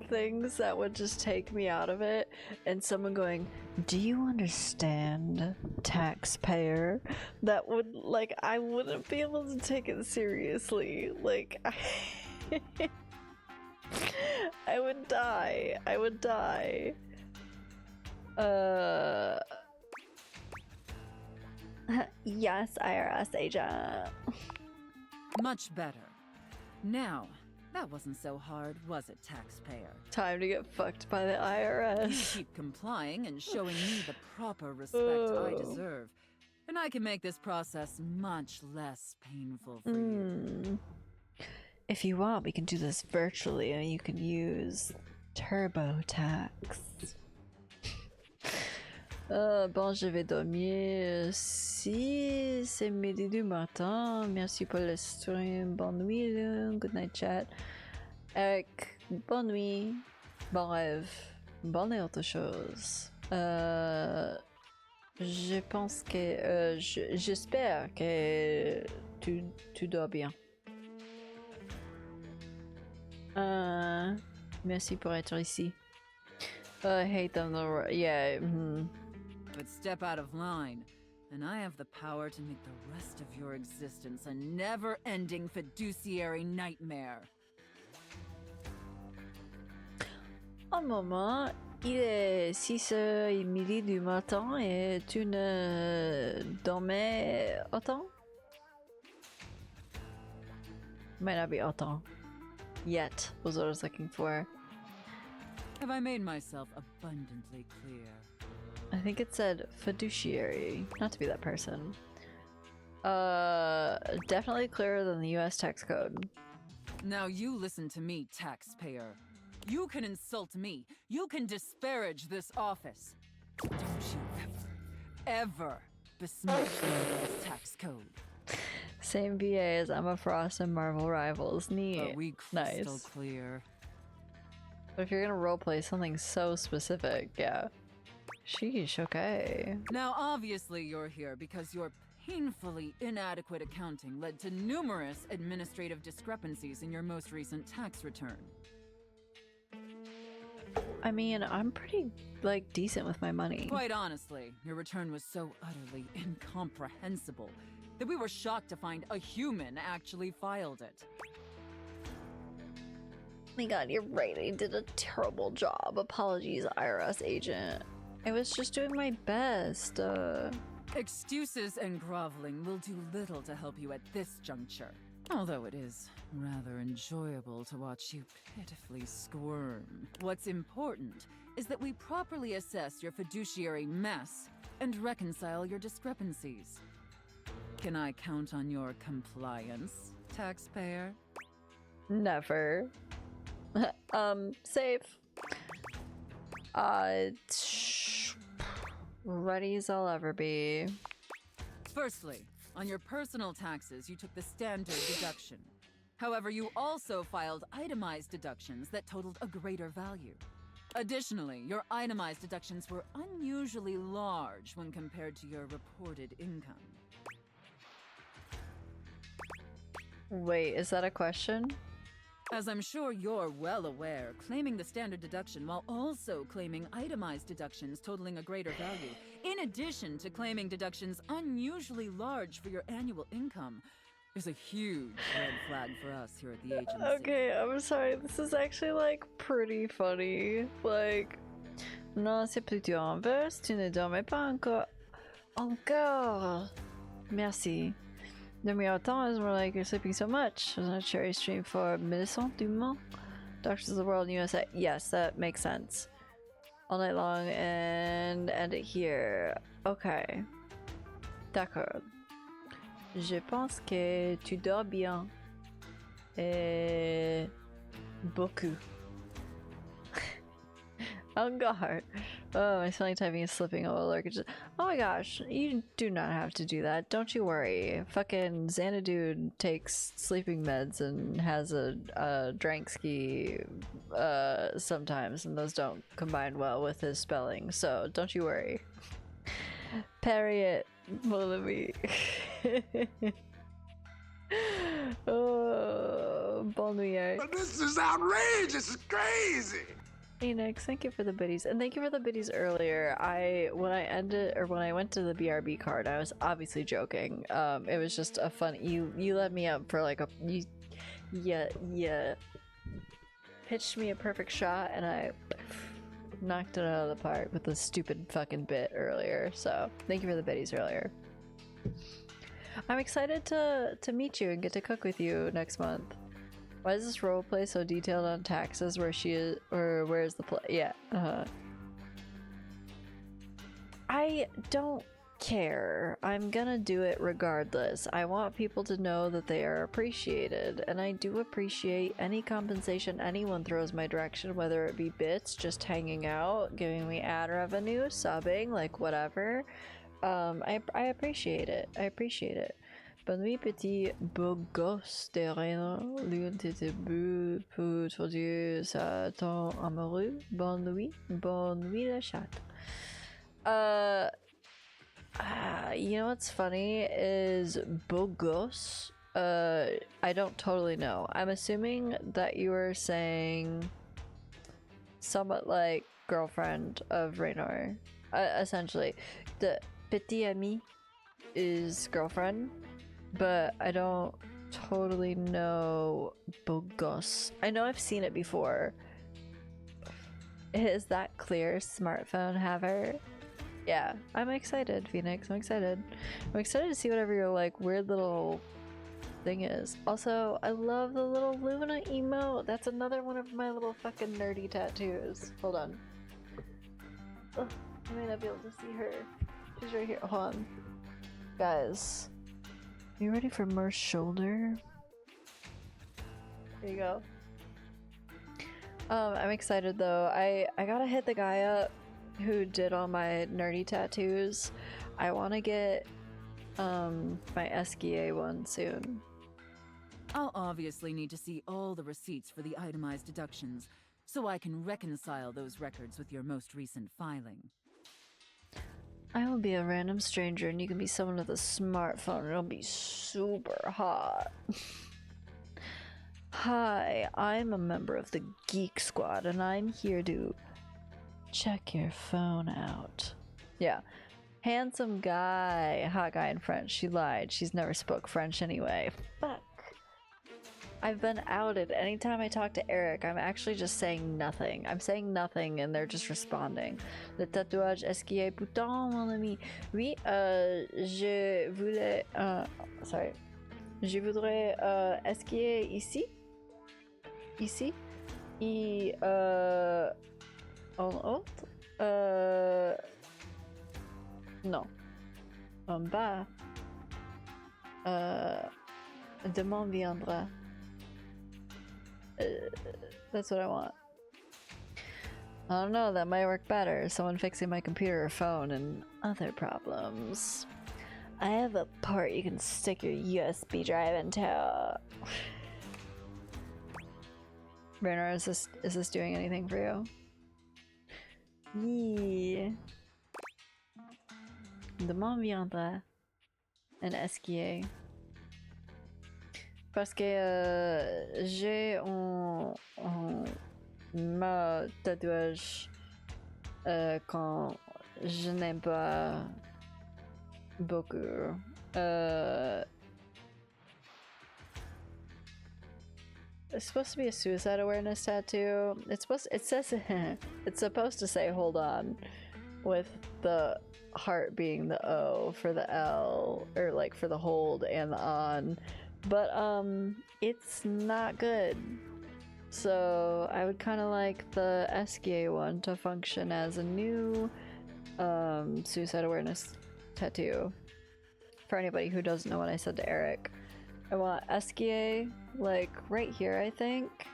things that would just take me out of it, and someone going, "Do you understand, taxpayer?" That would, like, I wouldn't be able to take it seriously. Like, I would die. I would die. Yes, IRS agent. Much better. Now, that wasn't so hard, was it, taxpayer? Time to get fucked by the IRS. You keep complying and showing me the proper respect I deserve, and I can make this process much less painful for you. If you want, we can do this virtually and you can use TurboTax. Bon, je vais dormir. Si c'est midi du matin, merci pour le stream. Bonne nuit, good night chat. Eric, bonne nuit, bon rêve, bonne et autre chose. Je pense que j'espère que tu dors bien. Merci pour être ici. I hate them. Yeah. But step out of line, and I have the power to make the rest of your existence a never-ending fiduciary nightmare. Un moment, il est 6h30 du matin et tu ne dormais autant? Might not be autant. Yet, was what I was looking for. Have I made myself abundantly clear? I think it said fiduciary, not to be that person. Definitely clearer than the US tax code. Now you listen to me, taxpayer. You can insult me. You can disparage this office. Don't you ever besmirch the US tax code. Same VA as Emma Frost and Marvel Rivals. Neat. Are we crystal nice. clear? But if you're gonna roleplay something so specific, yeah. Sheesh, okay. Now obviously you're here because your painfully inadequate accounting led to numerous administrative discrepancies in your most recent tax return. I mean, I'm pretty, like, decent with my money. Quite honestly, your return was so utterly incomprehensible that we were shocked to find a human actually filed it. Oh my god, you're right. I did a terrible job. Apologies, IRS agent. I was just doing my best. Excuses and groveling will do little to help you at this juncture. Although it is rather enjoyable to watch you pitifully squirm. What's important is that we properly assess your fiduciary mess and reconcile your discrepancies. Can I count on your compliance, taxpayer? Never. Safe. Ready as I'll ever be. Firstly, on your personal taxes, you took the standard deduction. However, you also filed itemized deductions that totaled a greater value. Additionally, your itemized deductions were unusually large when compared to your reported income. Wait, is that a question? As I'm sure you're well aware, claiming the standard deduction while also claiming itemized deductions totaling a greater value, in addition to claiming deductions unusually large for your annual income, is a huge red flag for us here at the agency. Okay, I'm sorry. This is actually, like, pretty funny. Like, non, c'est plutôt inverse. Tu ne dormais pas encore. Encore. Merci. Dormir autant is more like you're sleeping so much. There's no cherry stream for Millicent Dumont. Doctors of the World in USA. Yes, that makes sense. All night long and end it here. Okay. D'accord. Je pense que tu dors bien. Et beaucoup. Encore. Oh, my spelling typing is slipping a little. Oh my gosh, you do not have to do that. Don't you worry. Fucking Xanadu takes sleeping meds and has a Drankski sometimes, and those don't combine well with his spelling, so don't you worry. Parry it, Molly. Oh, bon nuit. But this is outrageous. It's crazy. Phoenix, thank you for the biddies, and thank you for the biddies earlier. When I went to the BRB card, I was obviously joking. It was just a fun. You let me up for like a you pitched me a perfect shot, and I knocked it out of the park with a stupid fucking bit earlier. So thank you for the biddies earlier. I'm excited to meet you and get to cook with you next month. Why is this roleplay so detailed on taxes? Where she is, or where's the play? Yeah. I don't care. I'm gonna do it regardless. I want people to know that they are appreciated, and I do appreciate any compensation anyone throws my direction, whether it be bits, just hanging out, giving me ad revenue, subbing, like whatever. I appreciate it. I appreciate it. Bonne nuit, petit beau gosse de rien. L'une de tes buts pour aujourd'hui, ça ton amoureux. Bonne nuit le chat. You know what's funny is beau gosse. I don't totally know. I'm assuming that you were saying somewhat like girlfriend of Raynor. Essentially, the petit ami is girlfriend, but I don't totally know beau gosse. I know I've seen it before. Is that clear, smartphone haver? Yeah, I'm excited, Phoenix. I'm excited. I'm excited to see whatever your like weird little thing is. Also, I love the little Luna emote. That's another one of my little fucking nerdy tattoos. Hold on. Ugh, I may not be able to see her. She's right here. Hold on. Guys, are you ready for Mer's shoulder? There you go. I'm excited though. I gotta hit the guy up who did all my nerdy tattoos. I want to get my SGA one soon. I'll obviously need to see all the receipts for the itemized deductions, so I can reconcile those records with your most recent filing. I will be a random stranger and you can be someone with a smartphone. It'll be super hot. Hi, I'm a member of the Geek Squad and I'm here to check your phone out. Yeah. Handsome guy. Hot guy in French. She lied. She's never spoke French anyway. Fuck. I've been outed. Anytime I talk to Eric, I'm actually just saying nothing. I'm saying nothing and they're just responding. Le tatouage, est-ce qu'il y a bouton, mon ami? Oui, je voulais... sorry. Je voudrais esquier ici. Ici. Et en haut. Non. En bas. Demain viendra. That's what I want. I don't know, that might work better. Someone fixing my computer or phone and other problems. I have a port you can stick your USB drive into. Raynor, is this doing anything for you? Yeah. Demain viendra. Un esquier. Parce que j'ai un tatouage quand je n'aime pas beaucoup. It's supposed to be a suicide awareness tattoo. It's supposed to say hold on, with the heart being the O for the L, or like for the hold and the on. But it's not good. So I would kind of like the SGA one to function as a new suicide awareness tattoo. For anybody who doesn't know what I said to Eric, I want SGA like right here, I think,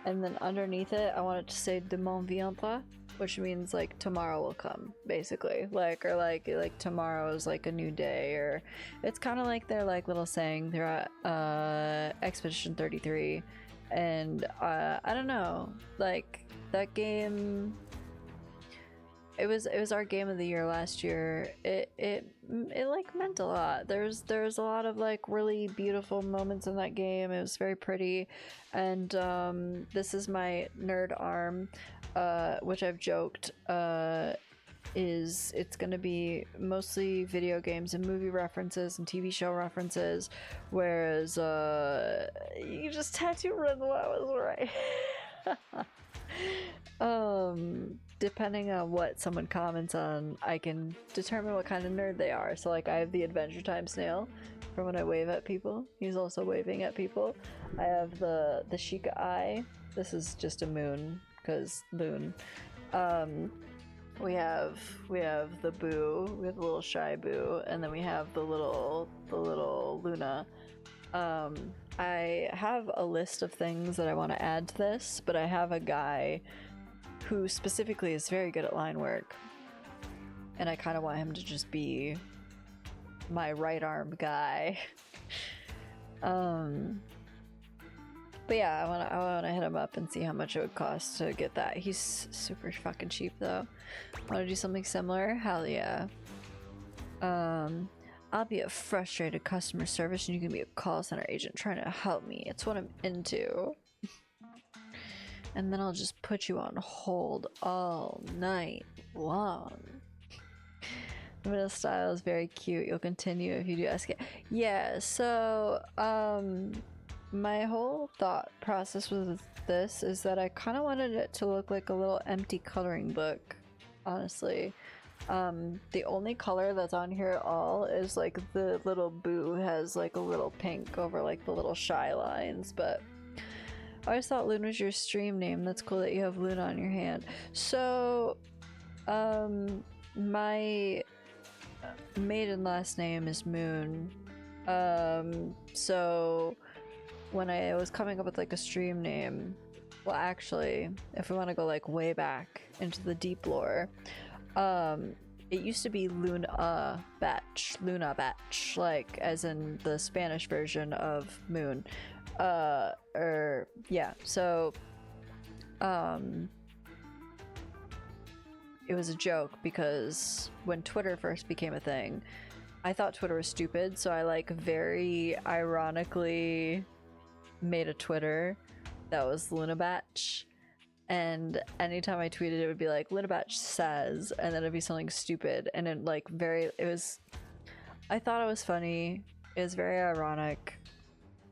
and then underneath it I want it to say demain viendra, which means like tomorrow will come, basically, like, or like tomorrow is like a new day, or it's kind of like their like little saying. They're at Expedition 33, and I don't know, like that game. It was our game of the year last year. It like meant a lot. There's a lot of like really beautiful moments in that game. It was very pretty, and this is my nerd arm, which I've joked it's gonna be mostly video games and movie references and TV show references, whereas you just tattoo Renoir was right. Depending on what someone comments on, I can determine what kind of nerd they are. So like I have the Adventure Time snail for when I wave at people. He's also waving at people. I have the Sheikah eye. This is just a moon, because moon. we have the Boo, we have the little shy Boo, and then we have the little Luna. I have a list of things that I want to add to this, but I have a guy who specifically is very good at line work, and I kind of want him to just be my right arm guy. But yeah, I want to hit him up and see how much it would cost to get that. He's super fucking cheap though. Want to do something similar? Hell yeah. I'll be a frustrated customer service and you can be a call center agent trying to help me. It's what I'm into. And then I'll just put you on hold all night long. The middle style is very cute. You'll continue if you do ask it. Yeah, so my whole thought process with this is that I kind of wanted it to look like a little empty coloring book, honestly. The only color that's on here at all is like the little Boo has like a little pink over like the little shy lines, but I always thought Luna was your stream name. That's cool that you have Luna on your hand. So, my maiden last name is Moon. So when I was coming up with like a stream name, well actually, if we want to go like way back into the deep lore, it used to be Luna Batch, like as in the Spanish version of Moon. Yeah, so it was a joke because when Twitter first became a thing, I thought Twitter was stupid, so I like very ironically made a Twitter that was Lunabatch, and anytime I tweeted it would be like Lunabatch says, and then it'd be something stupid, and it like I thought it was funny. It was very ironic,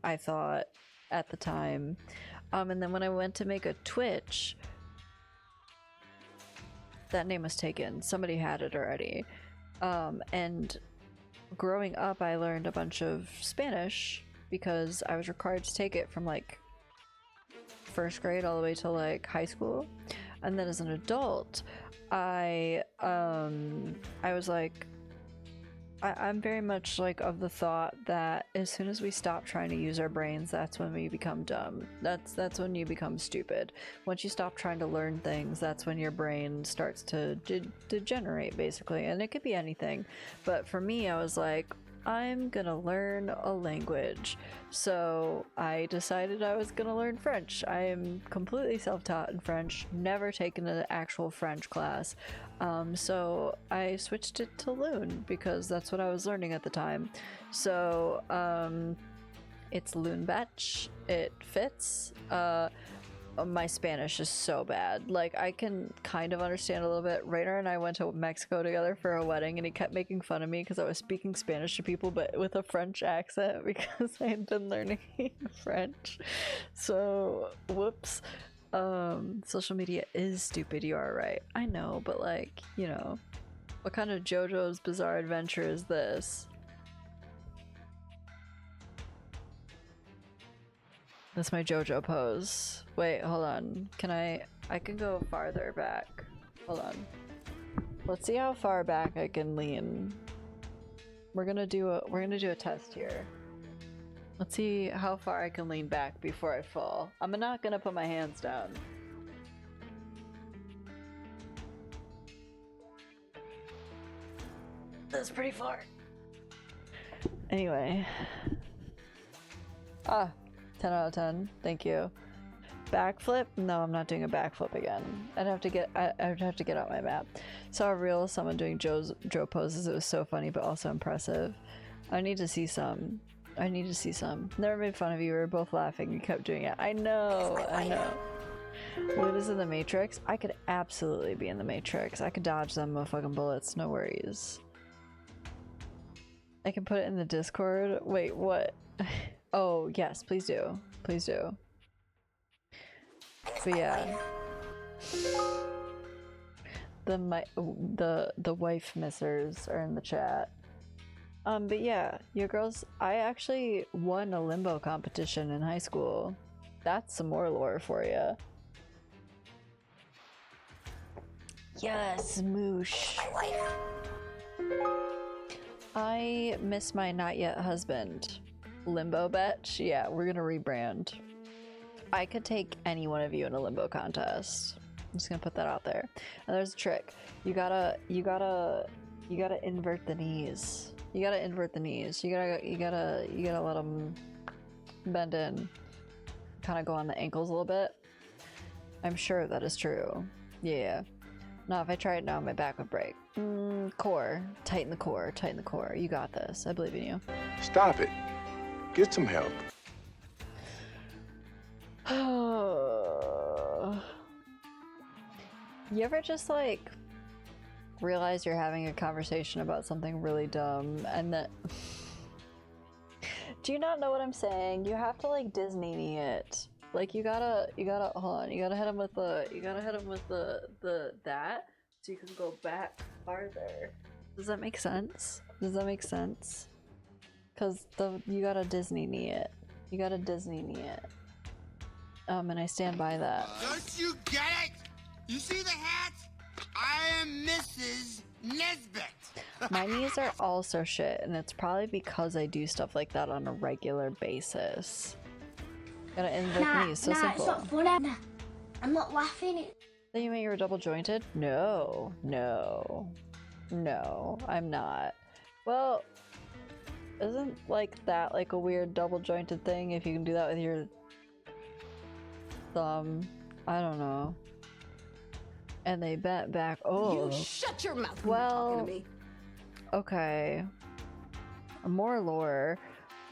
I thought at the time, and then when I went to make a Twitch, that name was taken. Somebody had it already, and growing up I learned a bunch of Spanish because I was required to take it from like first grade all the way to like high school, and then as an adult I was like, I'm very much like of the thought that as soon as we stop trying to use our brains, that's when we become dumb. That's when you become stupid. Once you stop trying to learn things, that's when your brain starts to degenerate, basically. And it could be anything. But for me, I was like, I'm gonna learn a language. So I decided I was gonna learn French. I am completely self-taught in French, never taken an actual French class. So I switched it to Loon because that's what I was learning at the time. So it's Loonbatch. It fits. My Spanish is so bad. Like, I can kind of understand a little bit. Rainer and I went to Mexico together for a wedding, and he kept making fun of me because I was speaking Spanish to people, but with a French accent because I had been learning French. So, whoops. Social media is stupid, you are right. I know, but like, you know, what kind of JoJo's Bizarre Adventure is this? That's my JoJo pose. Wait, hold on. Can I can go farther back. Hold on. Let's see how far back I can lean. We're gonna do a test here. Let's see how far I can lean back before I fall. I'm not gonna put my hands down. That's pretty far. Anyway. 10 out of 10. Thank you. Backflip? No, I'm not doing a backflip again. I'd have to get out my map. Saw a reel of someone doing Joe poses. It was so funny, but also impressive. I need to see some. Never made fun of you. We were both laughing. You kept doing it. I know. Luna's in the Matrix. I could absolutely be in the Matrix. I could dodge them motherfucking bullets. No worries. I can put it in the Discord. Wait, what? Oh, yes, please do. Please do. But yeah. The wife missers are in the chat. But yeah, your girls, I actually won a limbo competition in high school. That's some more lore for you. Yes, moosh. I miss my not yet husband. Limbo betch? Yeah, we're gonna rebrand. I could take any one of you in a limbo contest. I'm just gonna put that out there. And there's a trick. You gotta invert the knees. You gotta invert the knees. You gotta let them bend in. Kind of go on the ankles a little bit. I'm sure that is true. Yeah. No, if I try it now, my back would break. Core. Tighten the core. Tighten the core. You got this. I believe in you. Stop it. Get some help. You ever just like realize you're having a conversation about something really dumb and that do you not know what I'm saying? You have to like Disney it. Like you gotta hold on, you gotta hit him with the that so you can go back farther. Does that make sense? Does that make sense? Cause you gotta Disney it. You gotta Disney it. And I stand by that. Don't you get it? You see the hat? I am Mrs. Nesbit. My knees are also shit, and it's probably because I do stuff like that on a regular basis. Gotta invert the knees, so simple. It's not funny. I'm not laughing. Then you mean you were double jointed? No, I'm not. Well, isn't like that like a weird double jointed thing if you can do that with your thumb? I don't know. And they bent back. Oh, You shut your mouth when well, you're talking to me. Okay. More lore.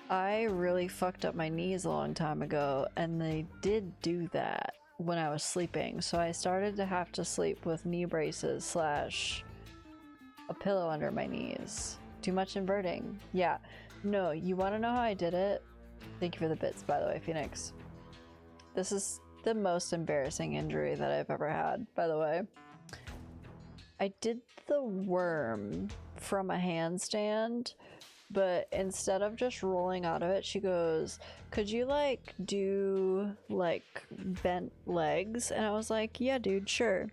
I really fucked up my knees a long time ago, and they did do that when I was sleeping. So I started to have to sleep with knee braces / a pillow under my knees. Too much inverting. Yeah. No, you want to know how I did it? Thank you for the bits, by the way, Phoenix. This is the most embarrassing injury that I've ever had, by the way. I did the worm from a handstand, but instead of just rolling out of it, she goes, could you like do like bent legs? And I was like, yeah, dude, sure.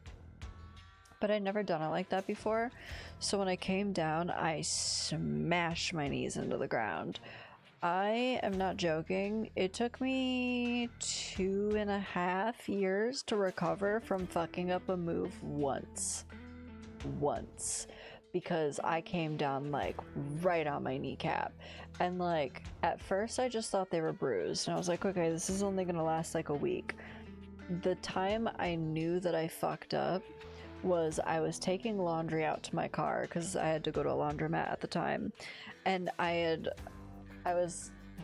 But I'd never done it like that before. So when I came down, I smashed my knees into the ground. I am not joking. It took me 2.5 years to recover from fucking up a move once. Because I came down like right on my kneecap. And like at first I just thought they were bruised. And I was like, okay, this is only gonna last like a week. The time I knew that I fucked up was I was taking laundry out to my car because I had to go to a laundromat at the time. And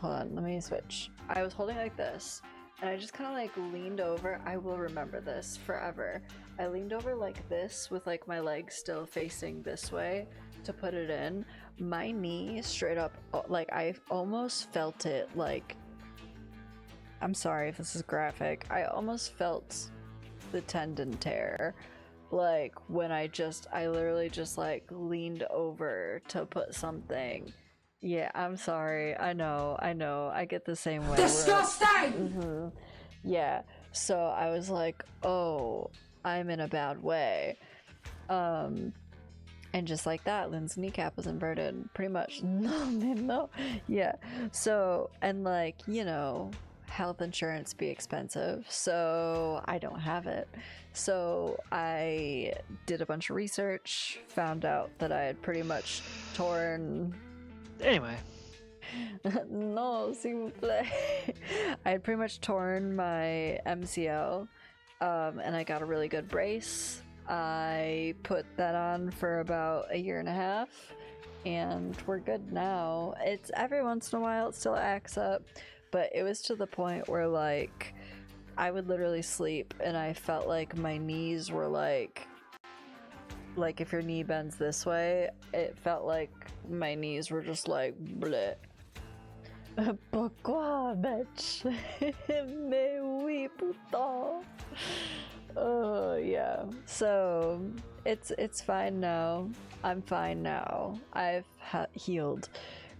hold on, let me switch. I was holding like this, and I just kind of like leaned over. I will remember this forever. I leaned over like this with like my legs still facing this way to put it in. My knee straight up, like I almost felt it like, I'm sorry if this is graphic, I almost felt the tendon tear. Like when I literally just like leaned over to put something. Yeah, I'm sorry. I know. I get the same way. Disgusting! Yeah. So I was like, oh, I'm in a bad way. And just like that, Lynn's kneecap was inverted. Pretty much. No. Yeah. So, and like, you know, health insurance be expensive. So I don't have it. So I did a bunch of research, found out that I had pretty much torn... Anyway. No, s'il vous plaît. I had pretty much torn my MCL, and I got a really good brace. I put that on for about 1.5 years, and we're good now. It's every once in a while it still acts up, but it was to the point where like I would literally sleep and I felt like my knees were like if your knee bends this way, it felt like my knees were just like bleh. Pourquoi, bitch? Mais oui, putain. Oh yeah. So it's fine now. I'm fine now. I've healed.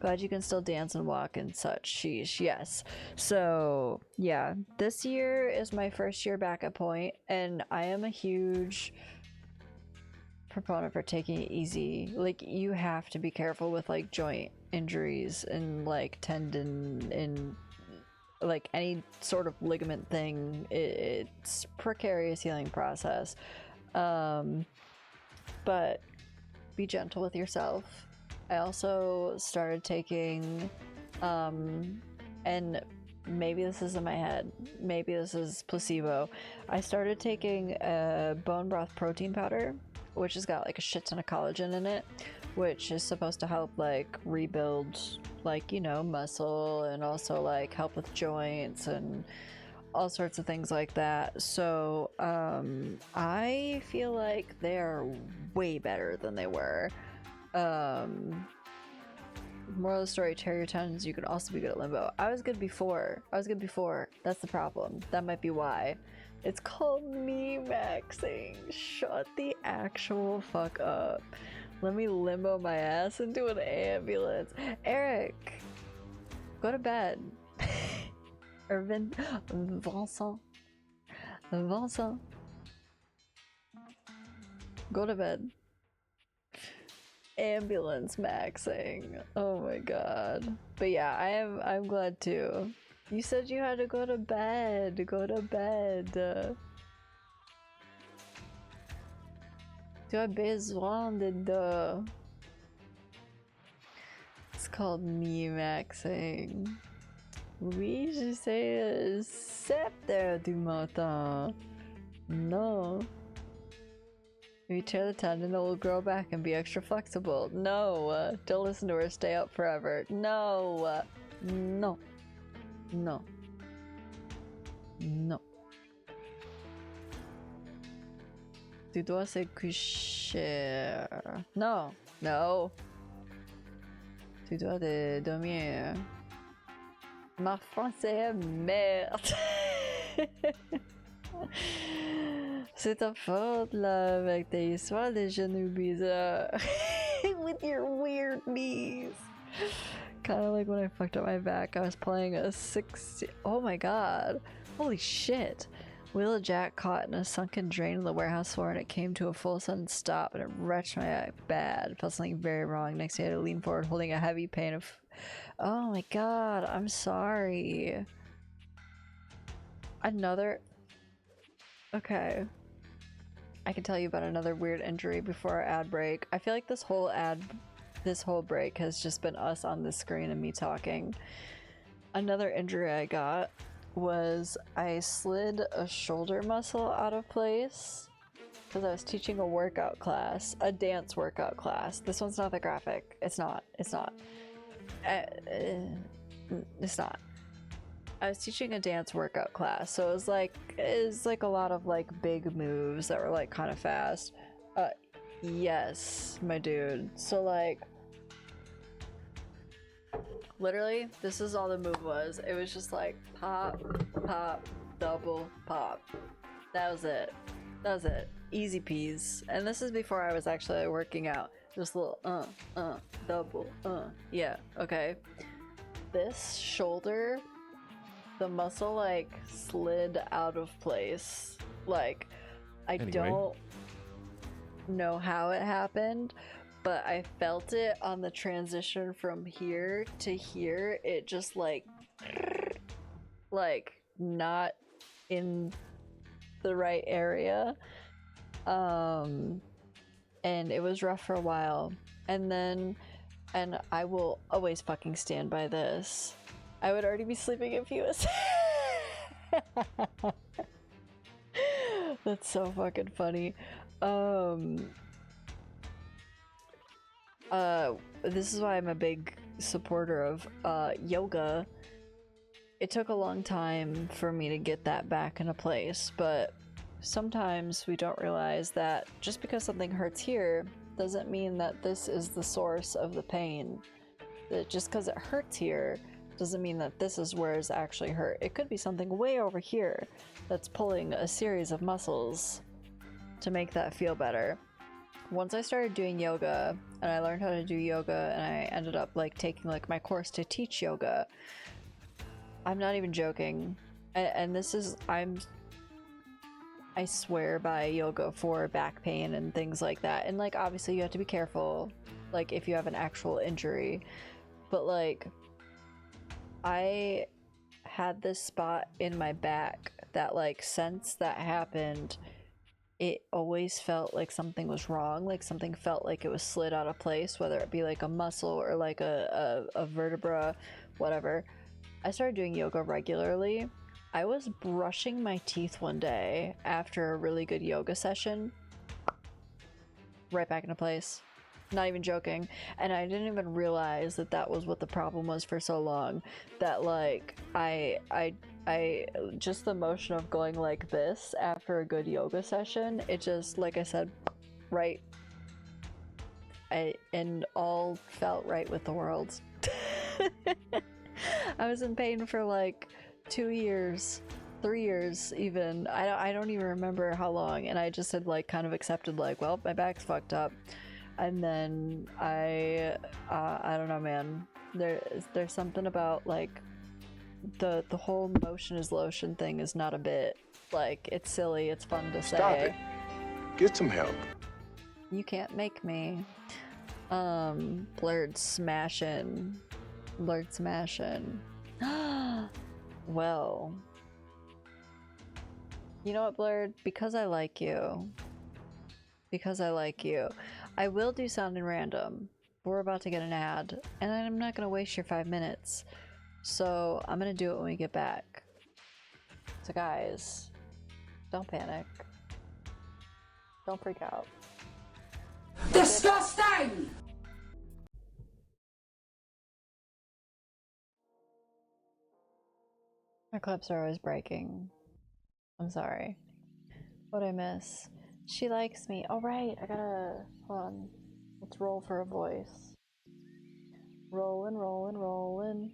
Glad you can still dance and walk and such. Sheesh. Yes. So yeah, this year is my first year back at Point, and I am a huge proponent for taking it easy. Like, you have to be careful with like joint injuries and like tendon and like any sort of ligament thing. It's precarious healing process. But be gentle with yourself. I also started taking, and maybe this is in my head, maybe this is placebo. I started taking a bone broth protein powder, which has got like a shit ton of collagen in it, which is supposed to help like rebuild like, you know, muscle and also like help with joints and all sorts of things like that. So I feel like they're way better than they were. Moral of the story, tear your tendons, you can also be good at limbo. I was good before. That's the problem. That might be why. It's called me maxing. Shut the actual fuck up. Let me limbo my ass into an ambulance. Eric, go to bed. Or Vincent. Go to bed. Ambulance maxing. Oh my god. But yeah, I'm glad too. You said you had to go to bed. Go to bed. Tu as besoin de. It's called me maxing. Oui, je sais 7h du matin. No. If you tear the tendon, it will grow back and be extra flexible. No. Don't listen to her. Stay up forever. No. No. No. No. Tu dois se coucher. No. No. Tu dois te dormir. Ma français, merde. C'est ta faute là avec tes histoires de genoux bizarres. With your weird knees. Kind of like when I fucked up my back. I was playing a 60. Oh my god. Holy shit. Wheel of Jack caught in a sunken drain in the warehouse floor and it came to a full sudden stop and it wrenched my back bad. Felt something very wrong. Next day I had to lean forward holding a heavy pain of... Oh my god, I'm sorry. Another... Okay. I can tell you about another weird injury before our ad break. I feel like this whole break has just been us on the screen and me talking. Another injury I got was I slid a shoulder muscle out of place because I was teaching a workout class, a dance workout class. This one's not that graphic. It's not. It's not. I was teaching a dance workout class, so it was like a lot of like big moves that were like kind of fast. Yes, my dude. So like literally this is all the move was. It was just like pop, pop, double, pop. That was it. Easy peas. And this is before I was actually working out. Just a little double, yeah, okay. This shoulder, the muscle like slid out of place. Like I don't know how it happened, but I felt it on the transition from here to here. It just like not in the right area. And it was rough for a while. And I will always fucking stand by this. I would already be sleeping if he was. That's so fucking funny. This is why I'm a big supporter of yoga. It took a long time for me to get that back into place, but sometimes we don't realize that just because something hurts here doesn't mean that this is the source of the pain. That just because it hurts here doesn't mean that this is where it's actually hurt. It could be something way over here that's pulling a series of muscles to make that feel better. Once I started doing yoga and I learned how to do yoga and I ended up like taking like my course to teach yoga, I'm not even joking. And this is, I swear by yoga for back pain and things like that. And like obviously you have to be careful, like if you have an actual injury. But like I had this spot in my back that like since that happened, it always felt like something was wrong, like something felt like it was slid out of place, whether it be like a muscle or like a vertebra, whatever. I started doing yoga regularly. I was brushing my teeth one day after a really good yoga session. Right back into place. Not even joking. And I didn't even realize that that was what the problem was for so long. That like, I just the motion of going like this after a good yoga session, it just, like I said, right. And all felt right with the world. I was in pain for like 2 years, 3 years even. I don't even remember how long, and I just had like kind of accepted like, well, my back's fucked up. And then I don't know, man. There's something about like the whole motion is lotion thing is not a bit like, it's silly, it's fun to say. Stop it. Get some help. You can't make me. Blurred smashing. Blurred smashing. Well, you know what, Blurred? Because I like you. Because I like you. I will do something random. We're about to get an ad, and I'm not gonna waste your 5 minutes. So I'm gonna do it when we get back. So guys, don't panic. Don't freak out. Disgusting! My clips are always breaking. I'm sorry. What'd I miss? She likes me. All right, I gotta, hold on. Let's roll for a voice. Rolling, rolling, rolling.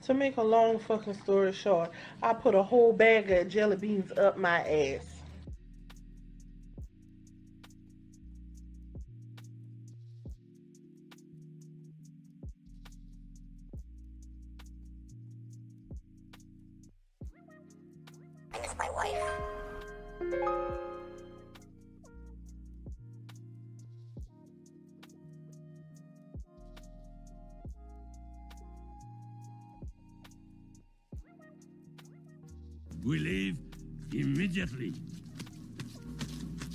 To make a long fucking story short, I put a whole bag of jelly beans up my ass. I miss my wife. We leave immediately.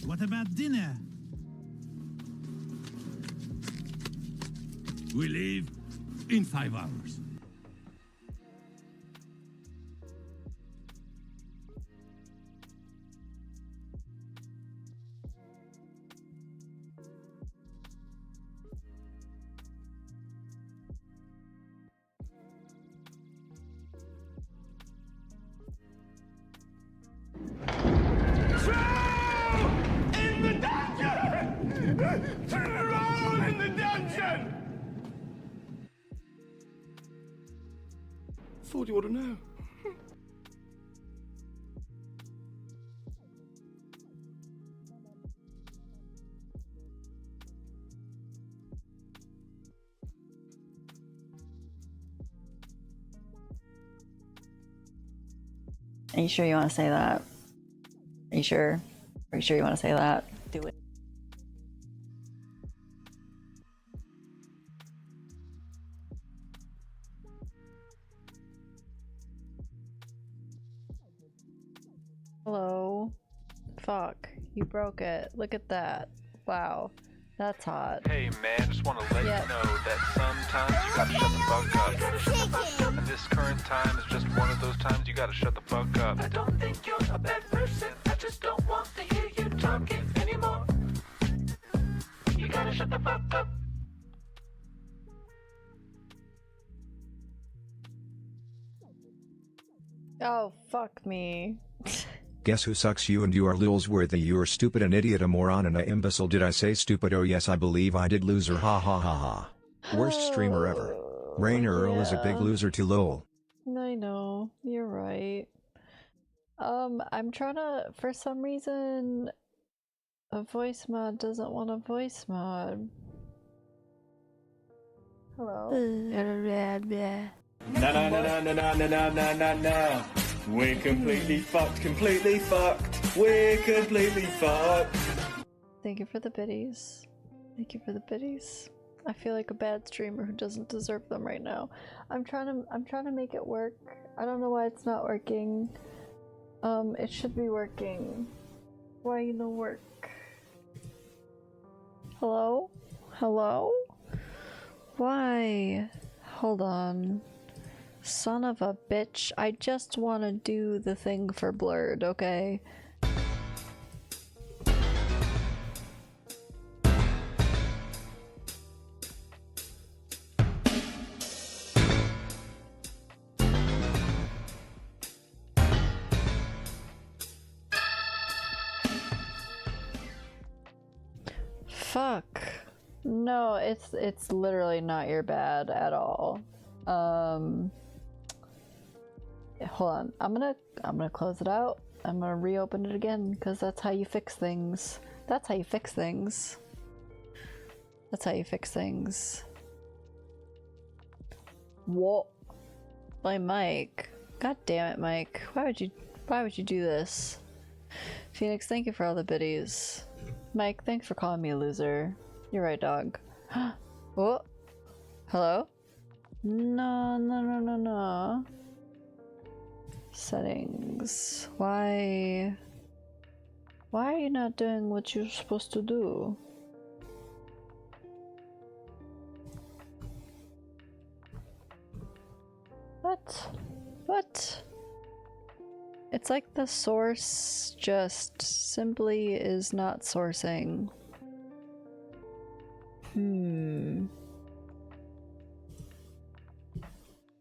What about dinner? We leave in 5 hours. In the dungeon! Turn around in the dungeon! Thought you ought to know. Are you sure you want to say that? Are you sure? Are you sure you want to say that? Do it. Hello? Fuck. You broke it. Look at that. Wow. That's hot. Hey man, just want to let you know that sometimes you gotta shut the fuck up. And this current time is just one of those times you gotta shut the fuck up. I don't think you're a bad person. I just don't want to hear you talking anymore. You gotta shut the fuck up. Oh, fuck me. Guess who sucks? You and you are Lilsworthy. You're stupid, an idiot, a moron, and a imbecile. Did I say stupid? Oh yes, I believe I did, loser. Ha ha ha ha. Worst streamer ever. Rain Earl is a big loser to lol. I know. You're right. I'm trying to, for some reason, a voice mod doesn't want a voice mod. Hello? Na na na na na na na na na na. We're completely fucked, completely fucked. We're completely fucked. Thank you for the biddies. Thank you for the biddies. I feel like a bad streamer who doesn't deserve them right now. I'm trying to make it work. I don't know why it's not working. It should be working. Why you no work? Hello? Hello? Why? Hold on. Son of a bitch. I just want to do the thing for Blurred, okay? Fuck. No, it's literally not your bad at all. Hold on. I'm gonna close it out. I'm gonna reopen it again because that's how you fix things. That's how you fix things. That's how you fix things. What? My Mike. God damn it, Mike. Why would you do this? Phoenix, thank you for all the biddies. Mike, thanks for calling me a loser. You're right, dog. What? Hello? No. Settings. Why are you not doing what you're supposed to do? What? It's like the source just simply is not sourcing.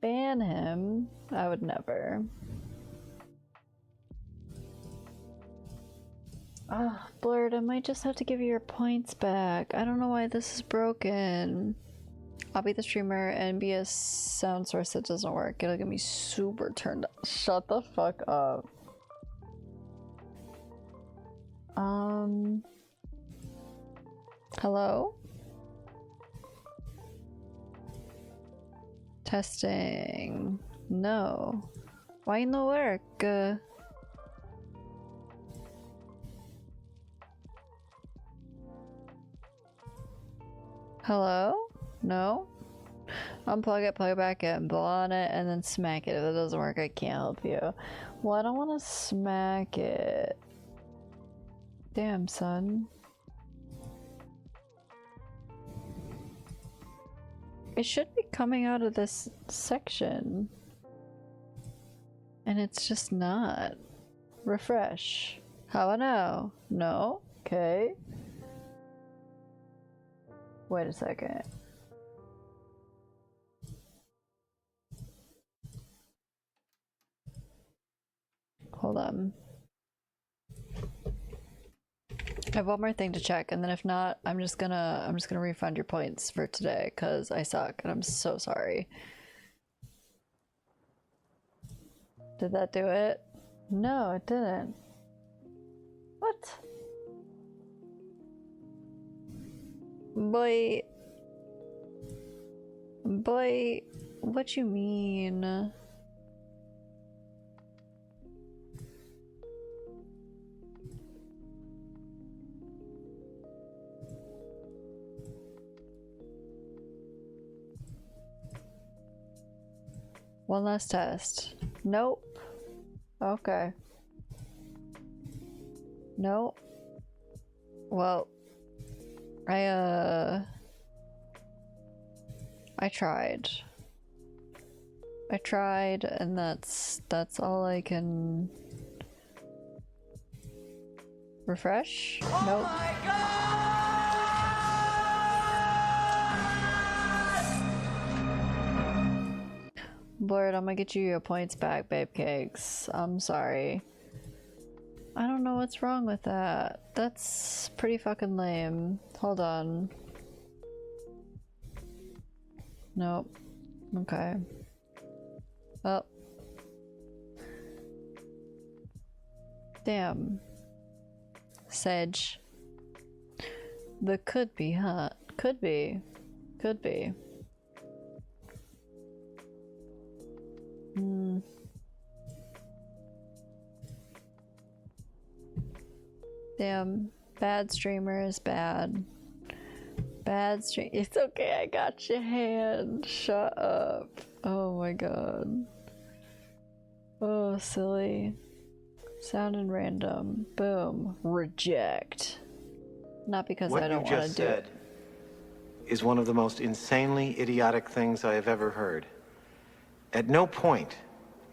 Ban him? I would never. Ah, Blurred, I might just have to give you your points back. I don't know why this is broken. I'll be the streamer and be a sound source that doesn't work. It'll get me super turned up. Shut the fuck up. Hello? Testing. No. Why no work? Hello? No? Unplug it, plug it back in, blow on it, and then smack it. If it doesn't work, I can't help you. Well, I don't want to smack it. Damn, son. It should be coming out of this section. And it's just not. Refresh. How I know? No? Okay. Wait a second. Hold on. I have one more thing to check, and then if not, I'm just gonna refund your points for today because I suck and I'm so sorry. Did that do it? No, it didn't. What? Boy, what you mean? One last test. Nope. Okay. Nope. Well, I tried, and that's all I can. Refresh? Oh nope. My God! Blurred, I'm gonna get you your points back, babe cakes. I'm sorry. I don't know what's wrong with that. That's pretty fucking lame. Hold on. Nope. Okay. Oh. Damn. Sedge. The could be, huh? Could be. Could be. Damn, bad streamer is bad. Bad stream. It's okay, I got your hand. Shut up. Oh my god. Oh, silly. Sounding random. Boom. Reject. Not because I don't want to do it. Is one of the most insanely idiotic things I have ever heard. At no point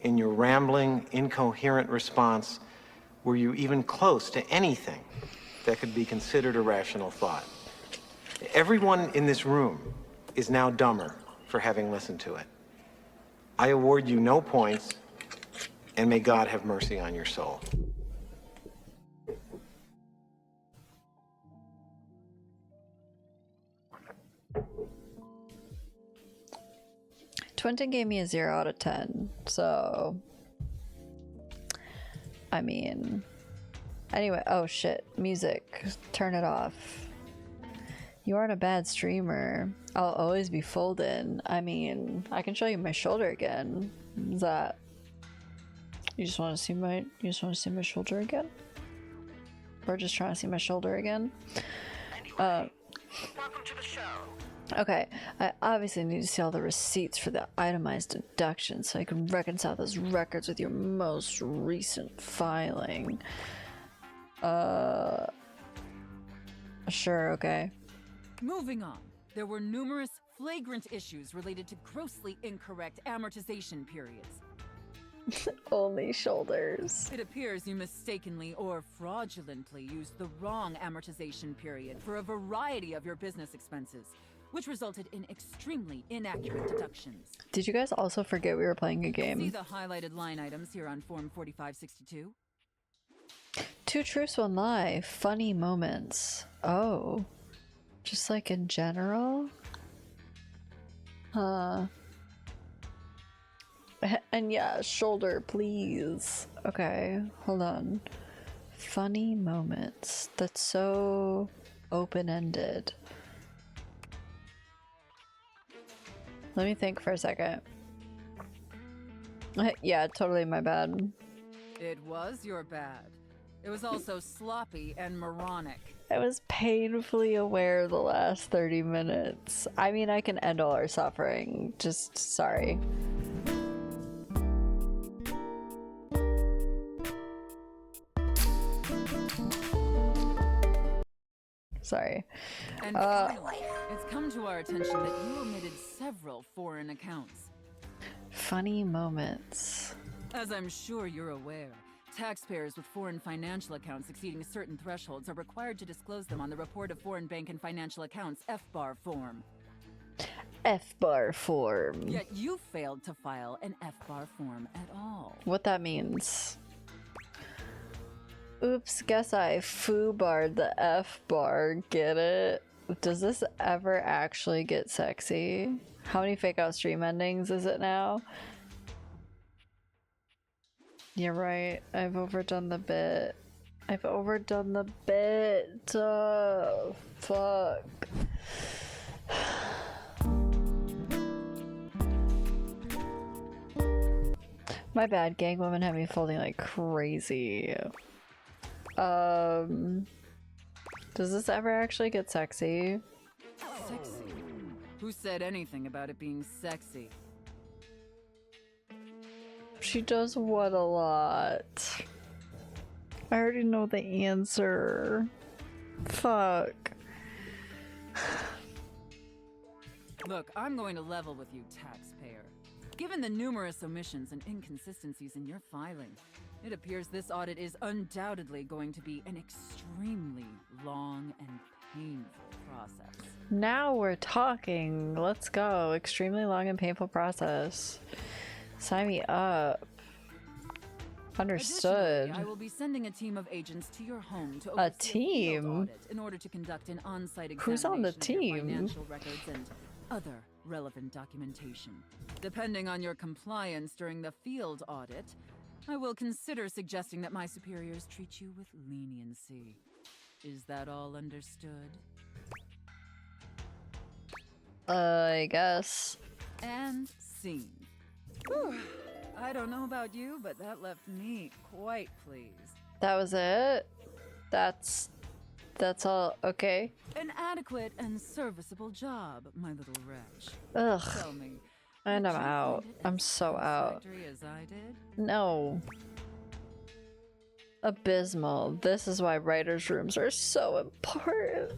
in your rambling, incoherent response were you even close to anything that could be considered a rational thought. Everyone in this room is now dumber for having listened to it. I award you no points, and may God have mercy on your soul. Twinton gave me a 0 out of 10, so I mean, anyway. Oh shit, music, turn it off. You aren't a bad streamer. I'll always be folded. I mean, I can show you my shoulder again. Is that, you just want to see my shoulder again? We're just trying to see my shoulder again. Welcome to the show. Okay, I obviously need to see all the receipts for the itemized deductions so I can reconcile those records with your most recent filing. Sure, okay. Moving on, there were numerous flagrant issues related to grossly incorrect amortization periods. Only shoulders. It appears you mistakenly or fraudulently used the wrong amortization period for a variety of your business expenses, which resulted in extremely inaccurate deductions. Did you guys also forget we were playing a game? See the highlighted line items here on Form 4562? 2 truths, 1 lie. Funny moments. Oh. Just like in general? Huh. And yeah, shoulder, please. Okay, hold on. Funny moments. That's so open-ended. Let me think for a second. Yeah, totally my bad. It was your bad. It was also sloppy and moronic. I was painfully aware the last 30 minutes. I mean, I can end all our suffering. Just sorry. Sorry. And finally, it's come to our attention that you omitted several foreign accounts. Funny moments. As I'm sure you're aware, taxpayers with foreign financial accounts exceeding certain thresholds are required to disclose them on the Report of Foreign Bank and Financial Accounts FBAR form. FBAR form. Yet you failed to file an FBAR form at all. What that means. Oops, guess I foo-barred the F-bar, get it? Does this ever actually get sexy? How many fake out stream endings is it now? You're right, I've overdone the bit. I've overdone the bit. Fuck. My bad, gang women have me folding like crazy. Does this ever actually get sexy? Sexy? Who said anything about it being sexy? She does what a lot? I already know the answer. Fuck. Look, I'm going to level with you, taxpayer. Given the numerous omissions and inconsistencies in your filing, it appears this audit is undoubtedly going to be an extremely long and painful process. Now we're talking. Let's go. Extremely long and painful process. Sign me up. Understood. I will be sending a team of agents to your home to a team audit in order to conduct an on-site examination Who's on the of your team? financial records and other relevant documentation. Depending on your compliance during the field audit, I will consider suggesting that my superiors treat you with leniency. Is that all understood? I guess. And scene. Whew. I don't know about you, but that left me quite pleased. That was it? That's all okay. An adequate and serviceable job, my little wretch. Ugh. Tell me, And did I'm you out. find it I'm as so out. satisfactory as I did? No. Abysmal. This is why writers' rooms are so important.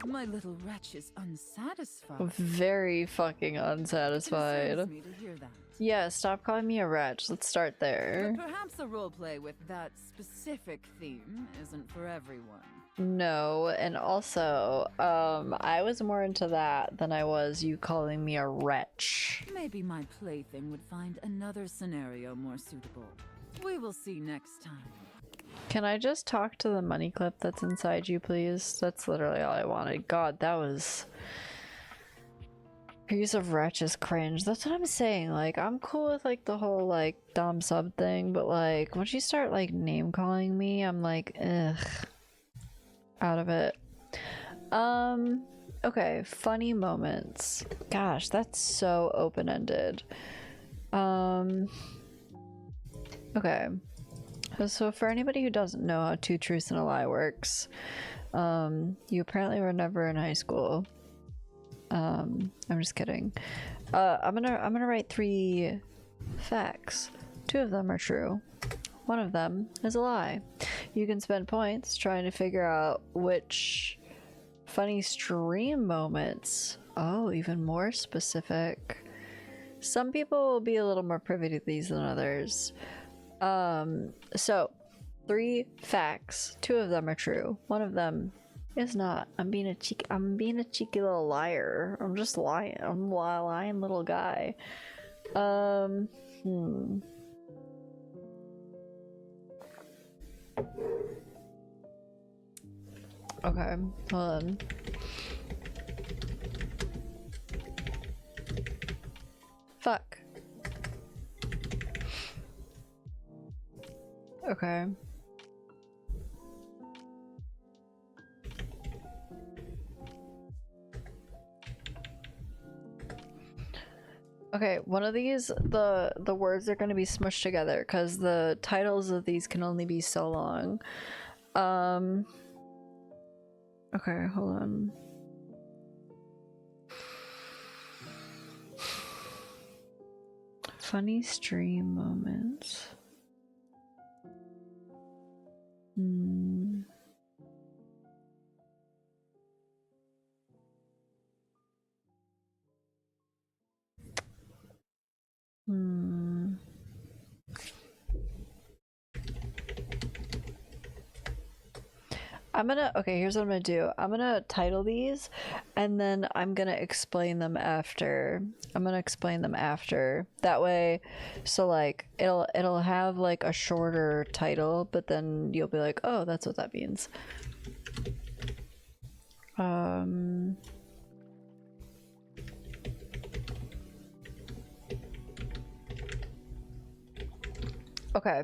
My little wretch is unsatisfied. Very fucking unsatisfied. Concerns me to hear that. Yeah, stop calling me a wretch. Let's start there. But perhaps a roleplay with that specific theme isn't for everyone. No, and also, I was more into that than I was you calling me a wretch. Maybe my plaything would find another scenario more suitable. We will see next time. Can I just talk to the money clip that's inside you, please? That's literally all I wanted. God, that was... Her use of wretch is cringe. That's what I'm saying. Like, I'm cool with, like, the whole, like, dom sub thing, but, like, once you start, like, name calling me, I'm like, ugh. Out of it. Okay, funny moments. Gosh, that's so open-ended. Okay. So for anybody who doesn't know how Two Truths and a Lie works, you apparently were never in high school. I'm just kidding. I'm gonna write 3 facts. 2 of them are true. 1 of them is a lie. You can spend points trying to figure out which funny stream moments. Oh, even more specific. Some people will be a little more privy to these than others. So 3 facts. 2 of them are true. 1 of them is not. I'm being a cheeky little liar. I'm just lying. I'm a lying little guy. Okay, hold on. Fuck. Okay. Okay, one of these, the words are going to be smushed together because the titles of these can only be so long. Okay, hold on. Funny stream moments. Okay, here's what I'm gonna do. I'm gonna title these and then I'm gonna explain them after. That way, so like it'll have like a shorter title, but then you'll be like, oh, that's what that means. Okay,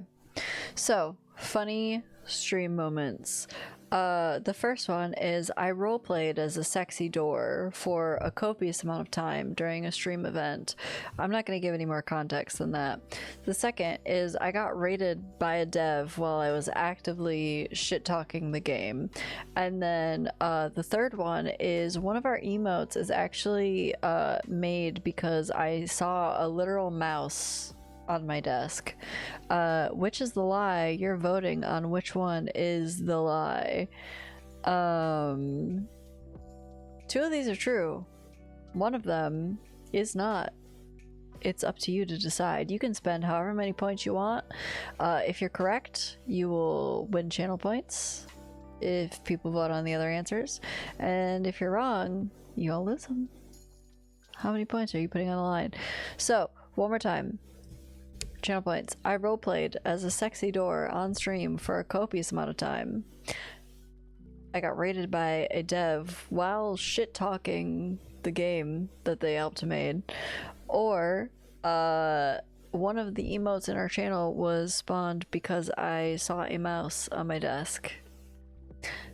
so funny stream moments. The first one is I roleplayed as a sexy door for a copious amount of time during a stream event. I'm not going to give any more context than that. The second is I got raided by a dev while I was actively shit-talking the game. And then the third one is one of our emotes is actually made because I saw a literal mouse on my desk. Which is the lie? You're voting on which one is the lie. 2 of these are true. 1 of them is not. It's up to you to decide. You can spend however many points you want. If you're correct, you will win channel points if people vote on the other answers. And if you're wrong, you'll lose them. How many points are you putting on the line? So, one more time. Channel points. I roleplayed as a sexy door on stream for a copious amount of time. I got raided by a dev while shit talking the game that they helped made. Or one of the emotes in our channel was spawned because I saw a mouse on my desk.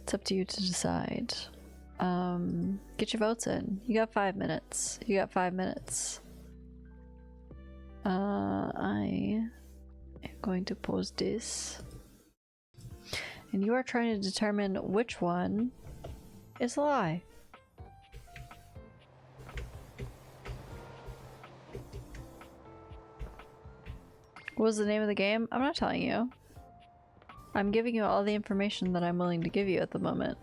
It's up to you to decide. Get your votes in. You got 5 minutes. I I'm going to pause this. And you are trying to determine which one is a lie. What was the name of the game? I'm not telling you. I'm giving you all the information that I'm willing to give you at the moment.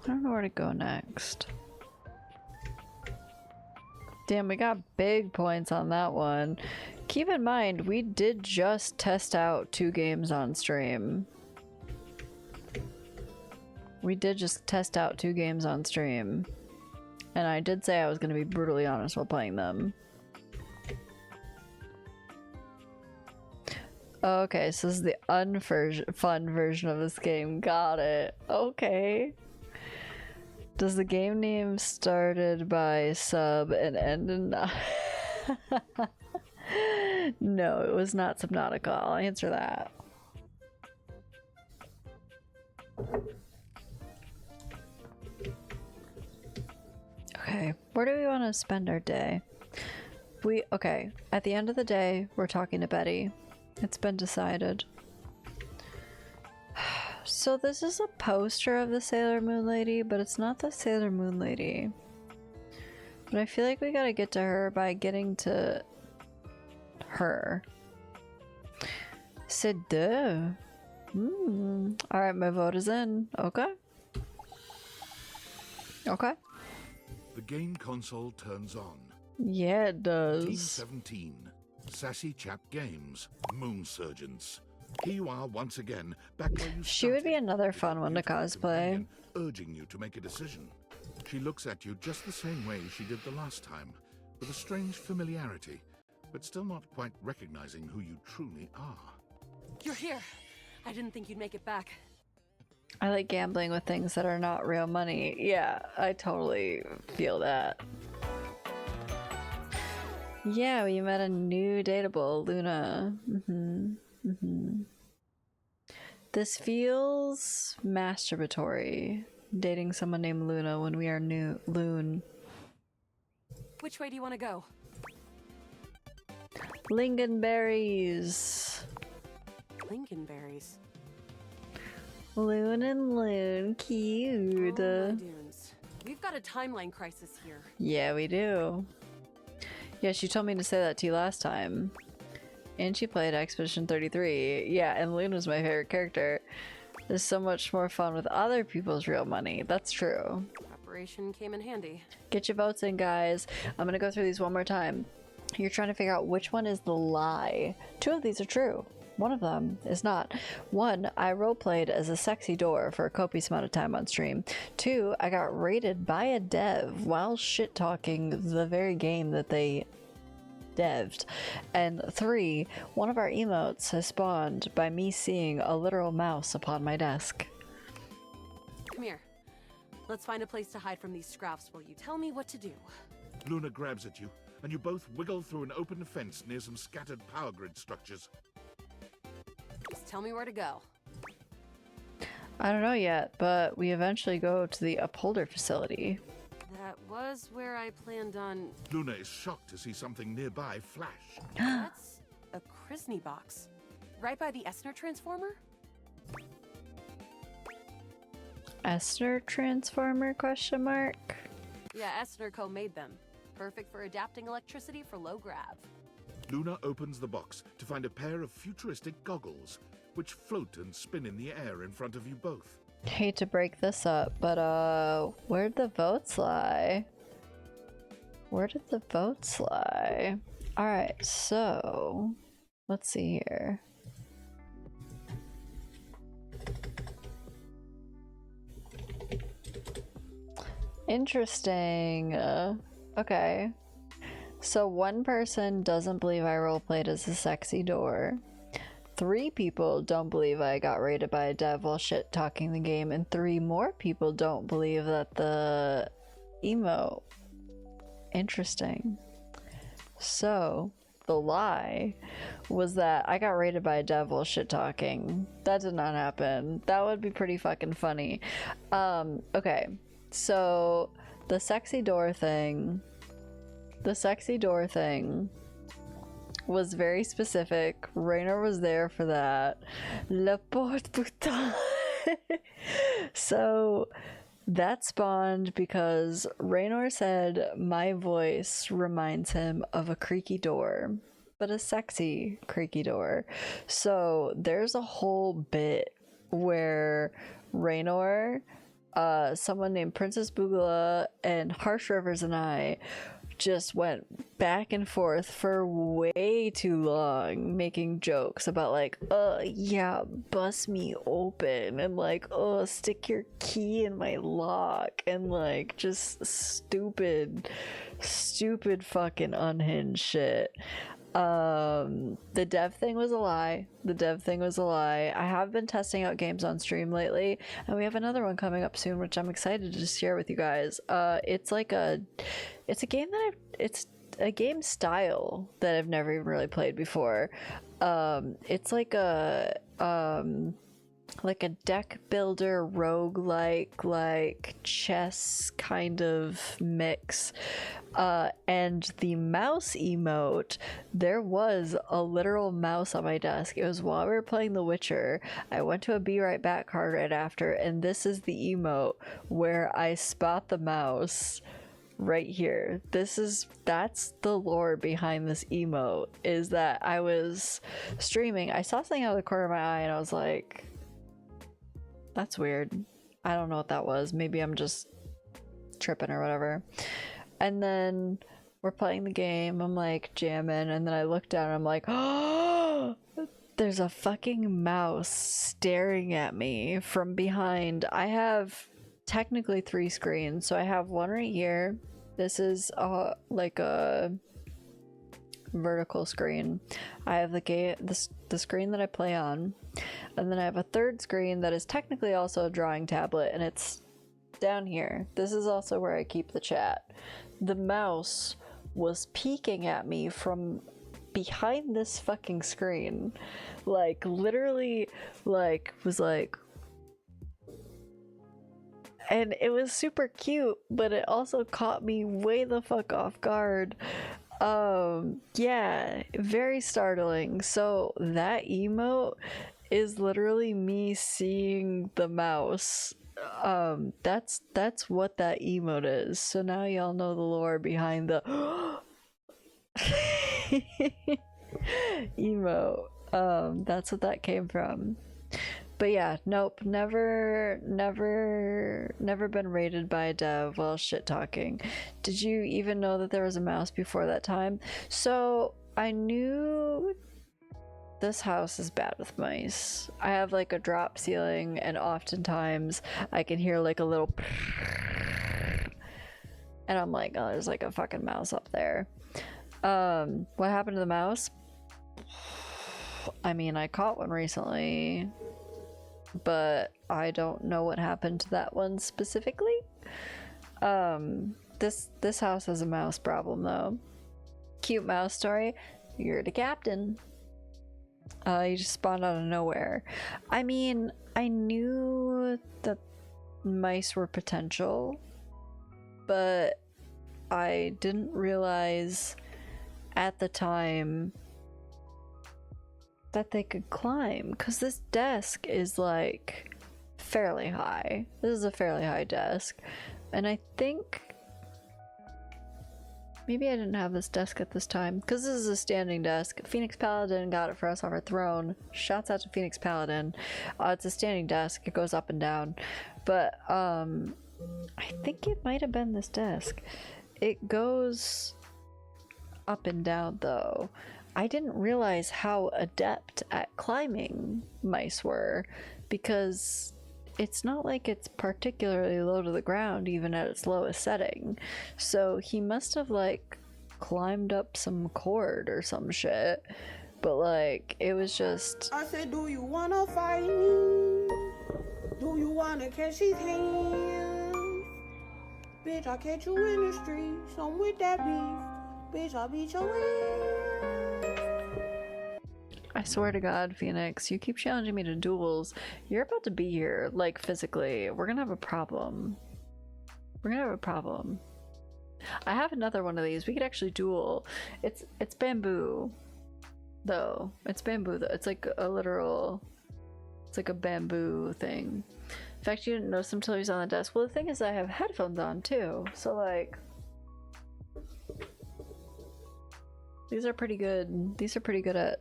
I don't know where to go next. Damn, we got big points on that one. Keep in mind, we did just test out 2 games on stream. We did just test out 2 games on stream. And I did say I was going to be brutally honest while playing them. Okay, so this is the fun version of this game. Got it. Okay. Does the game name started by sub and end in... No, it was not Subnautica. I'll answer that. Okay, where do we want to spend our day? Okay, at the end of the day, we're talking to Betty. It's been decided. So this is a poster of the Sailor Moon Lady, but it's not the Sailor Moon Lady. But I feel like we gotta get to her by getting to her. C'est deux. Alright, my vote is in. Okay. Okay. The game console turns on. Yeah, it does. Team 17, Sassy Chap Games, Moon Surgeons. Here you are once again, back where you She would be another fun one to cosplay. Urging you to make a decision. She looks at you just the same way she did the last time, with a strange familiarity, but still not quite recognizing who you truly are. You're here. I didn't think you'd make it back. I like gambling with things that are not real money. Yeah, I totally feel that. Yeah, we met a new dateable, Luna. This feels masturbatory, dating someone named Luna when we are new Loon. Which way do you want to go? Lingonberries. Lingonberries. Loon and Loon, cute. Oh, my dunes. We've got a timeline crisis here. Yeah, we do. Yeah, she told me to say that to you last time. And she played Expedition 33. Yeah, and Loon was my favorite character. There's so much more fun with other people's real money. That's true. Preparation came in handy. Get your votes in, guys. I'm gonna go through these one more time. You're trying to figure out which one is the lie. 2 of these are true. One of them is not. 1, I roleplayed as a sexy door for a copious amount of time on stream. 2, I got raided by a dev while shit-talking the very game that they dev'd. And 3, one of our emotes has spawned by me seeing a literal mouse upon my desk. Come here. Let's find a place to hide from these scraps while you tell me what to do. Luna grabs at you, and you both wiggle through an open fence near some scattered power grid structures. Just tell me where to go. I don't know yet, but we eventually go to the upholder facility. That was where I planned on... Luna is shocked to see something nearby flash. That's a Krisny box. Right by the Essner transformer? Essner transformer, question mark? Yeah, Essner co-made them. Perfect for adapting electricity for low grav. Luna opens the box to find a pair of futuristic goggles, which float and spin in the air in front of you both. Hate to break this up, but where'd the votes lie? Where did the votes lie? Alright, so let's see here. Interesting. Okay. So 1 person doesn't believe I roleplayed as a sexy door. 3 people don't believe I got raided by a dev while shit talking the game, and 3 more people don't believe that the emote. Interesting. So the lie was that I got raided by a dev while shit talking. That did not happen. That would be pretty fucking funny. Okay. So the sexy door thing was very specific. Raynor was there for that. La porte putain. So that spawned because Raynor said my voice reminds him of a creaky door, but a sexy creaky door. So there's a whole bit where Raynor, someone named Princess Boogala, and Harsh Rivers and I just went back and forth for way too long making jokes about like, yeah, bust me open, and like, stick your key in my lock, and like just stupid fucking unhinged shit. The dev thing was a lie. I have been testing out games on stream lately, and we have another one coming up soon, which I'm excited to share with you guys. It's a game style that I've never even really played before. It's like a deck builder roguelike, like chess kind of mix. And the mouse emote, there was a literal mouse on my desk. It was while we were playing The Witcher. I went to a be right back card right after, and this is the emote where I spot the mouse right here. That's the lore behind this emote, is that I was streaming, I saw something out of the corner of my eye, and I was like, that's weird. I don't know what that was. Maybe I'm just tripping or whatever. And then we're playing the game, I'm like jamming, and then I look down and I'm like, oh, there's a fucking mouse staring at me from behind. I have technically 3 screens, so I have one right here. This is like a vertical screen. I have the screen that I play on, and then I have a third screen that is technically also a drawing tablet, and it's down here. This is also where I keep the chat. The mouse was peeking at me from behind this fucking screen, like literally, like was like, and it was super cute, but it also caught me way the fuck off guard. Yeah, very startling. So that emote is literally me seeing the mouse. That's what that emote is. So now y'all know the lore behind the emote. That's what that came from. But yeah, nope, never been raided by a dev while shit talking. Did you even know that there was a mouse before that time? So I knew this house is bad with mice. I have like a drop ceiling, and oftentimes I can hear like a little and I'm like, oh, there's like a fucking mouse up there. What happened to the mouse? I mean, I caught one recently, but I don't know what happened to that one specifically. This house has a mouse problem though. Cute mouse story. You're the captain. You just spawned out of nowhere. I mean, I knew that mice were potential, but I didn't realize at the time that they could climb, because this desk is like fairly high. This is a fairly high desk, and I think maybe I didn't have this desk at this time, because this is a standing desk. Phoenix Paladin got it for us off our throne. Shouts out to Phoenix Paladin. It's a standing desk. It goes up and down, but I think it might have been this desk. It goes up and down though. I didn't realize how adept at climbing mice were, because it's not like it's particularly low to the ground even at its lowest setting. So he must have like climbed up some cord or some shit, but like it was just, I said, do you wanna fight me? Do you wanna catch these hands? Bitch, I'll catch you in the streets. I'm with that beef. Bitch, I'll beat your ass. I swear to God, Phoenix, you keep challenging me to duels. You're about to be here, like physically. We're gonna have a problem. We're gonna have a problem. I have another one of these. We could actually duel. It's bamboo, though. It's bamboo though. It's like a literal. It's like a bamboo thing. In fact, you didn't notice him until he was on the desk. Well, the thing is, I have headphones on too, so like. These are pretty good. These are pretty good at,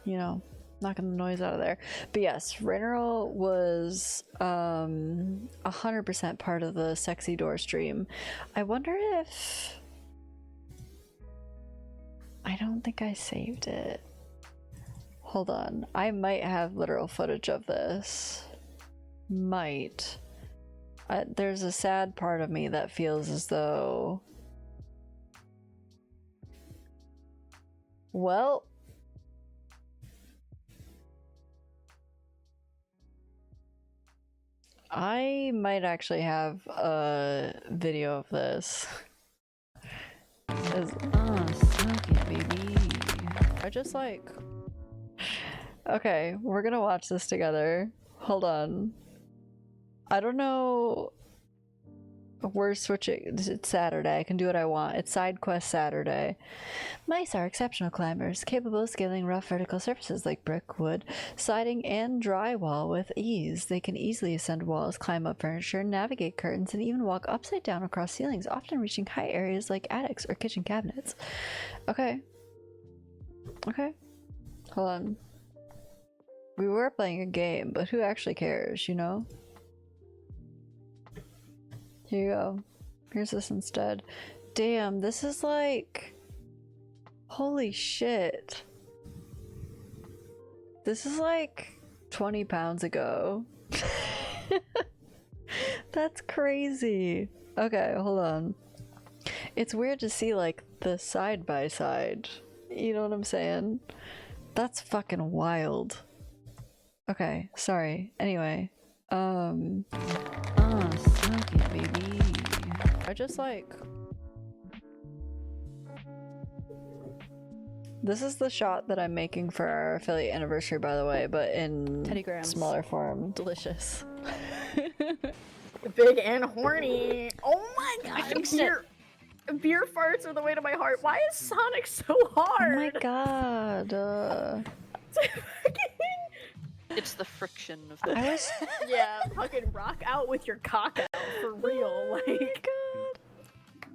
you know, knocking the noise out of there. But yes, Rainer was 100% part of the Sexy Door stream. I wonder if... I don't think I saved it. Hold on. I might have literal footage of this. Might. There's a sad part of me that feels as though... Well... I might actually have a video of this. Suck it, baby. I just like... Okay, we're gonna watch this together. Hold on. I don't know... We're switching. It's Saturday. I can do what I want. It's side quest Saturday. Mice are exceptional climbers, capable of scaling rough vertical surfaces like brick, wood, siding, and drywall with ease. They can easily ascend walls, climb up furniture, navigate curtains, and even walk upside down across ceilings, often reaching high areas like attics or kitchen cabinets. Okay. Okay. Hold on. We were playing a game, but who actually cares, you know? Here you go. Here's this instead. Damn, this is like... Holy shit. This is like 20 pounds ago. That's crazy. Okay, hold on. It's weird to see like the side by side. You know what I'm saying? That's fucking wild. Okay, sorry. Anyway. Suck it, baby. I just like... This is the shot that I'm making for our affiliate anniversary, by the way, but in smaller form. Delicious. Big and horny. Oh my god. Beer farts are the way to my heart. Why is Sonic so hard? Oh my god. It's the friction of the... Yeah, fucking rock out with your cock out for real. Like, oh my god.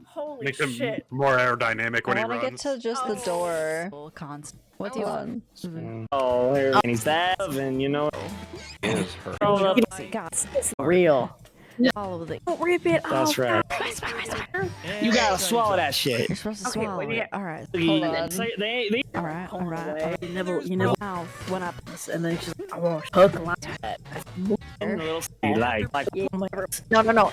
Holy Makes him shit. more aerodynamic when he I runs. want to get to just the door. What do you want? Oh, here, and he's that, and you know. Is her. Oh, it's real. All of it. Don't rip it That's off. right. You gotta swallow that shit. You're supposed to Okay, swallow wait, it. Alright. Hold on. Alright, alright. You never mouth when I and then she's like, I want to hook like that. No,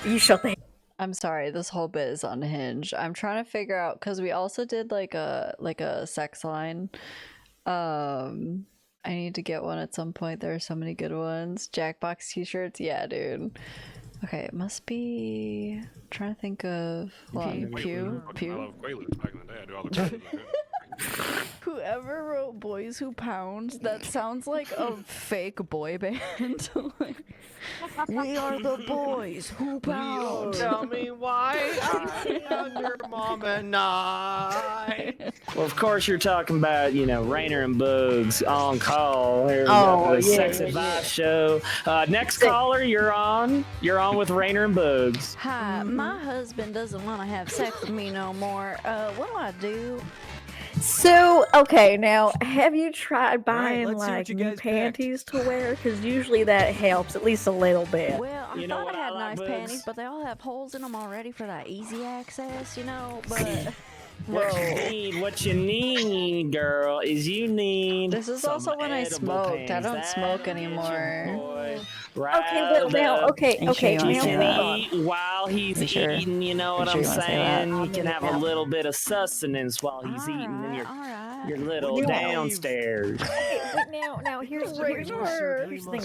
you shut the I'm sorry, this whole bit is unhinged. I'm trying to figure out, because we also did like a sex line. I need to get one at some point. There are so many good ones. Jackbox t-shirts, yeah, dude. Okay, it must be... I'm trying to think of... Pew. I love Quaaludes back in the day. I do all the Quaaludes. Whoever wrote Boys Who Pound, that sounds like a fake boy band. Like, we are the boys who pound. Tell me why I'm your mom and I. Well, of course you're talking about, you know, Rainer and Bugs on call here at the Sex Advice Show. Next caller, you're on. You're on with Rainer and Bugs. Hi, my husband doesn't want to have sex with me no more. What do I do? So, okay, now, have you tried buying, let's see what like, you new guys panties to wear? Because usually that helps, at least a little bit. Well, I You know thought what I I had like, nice Bugs? panties, but they all have holes in them already for that easy access, you know? But What you need, girl, is you need. this is some also when I edible smoked. I panties. don't That smoke is anymore. your boy. Okay, well, now, okay, Make sure you wanna now, say hold that. on. Eat while he's Make sure- eating, you know what make sure I'm you wanna say that. saying? You can have a little bit of sustenance while he's eating in your little Well, downstairs. Okay, but now here's the thing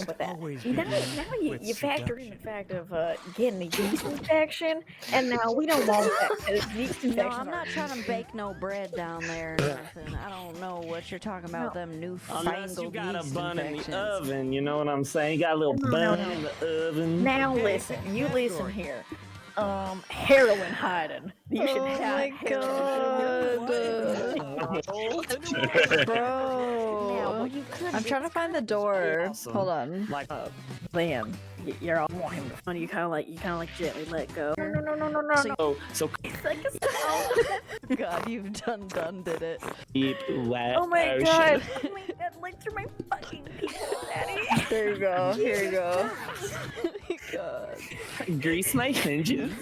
about that. Now you factor in the fact of getting a yeast infection, and now we don't want that because yeast No, infections I'm not trying to bake no bread down there or nothing. I don't know what you're talking about, them newfangled Unless you got a yeast bun in infections. the oven, you know what I'm saying? You got a little bun in the oven. Now listen, you listen here. Heroin hiding. You should Oh have my god. Bro. I'm trying to find the door. Awesome. Hold on. Like, Then you're all want him to. You kind of like gently let go. No. so God, you've done did it. deep, wet Oh my ocean. god. Oh my god, like through my fucking people, daddy. There you go. Here you go. God. Grease my hinges.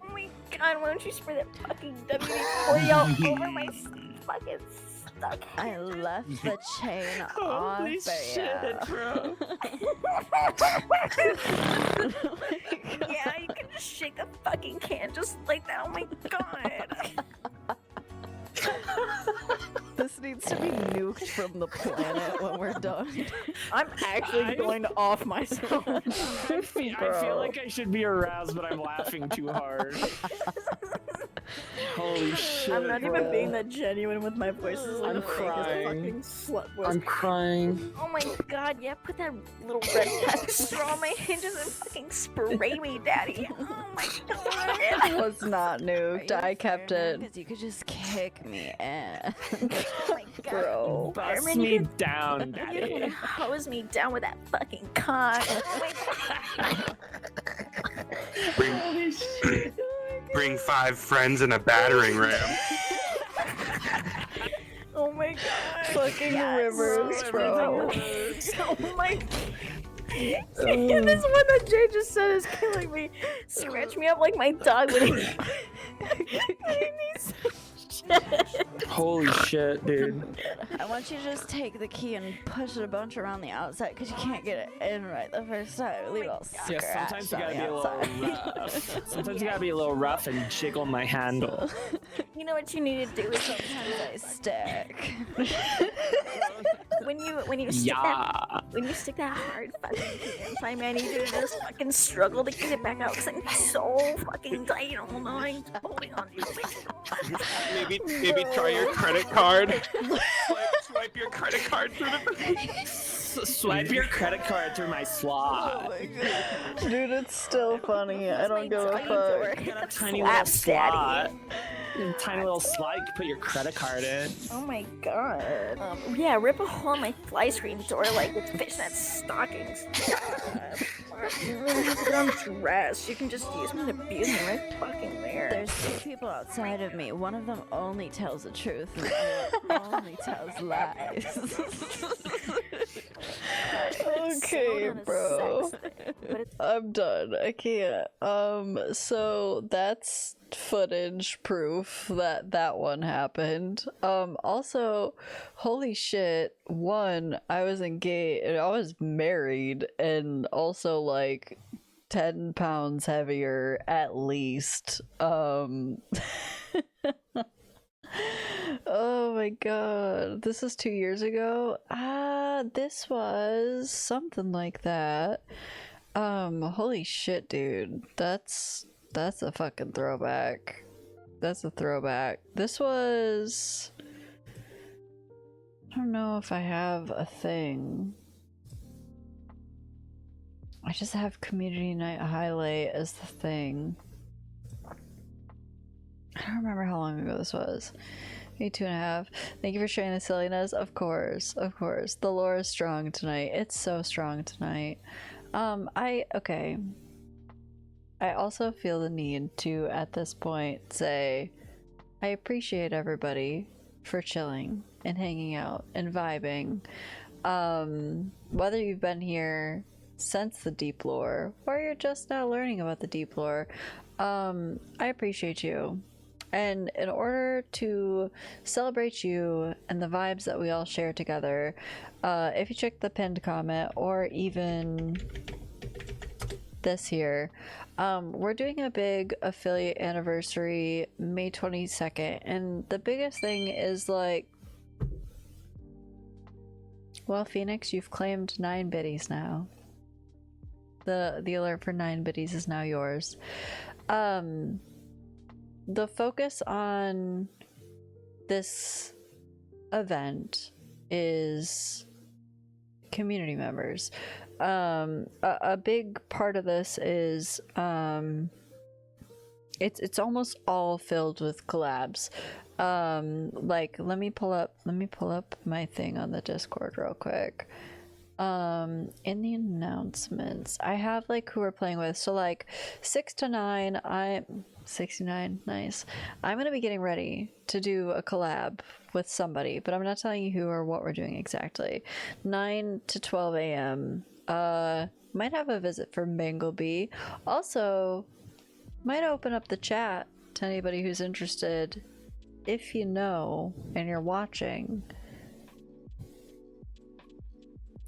Oh my god, why don't you spray that fucking WD-40 all over my fucking stuck I left the chain on Holy for shit, bro. Yeah, you can just shake the fucking can just like that. Oh my god. This needs to be nuked from the planet when we're done. I'm actually going to off myself. I feel like I should be aroused, but I'm laughing too hard. Holy shit. I'm not bro. even being that genuine with my voice. This is like I'm the fakest crying. fucking slut voice. I'm crying. Oh my god, yeah, put that little red pepper on my hinges and fucking spray me, daddy. Oh my god. It was not nuked. I kept it. Because you could just kick me in. Oh my god. Bro. Bust Iron Man, me you could- down, You're daddy. gonna hose me down with that fucking cock. Oh my Bring 5 friends in a battering ram. Oh my god. Fucking rivers, bro. Oh my yeah, this one that Jay just said is killing me. Scratch me up like my dog when he Holy shit, dude. I want you to just take the key and push it a bunch around the outside because you can't get it in right the first time. Leave it all Yeah, scratched sometimes you on gotta the be a little outside. rough. Sometimes you gotta be a little rough and jiggle my handle. You know what you need to do is Sometimes I stick. when you stick that hard fucking key inside me, I need you to just fucking struggle to get it back out because I'm so fucking tight all night. Holding on to you. Maybe try your credit card. Swipe your credit card through the. Swipe your credit card through my slot. Oh my god. Dude, it's still funny. I don't give a fuck. You got a tiny little slot. A tiny little slot you can put your credit card in. Oh my god. Yeah, rip a hole in my fly screen door like it's fishnet stockings. I'm dressed. You can just use me and abuse me right fucking there. There's 2 people outside of me. One of them only tells the truth, and the other one only tells lies. Okay, bro. I'm done. I can't. So that's footage proof that that one happened. Also, holy shit, one, I was engaged, I was married, and also like 10 pounds heavier at least. Oh my god, this is 2 years ago? This was something like that. Holy shit, dude. That's a fucking throwback. That's a throwback. This was... I don't know if I have a thing. I just have community night highlight as the thing. I don't remember how long ago this was. Maybe 2.5. Thank you for sharing the silliness. Of course, of course. The lore is strong tonight. It's so strong tonight. Okay. I also feel the need to, at this point, say I appreciate everybody for chilling and hanging out and vibing. Whether you've been here since the deep lore or you're just now learning about the deep lore, I appreciate you. And in order to celebrate you and the vibes that we all share together, if you check the pinned comment or even this here, we're doing a big affiliate anniversary May 22nd, and the biggest thing is like, well, Phoenix, you've claimed 9 biddies now. The alert for 9 biddies is now yours. The focus on this event is community members. A big part of this is it's almost all filled with collabs. Like let me pull up my thing on the Discord real quick. In the announcements I have like who we're playing with, so like 6 to 9, I'm 69, nice. I'm gonna be getting ready to do a collab with somebody, but I'm not telling you who or what we're doing exactly. 9 to 12 a.m. Might have a visit from Banglebee. Also might open up the chat to anybody who's interested. If you know and you're watching,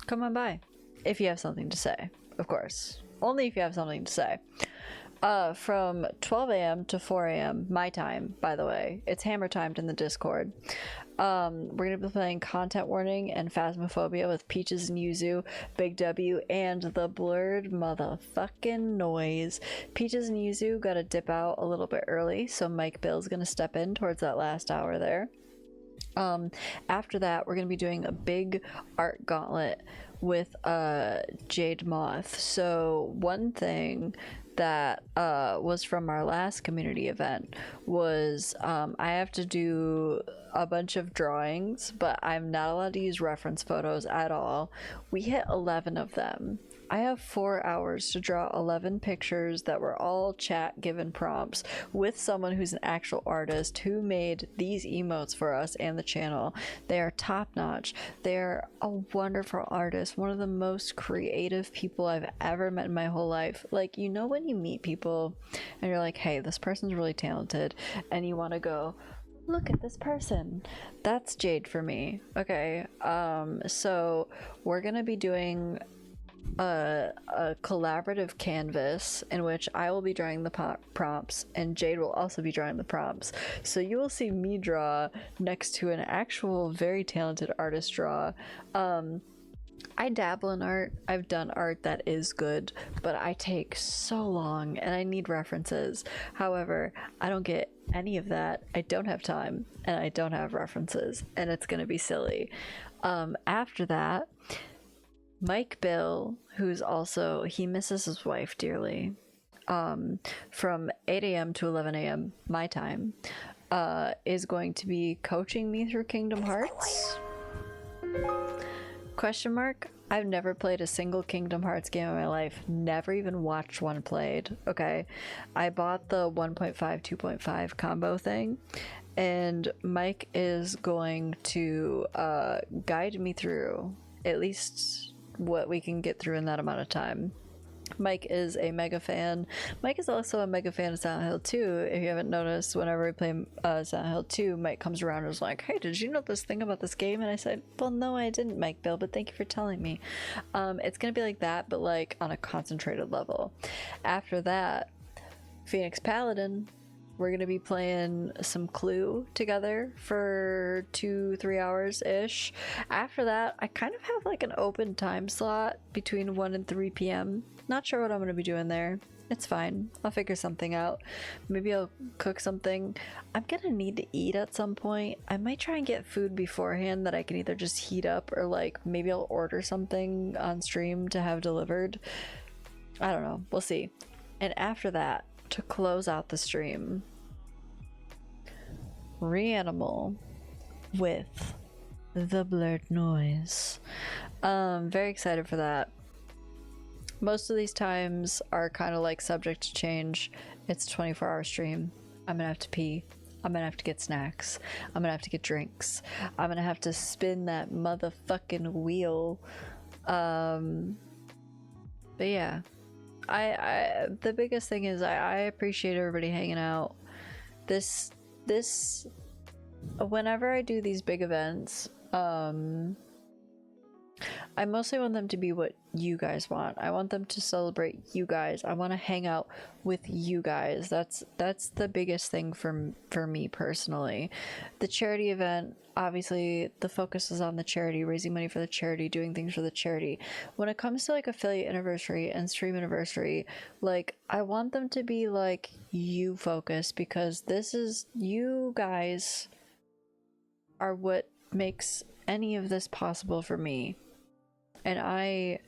come on by if you have something to say, of course. Only if you have something to say. From 12 a.m. to 4 a.m. my time, by the way. It's hammer timed in the Discord. We're gonna be playing Content Warning and Phasmophobia with Peaches and Yuzu, Big W, and the blurred motherfucking noise. Peaches and Yuzu gotta dip out a little bit early, so Mike Bill's gonna step in towards that last hour there. After that, we're gonna be doing a big art gauntlet with Jade Moth. So one thing that was from our last community event was I have to do a bunch of drawings, but I'm not allowed to use reference photos at all. We hit 11 of them. I have 4 hours to draw 11 pictures that were all chat given prompts with someone who's an actual artist who made these emotes for us and the channel. They are top notch. They're a wonderful artist, one of the most creative people I've ever met in my whole life. Like, you know when you meet people and you're like, hey, this person's really talented, and you want to go, look at this person. That's Jade for me. Okay, so we're gonna be doing a collaborative canvas in which I will be drawing the prompts and Jade will also be drawing the prompts. So you will see me draw next to an actual very talented artist draw. I dabble in art. I've done art that is good, but I take so long and I need references. However, I don't get any of that. I don't have time and I don't have references, and it's gonna be silly. After that, Mike Bill, who's also, he misses his wife dearly, from 8 a.m. to 11 a.m. my time, is going to be coaching me through Kingdom Hearts? Question mark? I've never played a single Kingdom Hearts game in my life. Never even watched one played. Okay, I bought the 1.5 2.5 combo thing, and Mike is going to guide me through at least what we can get through in that amount of time. Mike is a mega fan. Mike is also a mega fan of Silent Hill 2. If you haven't noticed, whenever we play Silent Hill 2, Mike comes around and is like, hey, did you know this thing about this game? And I said, well, no, I didn't, Mike Bill, but thank you for telling me. It's gonna be like that, but like on a concentrated level. After that, Phoenix Paladin, we're gonna be playing some Clue together for 2-3 hours ish. After that, I kind of have like an open time slot between 1 and 3 p.m. Not sure what I'm gonna be doing there. It's fine. I'll figure something out. Maybe I'll cook something. I'm gonna need to eat at some point. I might try and get food beforehand that I can either just heat up or like maybe I'll order something on stream to have delivered. I don't know. We'll see. And after that, to close out the stream, Reanimal with the blurred noise. Very excited for that. Most of these times are kind of like subject to change. It's a 24-hour stream. I'm gonna have to pee. I'm gonna have to get snacks. I'm gonna have to get drinks. I'm gonna have to spin that motherfucking wheel. But yeah, I the biggest thing is I appreciate everybody hanging out. This whenever I do these big events, I mostly want them to be what you guys want. I want them to celebrate you guys. I want to hang out with you guys. That's the biggest thing for me personally. The charity event, obviously the focus is on the charity, raising money for the charity, doing things for the charity. When it comes to like affiliate anniversary and stream anniversary, like I want them to be like you focused, because this is, you guys are what makes any of this possible for me. And I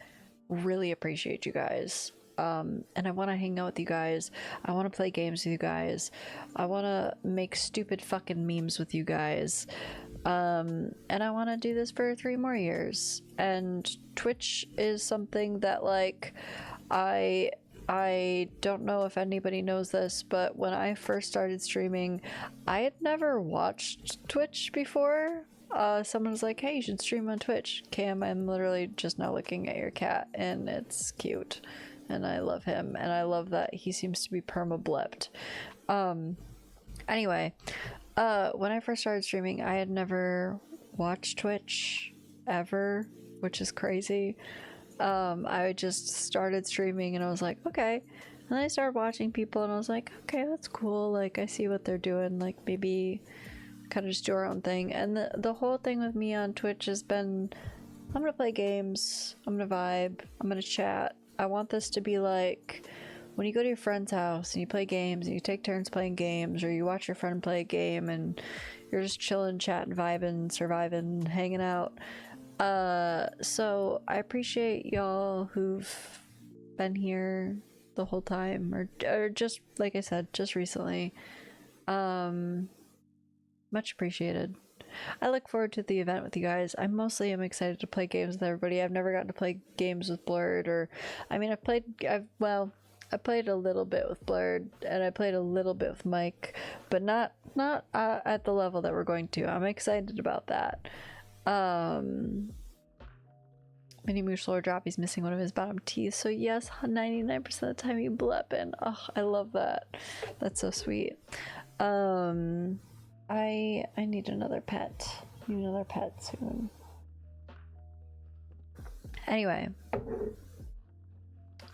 really appreciate you guys. and I want to hang out with you guys. I want to play games with you guys. I want to make stupid fucking memes with you guys. And I want to do this for 3 more years. And Twitch is something that, like, I don't know if anybody knows this, but when I first started streaming, I had never watched Twitch before. Someone was like, hey, you should stream on Twitch. Cam, I'm literally just now looking at your cat, and it's cute. And I love him, and I love that he seems to be perma-blepped. Anyway, when I first started streaming, I had never watched Twitch ever, which is crazy. I just started streaming and I was like, okay. And then I started watching people and I was like, okay, that's cool. Like, I see what they're doing. Like, maybe kind of just do our own thing. And the whole thing with me on Twitch has been, I'm gonna play games, I'm gonna vibe, I'm gonna chat. I want this to be like when you go to your friend's house and you play games and you take turns playing games, or you watch your friend play a game and you're just chilling, chatting, vibing, surviving, hanging out. So I appreciate y'all who've been here the whole time, or just, like I said, just recently. Much appreciated. I look forward to the event with you guys. I mostly am excited to play games with everybody. I've never gotten to play games with Blurred, or, I mean, I played a little bit with Blurred, and I played a little bit with Mike, but not at the level that we're going to. I'm excited about that. Mini Moosh Lord Drop, he's missing one of his bottom teeth, so yes, 99% of the time you bleppin'. Oh, I love that. That's so sweet. I need another pet. I need another pet soon. Anyway,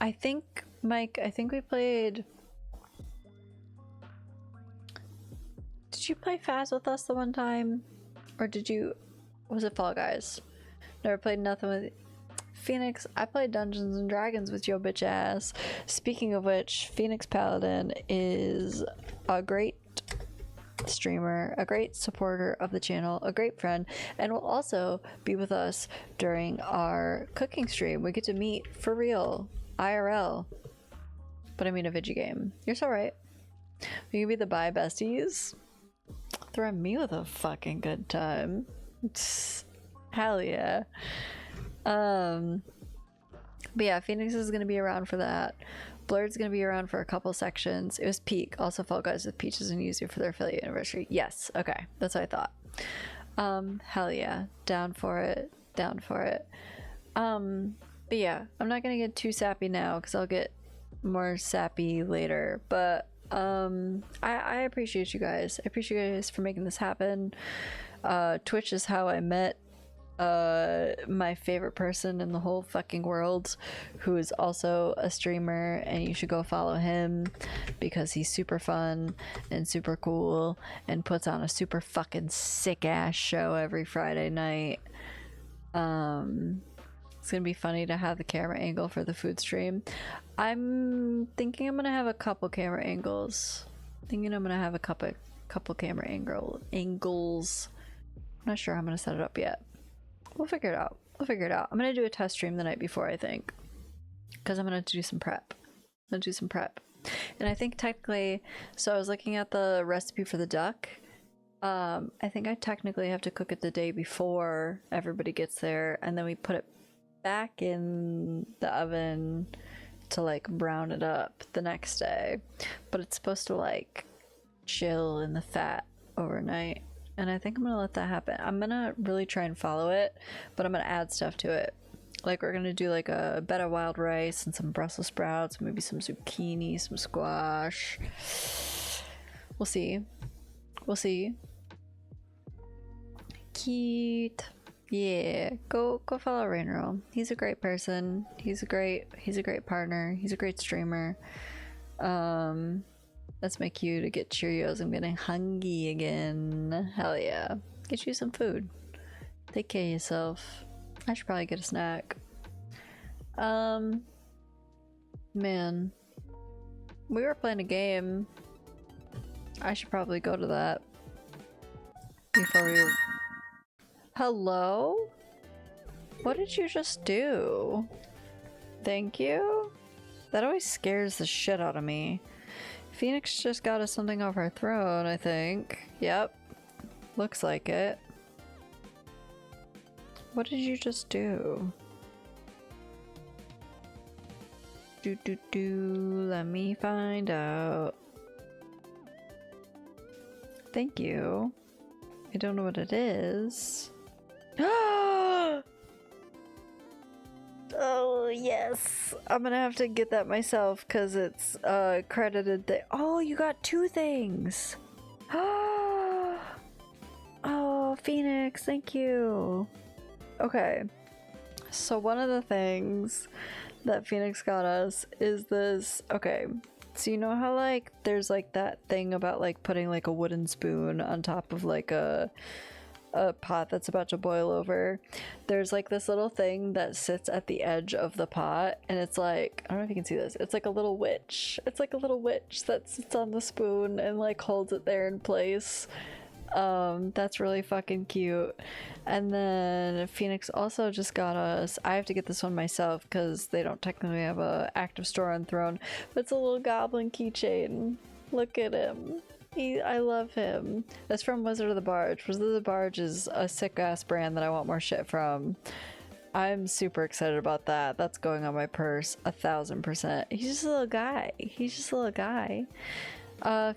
I think, Mike, we played... Did you play Faz with us the one time? Or was it Fall Guys? Never played nothing with Phoenix. I played Dungeons and Dragons with your bitch ass. Speaking of which, Phoenix Paladin is a great streamer, a great supporter of the channel, a great friend, and will also be with us during our cooking stream. We get to meet for real, IRL. But I mean a video game. You're so right. We can be the bye besties. Threaten me with a fucking good time. Hell yeah. But yeah, Phoenix is gonna be around for that. Blurred's gonna be around for a couple sections. It was Peak, also Fall Guys with Peaches and Yuzu for their affiliate anniversary. Yes, okay, that's what I thought. Hell yeah, down for it, down for it. But yeah, I'm not gonna get too sappy now because I'll get more sappy later. But I appreciate you guys. I appreciate you guys for making this happen. Twitch is how I met my favorite person in the whole fucking world, who is also a streamer, and you should go follow him because he's super fun and super cool and puts on a super fucking sick ass show every Friday night. It's gonna be funny to have the camera angle for the food stream. I'm thinking I'm gonna have a couple camera angles. Thinking I'm gonna have a couple camera angles. I'm not sure how I'm gonna set it up yet. We'll figure it out. We'll figure it out. I'm gonna do a test stream the night before, I think, because I'm gonna do some prep. I'm gonna do some prep, and I think technically, so I was looking at the recipe for the duck. I think I technically have to cook it the day before everybody gets there, and then we put it back in the oven to like brown it up the next day. But it's supposed to like chill in the fat overnight. And I think I'm gonna let that happen. I'm gonna really try and follow it, but I'm gonna add stuff to it. Like we're gonna do like a bed of wild rice and some Brussels sprouts, maybe some zucchini, some squash. We'll see. We'll see. Cute. Yeah. Go follow Rainer. He's a great person. He's a great partner. He's a great streamer. Let's make you to get Cheerios. I'm getting hungry again. Hell yeah. Get you some food. Take care of yourself. I should probably get a snack. Man. We were playing a game. I should probably go to that. Before we... Hello? What did you just do? Thank you? That always scares the shit out of me. Phoenix just got us something off our throne, I think. Yep. Looks like it. What did you just do? Let me find out. Thank you. I don't know what it is. Oh, yes. I'm gonna have to get that myself because it's credited that. Oh, you got 2 things. Oh, Phoenix, thank you. Okay. So one of the things that Phoenix got us is this. Okay. So you know how like there's like that thing about like putting like a wooden spoon on top of like a pot that's about to boil over. There's like this little thing that sits at the edge of the pot, and it's like, I don't know if you can see this, it's like a little witch. It's like a little witch that sits on the spoon and like holds it there in place. That's really fucking cute. And then Phoenix also just got us, I have to get this one myself because they don't technically have a active store on Throne, but it's a little goblin keychain. Look at him. I love him. That's from Wizard of the Barge. Wizard of the Barge is a sick ass brand that I want more shit from. I'm super excited about that. That's going on my purse 1000%. He's just a little guy. He's just a little guy.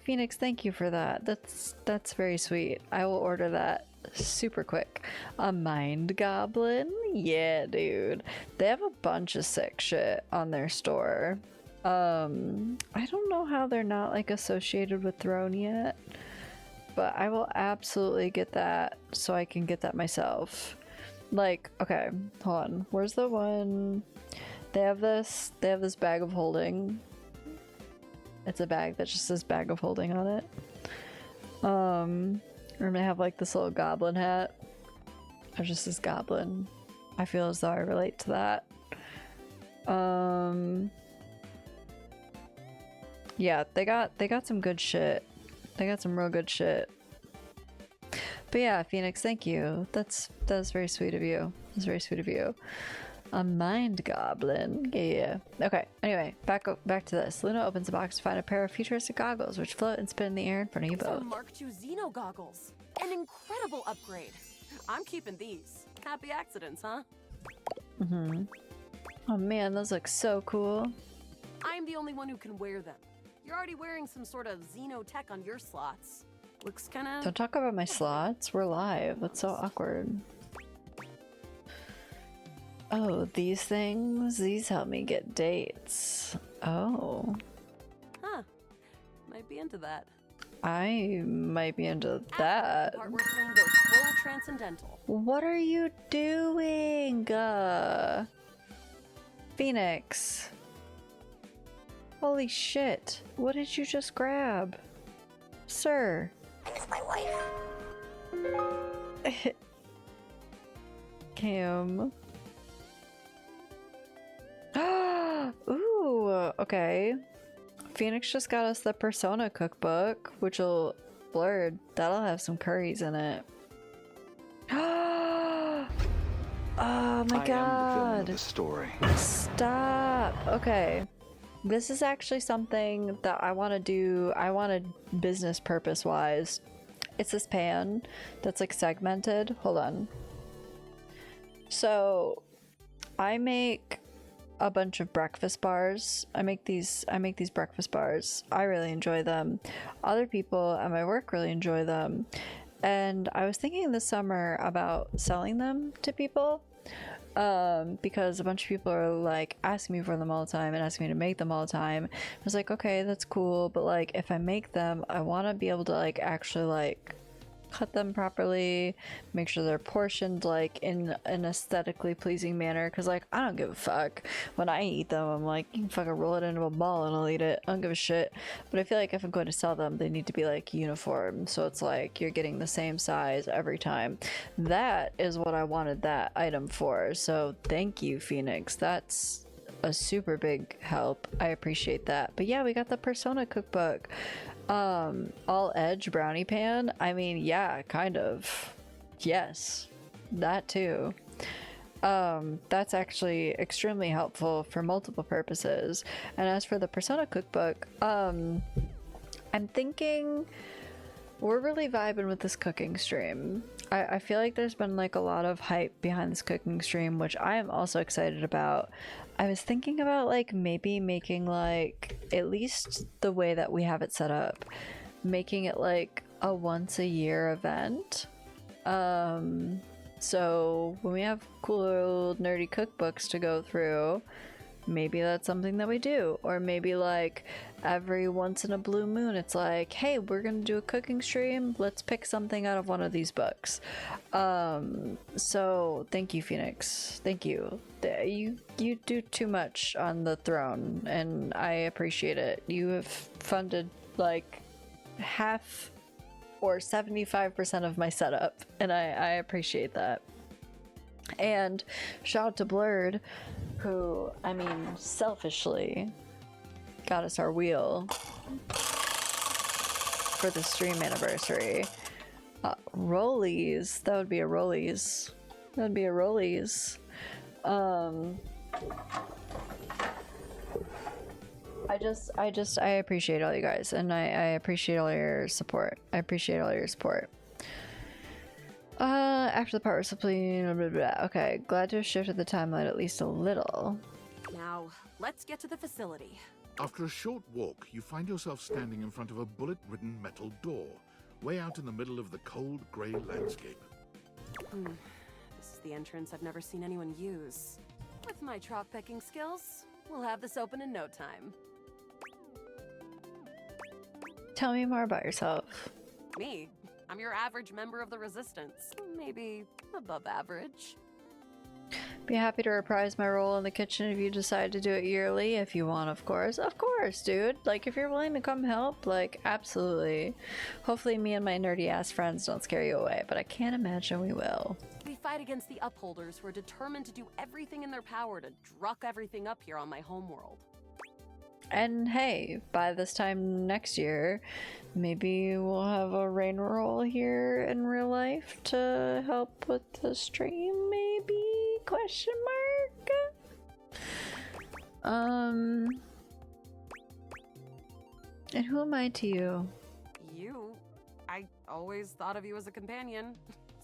Phoenix, thank you for that. That's very sweet. I will order that super quick. A mind goblin? Yeah, dude. They have a bunch of sick shit on their store. I don't know how they're not like associated with Throne yet, but I will absolutely get that so I can get that myself. Like, okay, hold on. Where's the one? They have this bag of holding. It's a bag that just says bag of holding on it. And they have like this little goblin hat. Or just this goblin. I feel as though I relate to that. Yeah, they got some good shit. They got some real good shit. But yeah, Phoenix, thank you. That's very sweet of you. That's very sweet of you. A mind goblin. Yeah. Okay. Anyway, back to this. Luna opens the box to find a pair of futuristic goggles which float and spin in the air in front of you both. Some Mark II Xeno goggles. An incredible upgrade. I'm keeping these. Happy accidents, huh? Mm-hmm. Oh man, those look so cool. I'm the only one who can wear them. You're already wearing some sort of Xeno tech on your slots. Looks kinda... Don't talk about my slots. We're live. That's so awkward. Oh, these things? These help me get dates. Oh. Huh. Might be into that. I might be into that. Part where Flame goes full transcendental. What are you doing? Phoenix. Holy shit. What did you just grab? Sir. I'm with my wife. Cam. Ooh, okay. Phoenix just got us the Persona cookbook, which will blurred. That'll have some curries in it. Oh my god. I am the villain of the story. Stop. Okay. This is actually something that I want to do. I want to business purpose wise. It's this pan that's like segmented. Hold on. So I make a bunch of breakfast bars. I make these breakfast bars. I really enjoy them. Other people at my work really enjoy them. And I was thinking this summer about selling them to people. Because a bunch of people are like asking me for them all the time and asking me to make them all the time. I was like, okay, that's cool, but like if I make them, I want to be able to like actually like cut them properly, make sure they're portioned like in an aesthetically pleasing manner, because like I don't give a fuck. When I eat them, I'm like, you can fucking roll it into a ball and I'll eat it. I don't give a shit. But I feel like if I'm going to sell them, they need to be like uniform, so it's like you're getting the same size every time. That is what I wanted that item for, so thank you, Phoenix. That's a super big help. I appreciate that. But yeah, we got the Persona cookbook. All edge brownie pan. I mean, yeah, kind of. Yes, that too. That's actually extremely helpful for multiple purposes. And as for the Persona cookbook, I'm thinking we're really vibing with this cooking stream. I feel like there's been like a lot of hype behind this cooking stream, which I am also excited about. I was thinking about like maybe making like, at least the way that we have it set up, making it like a once a year event. So when we have cool old nerdy cookbooks to go through, maybe that's something that we do. Or maybe like every once in a blue moon, it's like, hey, we're gonna do a cooking stream, let's pick something out of one of these books. So thank you, Phoenix. Thank you. You do too much on the throne, and I appreciate it. You have funded like half or 75% of my setup, and I appreciate that. And shout out to Blurred, who, I mean, selfishly got us our wheel for the stream anniversary. Rollies, that would be a Rollies. That'd be a Rollies. I appreciate all you guys, and I appreciate all your support. I appreciate all your support. After the part where simply blah, blah, blah. Okay, glad to have shifted the timeline at least a little. Now, let's get to the facility. After a short walk, you find yourself standing in front of a bullet-ridden metal door, way out in the middle of the cold, grey landscape. This is the entrance I've never seen anyone use. With my chalk picking skills, we'll have this open in no time. Tell me more about yourself. Me? I'm your average member of the Resistance. Maybe above average. Be happy to reprise my role in the kitchen if you decide to do it yearly. If you want, of course. Of course, dude. Like, if you're willing to come help, like, absolutely. Hopefully me and my nerdy-ass friends don't scare you away, but I can't imagine we will. We fight against the Upholders, who are determined to do everything in their power to druck everything up here on my homeworld. And hey, by this time next year, maybe we'll have a rain roll here in real life to help with the stream, maybe? Question mark? And who am I to you? You? I always thought of you as a companion.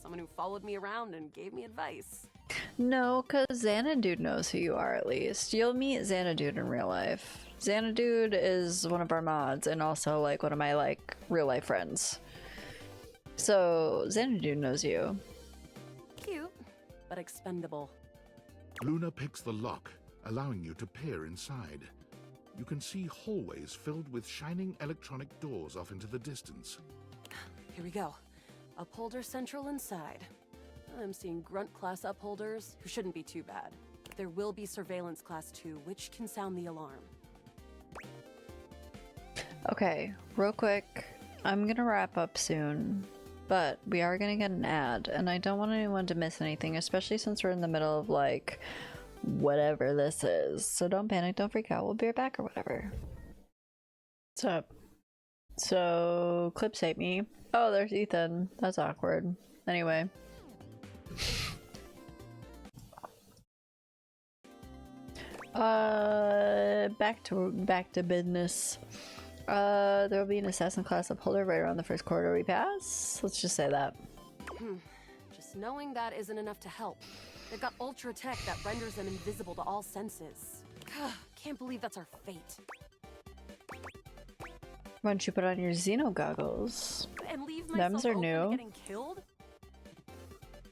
Someone who followed me around and gave me advice. No, because Xanadude knows who you are at least. You'll meet Xanadude in real life. Xanadude is one of our mods and also like one of my like real life friends. So Xanadude knows you. Cute, but expendable. Luna picks the lock, allowing you to peer inside. You can see hallways filled with shining electronic doors off into the distance. Here we go. Upholder Central inside. I'm seeing Grunt class upholders, who shouldn't be too bad. There will be Surveillance class 2, which can sound the alarm. Okay, real quick, I'm gonna wrap up soon, but we are gonna get an ad, and I don't want anyone to miss anything, especially since we're in the middle of like whatever this is. So don't panic, don't freak out, we'll be right back or whatever. What's up? So clips hate me. Oh, there's Ethan. That's awkward. Anyway. Back to business. There will be an assassin class upholder right around the first corridor we pass. Let's just say that. Just knowing that isn't enough to help. They've got ultra tech that renders them invisible to all senses. Can't believe that's our fate. Why don't you put on your Xeno goggles? And leave myself Thems are open to new. getting killed?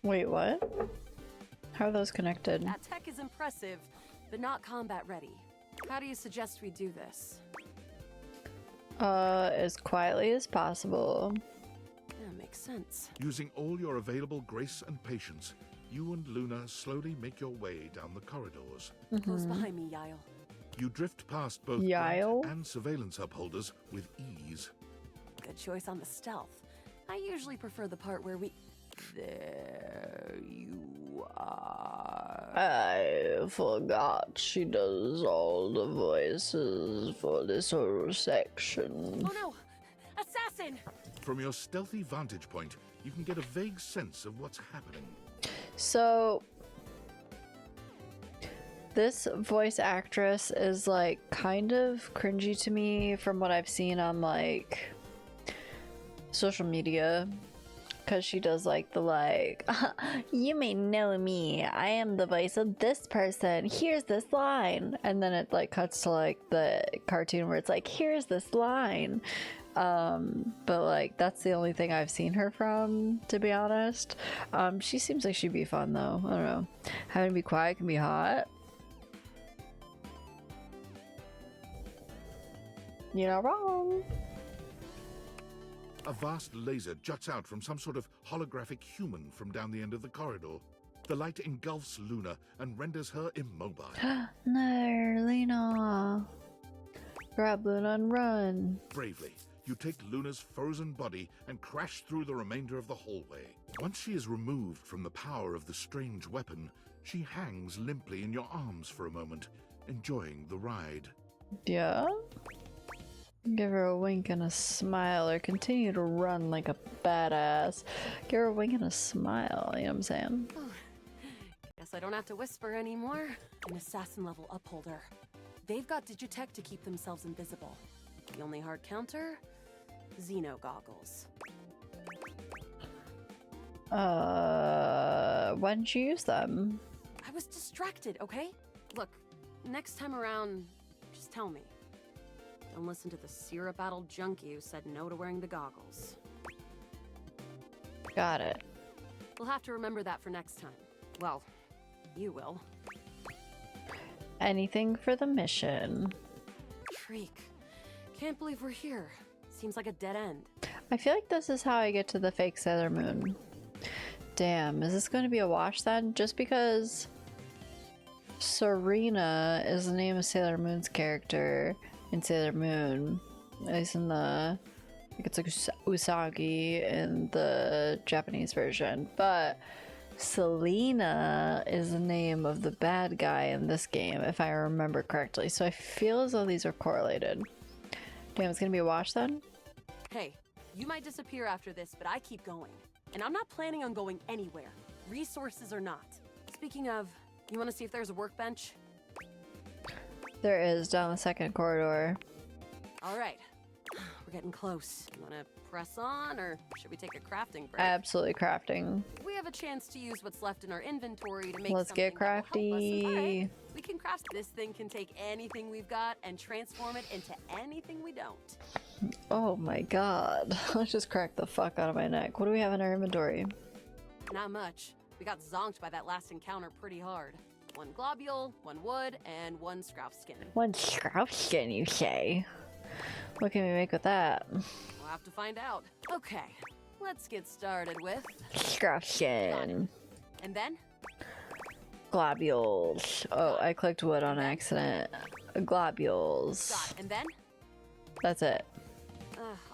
Wait, what? How are those connected? That tech is impressive, but not combat ready. How do you suggest we do this? As quietly as possible. That makes sense. Using all your available grace and patience, you and Luna slowly make your way down the corridors. Close behind me, Yael. You drift past both Yael? guard and surveillance upholders with ease. Good choice on the stealth. I usually prefer the part where we... There you are. I forgot she does all the voices for this whole section. Oh no! Assassin! From your stealthy vantage point, you can get a vague sense of what's happening. So, This voice actress is like kind of cringy to me from what I've seen on like social media, because she does like the like you may know me, I am the voice of this person, here's this line, and then it like cuts to like the cartoon where it's like here's this line. But like that's the only thing I've seen her from, to be honest. She seems like she'd be fun though. I don't know, having to be quiet can be hot. You're not wrong. A vast laser juts out from some sort of holographic human from down the end of the corridor. The light engulfs Luna and renders her immobile. No, Luna. Grab Luna and run. Bravely, you take Luna's frozen body and crash through the remainder of the hallway. Once she is removed from the power of the strange weapon, she hangs limply in your arms for a moment, enjoying the ride. Yeah? Give her a wink and a smile, or continue to run like a badass. Give her a wink and a smile, you know what I'm saying? Guess I don't have to whisper anymore. An assassin level upholder. They've got digitech to keep themselves invisible. The only hard counter? Xeno goggles. Why didn't you use them? I was distracted, okay? Look, next time around, just tell me. Don't listen to the syrup-addled junkie who said no to wearing the goggles. Got it. We'll have to remember that for next time. Well, you will. Anything for the mission. Freak. Can't believe we're here. Seems like a dead end. I feel like this is how I get to the fake Sailor Moon. Damn, is this going to be a wash then? Just because Serena is the name of Sailor Moon's character in Sailor Moon, at least in the, I think it's like Usagi in the Japanese version, but Selena is the name of the bad guy in this game, if I remember correctly, so I feel as though these are correlated. Damn, it's gonna be a wash then? Hey, you might disappear after this, but I keep going. And I'm not planning on going anywhere. Resources or not. Speaking of, you want to see if there's a workbench? There is, down the second corridor. All right, we're getting close. You want to press on, or should we take a crafting break? Absolutely crafting. We have a chance to use what's left in our inventory to make Let's get crafty. All right, we can craft. This thing can take anything we've got and transform it into anything we don't. Oh my god. Let's just crack the fuck out of my neck. What do we have in our inventory? Not much. We got zonked by that last encounter pretty hard. 1 globule, 1 wood, and 1 scrouf skin. 1 scrouf skin, you say? What can we make with that? We'll have to find out. Okay, let's get started with scrouf skin. And then? Globules. Oh, I clicked wood on accident. Globules. Got it. And then? That's it.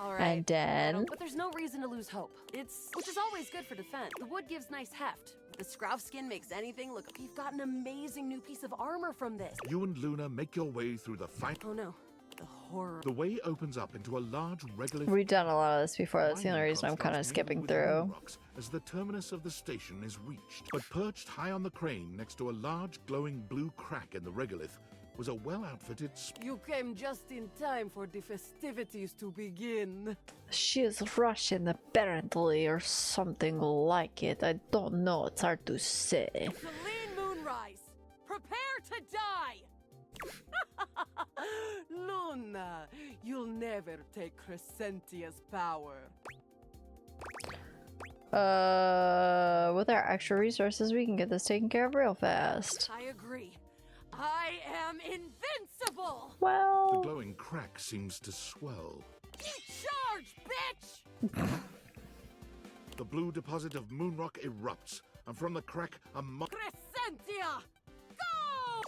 All right. And then? But there's no reason to lose hope. Which is always good for defense. The wood gives nice heft. The scrouf skin makes anything look. You've got an amazing new piece of armor from this. You and Luna make your way through the fight. Oh no, the horror. The way opens up into a large regular. We've done a lot of this before. That's the only reason I'm kind of skipping through. As the terminus of the station is reached, but perched high on the crane next to a large glowing blue crack in the regolith was a well-outfitted. You came just in time for the festivities to begin. She is Russian apparently, or something like it. I don't know, it's hard to say. Celine Moonrise, prepare to die! Luna, you'll never take Crescentia's power. With our extra resources, we can get this taken care of real fast. I agree. I am invincible! Well... The glowing crack seems to swell. Charge, bitch! The blue deposit of moonrock erupts, and from the crack, a Crescentia! Go!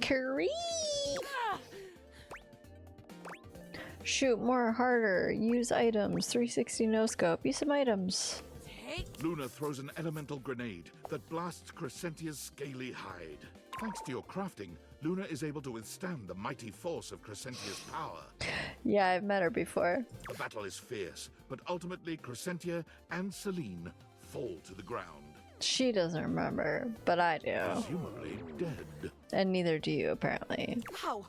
Curry! Shoot more harder. Use items. 360 no scope. Use some items. Luna throws an elemental grenade that blasts Crescentia's scaly hide. Thanks to your crafting, Luna is able to withstand the mighty force of Crescentia's power. Yeah, I've met her before. The battle is fierce, but ultimately Crescentia and Celine fall to the ground. She doesn't remember, but I do. Presumably dead. And neither do you, apparently. Wow!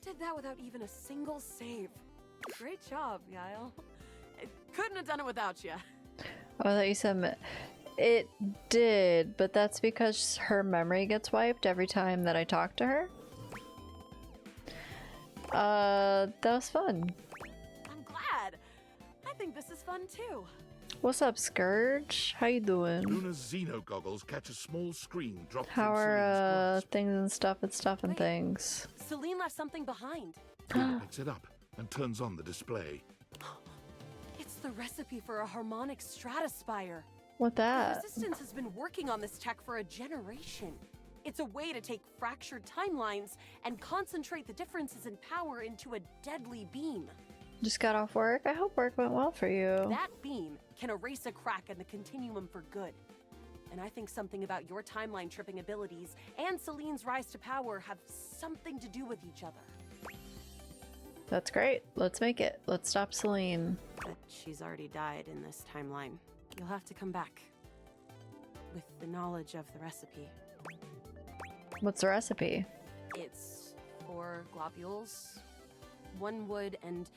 Did that without even a single save. Great job, Yael. I couldn't have done it without you. Oh, I thought you said it did, but that's because her memory gets wiped every time that I talk to her. That was fun. I'm glad. I think this is fun too. What's up, Scourge? How you doing? Luna's Xeno goggles catch a small screen dropped How from Celine's are grasp. things and things? Celine left something behind. Luna picks it up and turns on the display. It's the recipe for a harmonic stratospire. What that? The Resistance has been working on this tech for a generation. It's a way to take fractured timelines and concentrate the differences in power into a deadly beam. Just got off work. I hope work went well for you. That beam can erase a crack in the continuum for good. And I think something about your timeline tripping abilities and Celine's rise to power have something to do with each other. That's great. Let's make it. Let's stop Celine. But she's already died in this timeline. You'll have to come back with the knowledge of the recipe. What's the recipe? It's 4 globules, 1 wood, and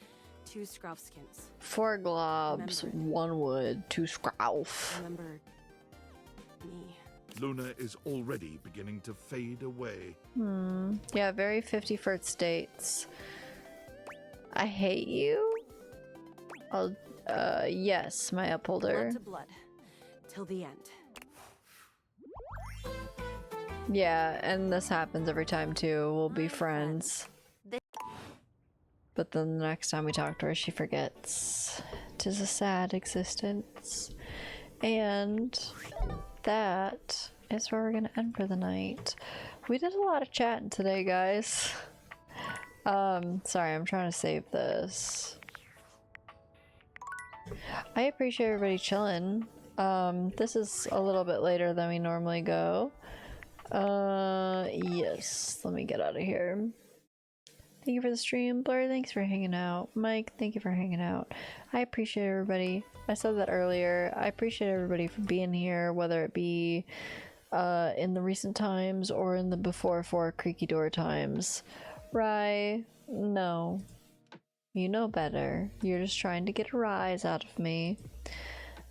2 scrauff skins. 4 globs, 1 wood, 2 scrauff. Remember me. Luna is already beginning to fade away. Yeah, very 51st States. I hate you? Yes, my upholder. Blood to blood, till the end. Yeah, and this happens every time too. We'll be friends. But then the next time we talk to her, she forgets. 'Tis a sad existence. And that is where we're gonna end for the night. We did a lot of chatting today, guys. Sorry, I'm trying to save this. I appreciate everybody chilling. This is a little bit later than we normally go. Yes, let me get out of here. Thank you for the stream. Blur, thanks for hanging out. Mike, thank you for hanging out. I appreciate everybody. I said that earlier. I appreciate everybody for being here, whether it be in the recent times or in the before 4 creaky door times. Rye, no. You know better. You're just trying to get a rise out of me.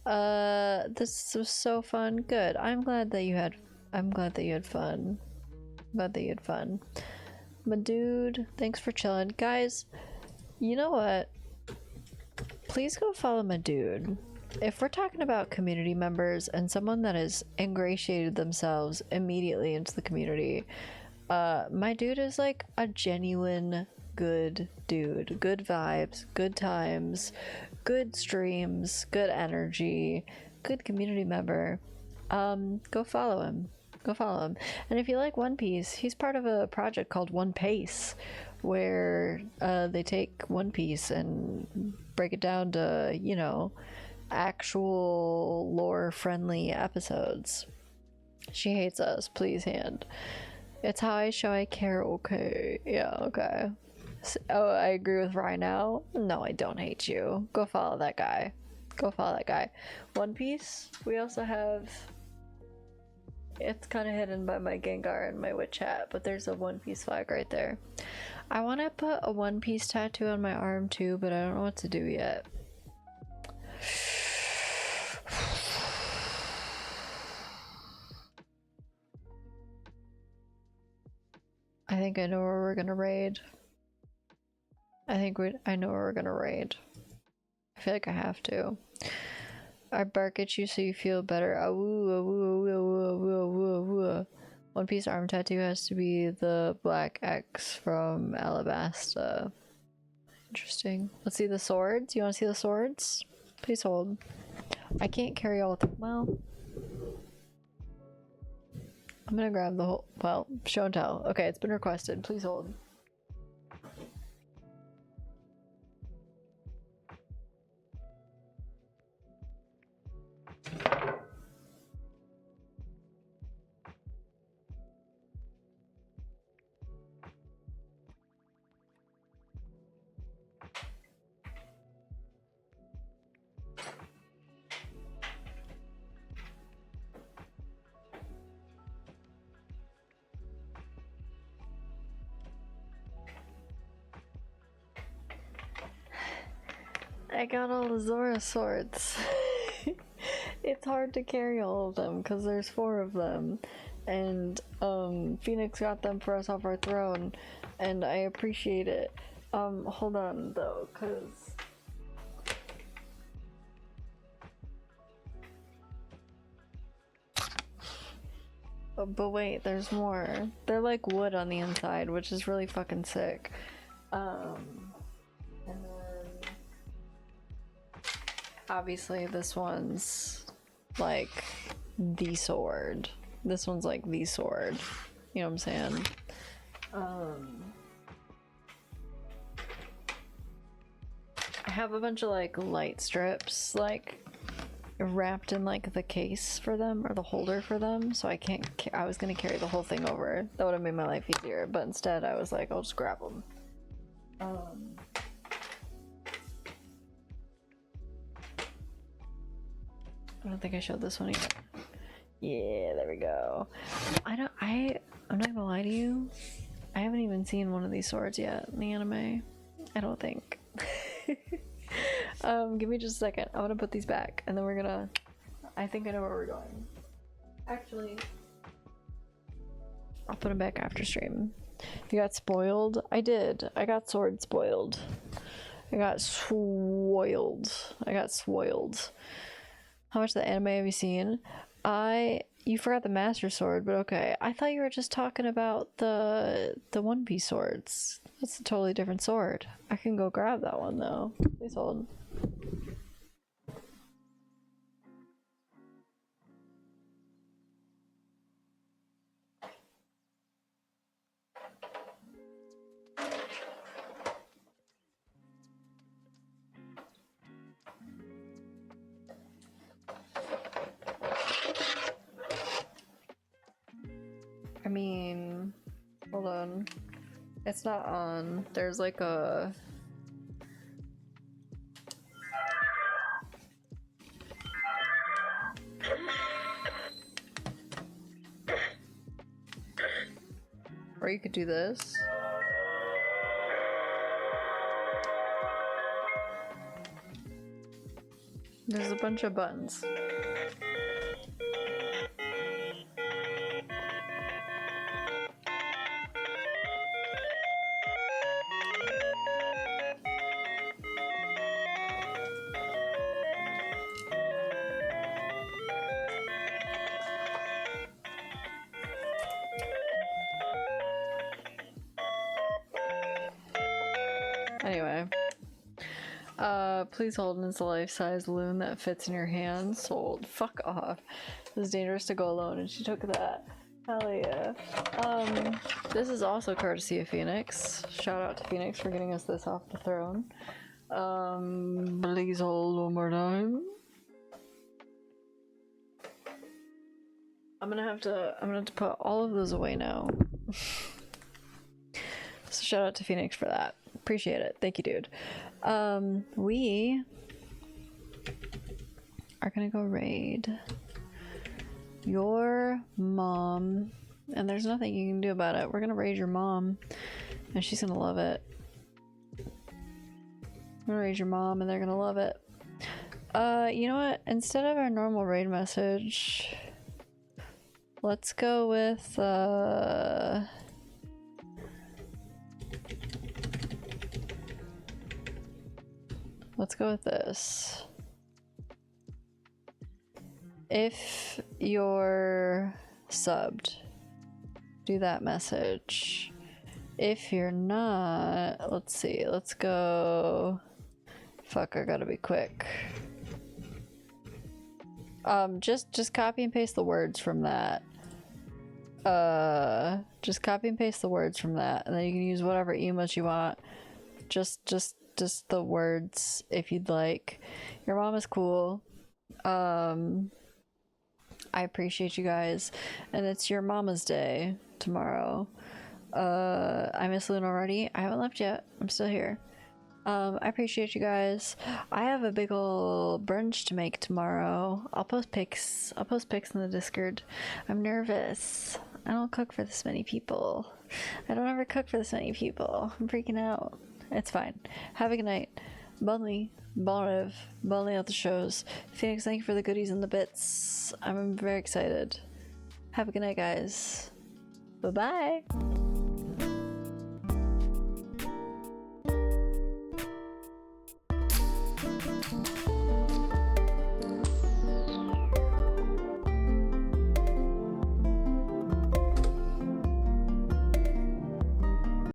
This was so fun. Good. I'm glad that you had fun. I'm glad that you had fun. My dude, thanks for chilling. Guys, you know what? Please go follow my dude. If we're talking about community members and someone that has ingratiated themselves immediately into the community, my dude is like a genuine good dude. Good vibes, good times, good streams, good energy, good community member. Go follow him. Go follow him. And if you like One Piece, he's part of a project called One Pace, where they take One Piece and break it down to, you know, actual lore-friendly episodes. She hates us. Please hand. It's how I show I care. Okay. Yeah, okay. Oh, I agree with Ryan now. No, I don't hate you. Go follow that guy. Go follow that guy. One Piece. We also have... It's kind of hidden by my Gengar and my witch hat, but there's a One Piece flag right there. I want to put a One Piece tattoo on my arm too, but I don't know what to do yet. I think I know where we're gonna raid. I know where we're gonna raid. I feel like I have to. I bark at you so you feel better. One Piece arm tattoo has to be the black X from Alabasta. Interesting. Let's see the swords. You want to see the swords? Please hold. I can't carry all of them. Well, I'm gonna grab the whole. Well, show and tell. Okay, it's been requested. Please hold. I got all the Zora swords. It's hard to carry all of them because there's 4 of them, and Phoenix got them for us off our throne, and I appreciate it. Hold on though, cause but wait, there's more. They're like wood on the inside, which is really fucking sick. And then obviously this one's like the sword. This one's like the sword. You know what I'm saying? I have a bunch of like light strips like wrapped in like the case for them or the holder for them, so I can't I was gonna carry the whole thing over. That would have made my life easier, but instead I was like, I'll just grab them. I don't think I showed this one either. Yeah, there we go. I'm not gonna lie to you, I haven't even seen one of these swords yet in the anime. I don't think. Give me just a second. I want to put these back and then we're gonna, I think I know where we're going. Actually, I'll put them back after stream. You got spoiled? I did. I got sword spoiled. I got spoiled. How much of the anime have you seen? You forgot the Master Sword, but okay. I thought you were just talking about the One Piece swords. That's a totally different sword. I can go grab that one though. Please hold. I mean, hold on. It's not on. There's like a... Or you could do this. There's a bunch of buttons. Anyway, please hold is a life-size loon that fits in your hand. Sold. Fuck off. It was dangerous to go alone, and she took that. Hell yeah. This is also courtesy of Phoenix. Shout out to Phoenix for getting us this off the throne. Please hold one more time. I'm gonna have to put all of those away now. So shout out to Phoenix for that. Appreciate it. Thank you, dude. We are gonna go raid your mom, and there's nothing you can do about it. We're gonna raid your mom, and she's gonna love it. I'm gonna raid your mom, and they're gonna love it. You know what? Instead of our normal raid message, let's go with let's go with this. If you're subbed, do that message. If you're not, let's see, let's go. Fuck, I gotta be quick. Just copy and paste the words from that. Just copy and paste the words from that, and then you can use whatever emotes you want. Just the words if you'd like. Your mom is cool. I appreciate you guys, and it's your mama's day tomorrow. I miss Luna already. I haven't left yet. I'm still here. I appreciate you guys. I have a big ol' brunch to make tomorrow. I'll post pics. I'll post pics in the Discord. I'm nervous. I don't cook for this many people. I don't ever cook for this many people. I'm freaking out. It's fine. Have a good night. Bonley, Bonley at the shows. Phoenix, thank you for the goodies and the bits. I'm very excited. Have a good night, guys. Bye-bye.